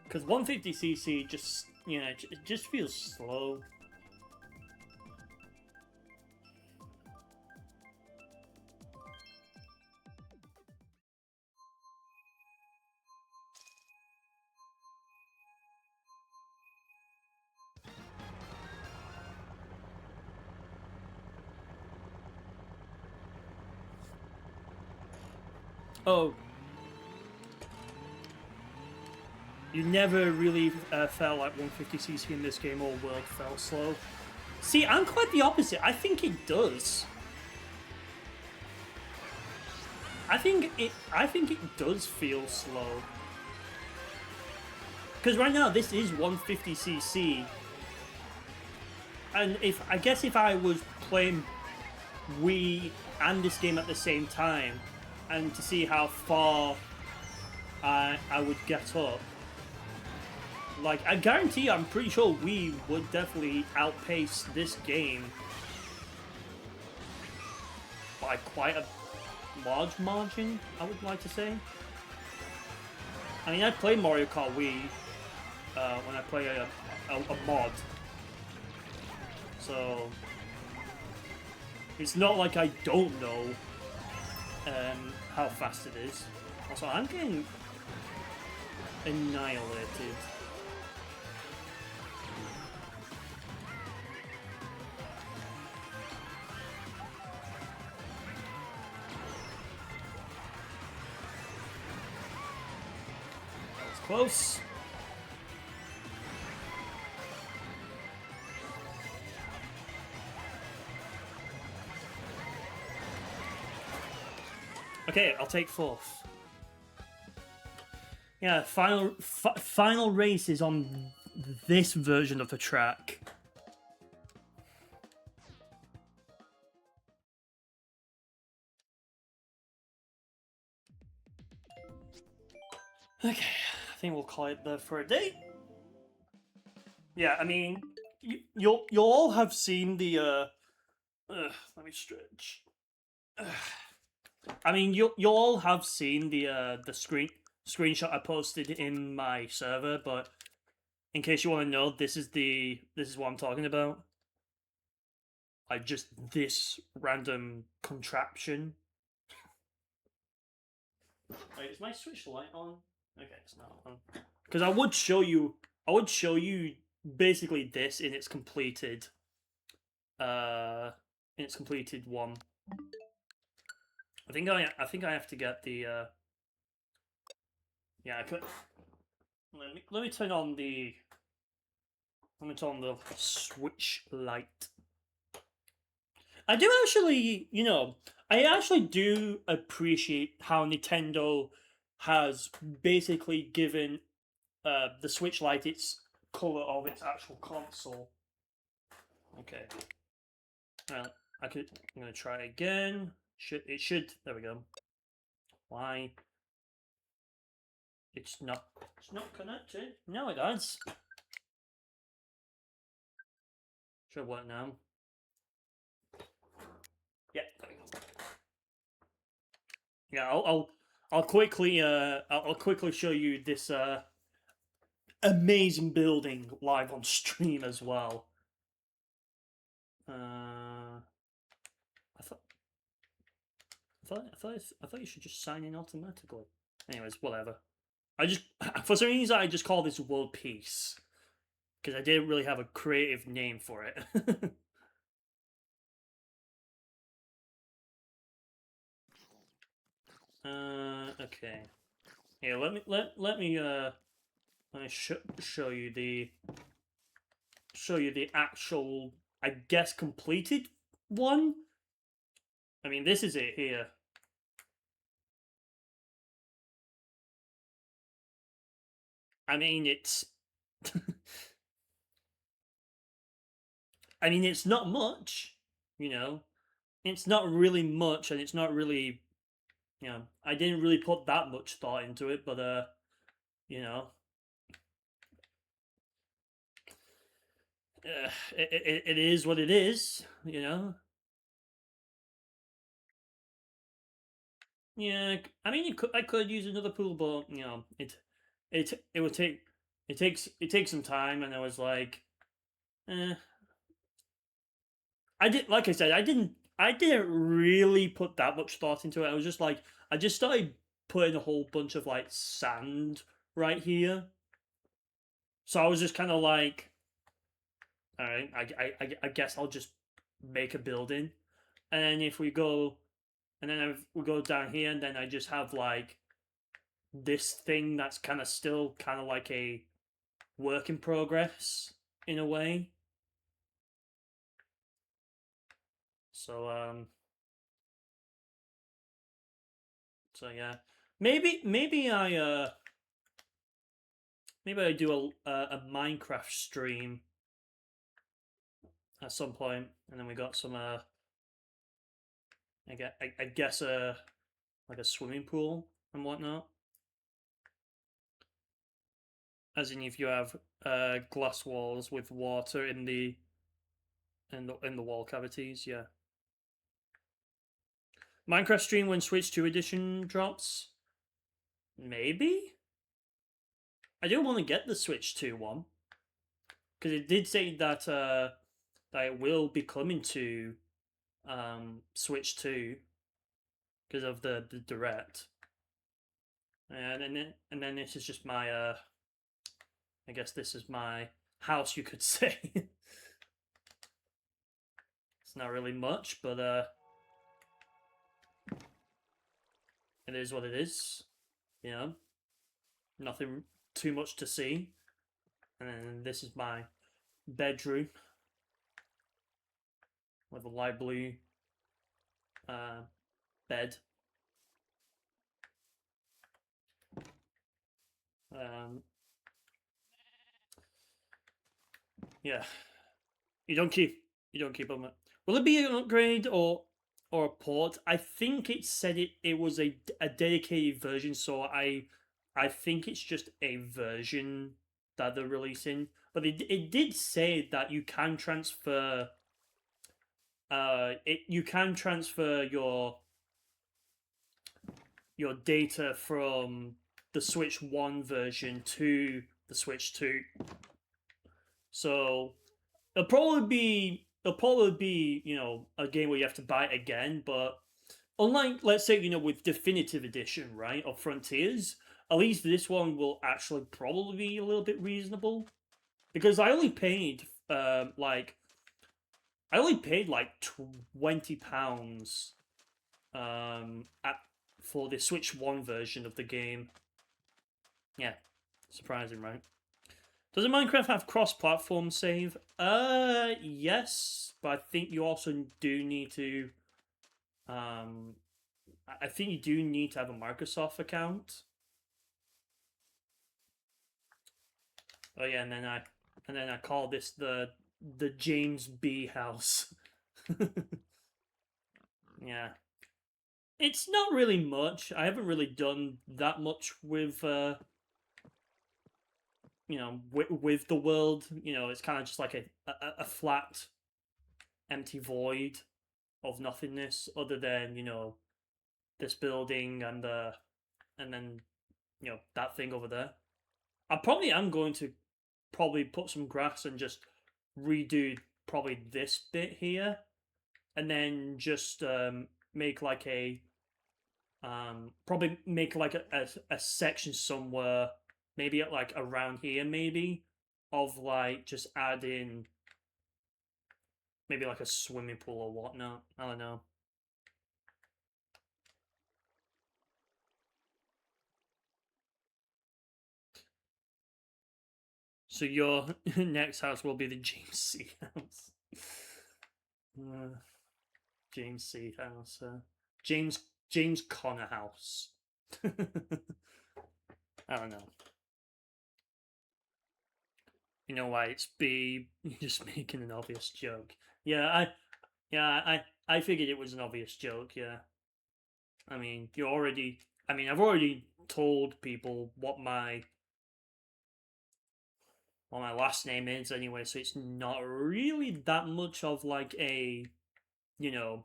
Because 150cc just, you know, it just feels slow. Oh. You never really felt like 150cc in this game or world felt slow. See, I'm quite the opposite. I think it does. I think it does feel slow. Because right now this is 150cc. And I guess if I was playing Wii and this game at the same time, and to see how far I would get up, like, I guarantee I'm pretty sure we would definitely outpace this game by quite a large margin, I would like to say. I mean, I play Mario Kart Wii when I play a mod. So, it's not like I don't know how fast it is. Also, I'm getting annihilated. Close. Okay, I'll take fourth. Yeah, final race is on this version of the track. Okay, I think we'll call it there for a day. Yeah, I mean, you'll all have seen the let me stretch. I mean, you'll all have seen the screenshot I posted in my server, but in case you want to know, this is what I'm talking about. Like, just this random contraption. Wait, is my Switch light on? Okay, it's not on. Because I would show you basically this in its completed one. I think I have to get the yeah, I could let me turn on the Switch light. I do actually, I actually do appreciate how Nintendo has basically given the Switch Lite its color of its actual console. Okay. I'm gonna try again. There we go. Why? It's not connected. No, it does. Should work now. Yeah, there we go. Yeah, I'll quickly show you this amazing building live on stream as well. I thought you should just sign in automatically. Anyways, whatever. For some reason I just call this World Peace because I didn't really have a creative name for it. Okay. Here, let me show you the actual, I guess, completed one. I mean, this is it here. I mean, it's I mean, it's not much, you know. It's not really much, and it's not really, I didn't really put that much thought into it, but you know, it is what it is, you know. Yeah, I mean, I could use another pool, but it would take it takes some time, and I was like, eh. I did, like I said, I didn't really put that much thought into it. I was just like, I just started putting a whole bunch of like sand right here, so I was just kind of like, all right, I guess I'll just make a building, and then if we go, and then if we go down here, and then I just have like this thing that's kind of still kind of like a work in progress in a way. So so yeah, maybe I do a Minecraft stream at some point, and then we got some I guess like a swimming pool and whatnot. As in, if you have glass walls with water in the wall cavities, yeah. Minecraft stream when Switch 2 edition drops? Maybe? I do want to get the Switch 2 one. Because it did say that it will be coming to Switch 2 because of the direct. And then this is just my I guess this is my house, you could say. It's not really much, but it is what it is. You know, nothing too much to see. And then this is my bedroom with a light blue uh, bed. Um, yeah, you don't keep you don't keep on it. Will it be an upgrade or a port? I think it said it was a dedicated version, so I think it's just a version that they're releasing. But it did say that you can transfer you can transfer your data from the Switch 1 version to the Switch 2. So it'll probably be a game where you have to buy it again, but unlike, let's say, with Definitive Edition, right, of Frontiers, at least this one will actually probably be a little bit reasonable, because I only paid like £20 at for the Switch 1 version of the game. Yeah, surprising, right? Does Minecraft have cross-platform save? Yes, but I think you also do need to. Um, I think you do need to have a Microsoft account. Oh yeah, and then I call this the James B house. Yeah, it's not really much. I haven't really done that much with with the world. It's kind of just like a flat, empty void of nothingness, other than this building and then that thing over there. I probably am going to probably put some grass and just redo probably this bit here, and then just make like a probably make like a section somewhere, maybe at like around here, maybe, of like just add in maybe like a swimming pool or whatnot. I don't know. So your next house will be the James C house. James C house. James Connor house. I don't know. You know why it's B? You're just making an obvious joke. I figured it was an obvious joke. Yeah. I mean, you're already. I mean, I've already told people what my last name is anyway, so it's not really that much of like a, you know,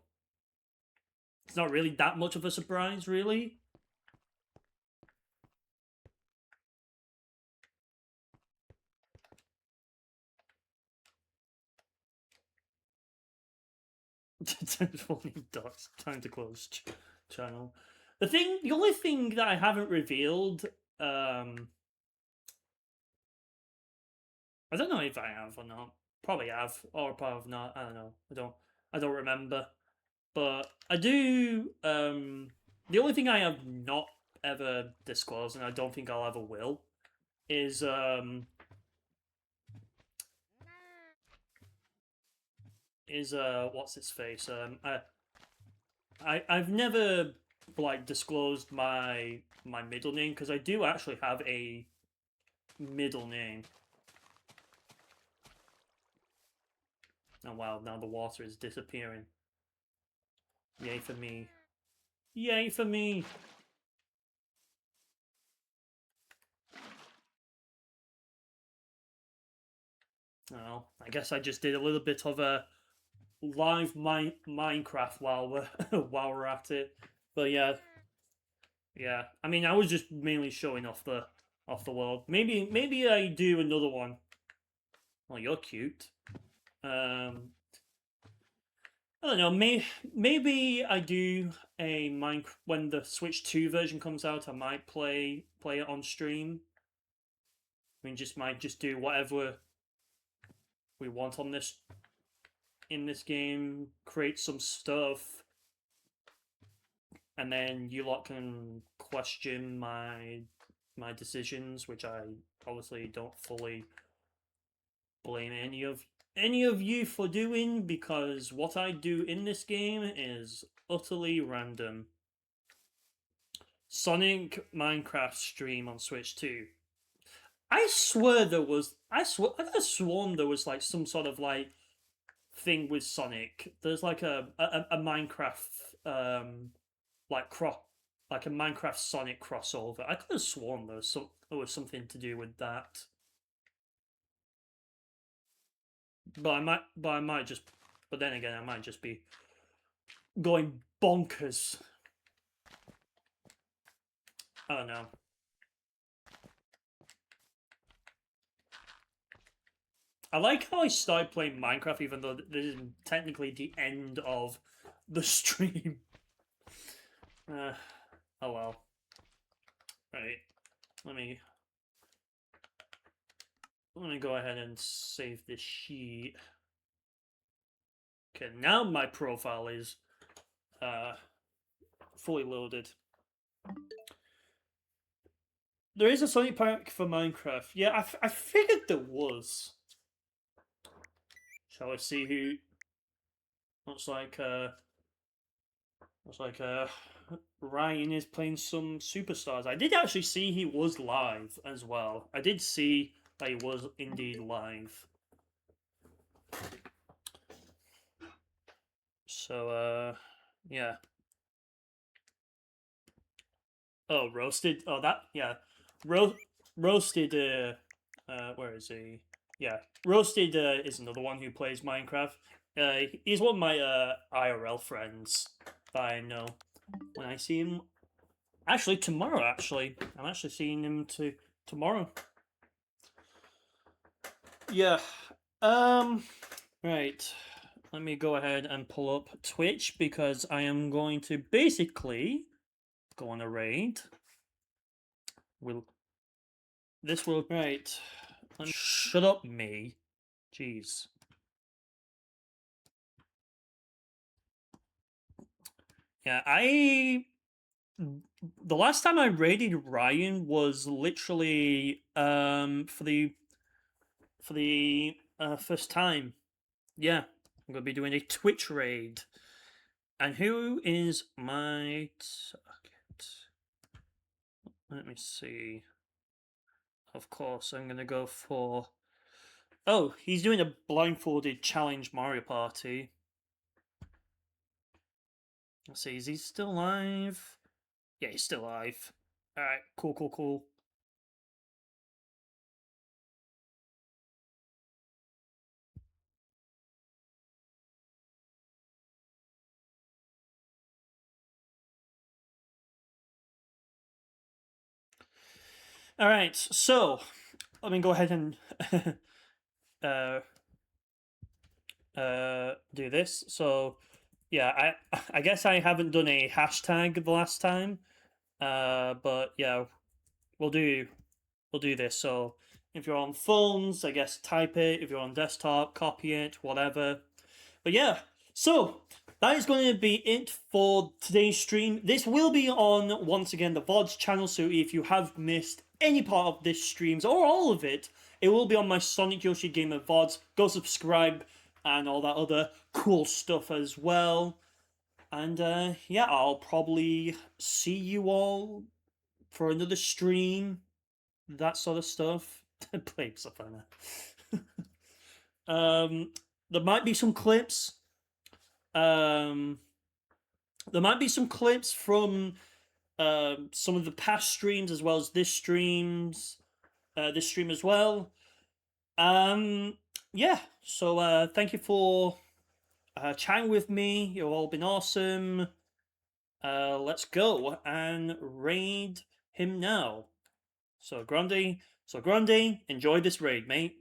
it's not really that much of a surprise, really. Time to close channel. The only thing that I haven't revealed, I don't know if I have or not. Probably have, or probably not. I don't know. I don't remember. But I do. The only thing I have not ever disclosed, and I don't think I'll ever will, is what's its face? I've never like disclosed my middle name because I do actually have a middle name. Oh wow! Now the water is disappearing. Yay for me! Yay for me! Oh, I guess I just did a little bit of a live Minecraft while we're while we're at it. But yeah. I mean, I was just mainly showing off the world. Maybe I do another one. Oh, you're cute. I don't know. Maybe I do a Minecraft when the Switch 2 version comes out. I might play it on stream. I mean, just might just do whatever we want on this in this game. Create some stuff, and then you lot can question my decisions, which I obviously don't fully blame any of you for doing, because what I do in this game is utterly random. Sonic Minecraft stream on Switch 2. I swear there was. I could have sworn there was like some sort of like thing with Sonic. There's like a Minecraft like like a Minecraft Sonic crossover. I could have sworn there was something to do with that. But I might just. But then again, I might just be going bonkers. I don't know. I like how I started playing Minecraft, even though this is technically the end of the stream. Oh well. Right. Let me go ahead and save this sheet. Okay, now my profile is fully loaded. There is a Sonic pack for Minecraft. Yeah, I figured there was. Shall we see who? Looks like Ryan is playing some superstars. I did actually see he was live as well. I did see that he was indeed live. So yeah. Oh, roasted. Oh, that yeah. Roasted. Where is he? Yeah, roasted is another one who plays Minecraft. He's one of my IRL friends that I know. When I see him, actually tomorrow. I'm actually seeing him tomorrow. Yeah. Right. Let me go ahead and pull up Twitch because I am going to basically go on a raid. This will right. Shut up, me. Jeez. Yeah, the last time I raided Ryan was literally for the for the first time. Yeah, I'm going to be doing a Twitch raid. And who is my target? Let me see. Of course, I'm going to go for... Oh, he's doing a blindfolded challenge Mario Party. Let's see, is he still alive? Yeah, he's still alive. Alright, cool. Alright, so let me go ahead and do this. So yeah, I guess I haven't done a hashtag the last time. But yeah, we'll do this. So if you're on phones, I guess type it. If you're on desktop, copy it, whatever. But yeah, so that is going to be it for today's stream. This will be on, once again, the VODs channel, so if you have missed any part of this streams, or all of it, it will be on my SonicYoshiGamer VODs. Go subscribe, and all that other cool stuff as well. And yeah, I'll probably see you all for another stream, that sort of stuff. Playing Savannah. There might be some clips. There might be some clips from some of the past streams as well as this stream as well. Yeah. So thank you for chatting with me. You've all been awesome. Let's go and raid him now. So Grundy, enjoy this raid, mate.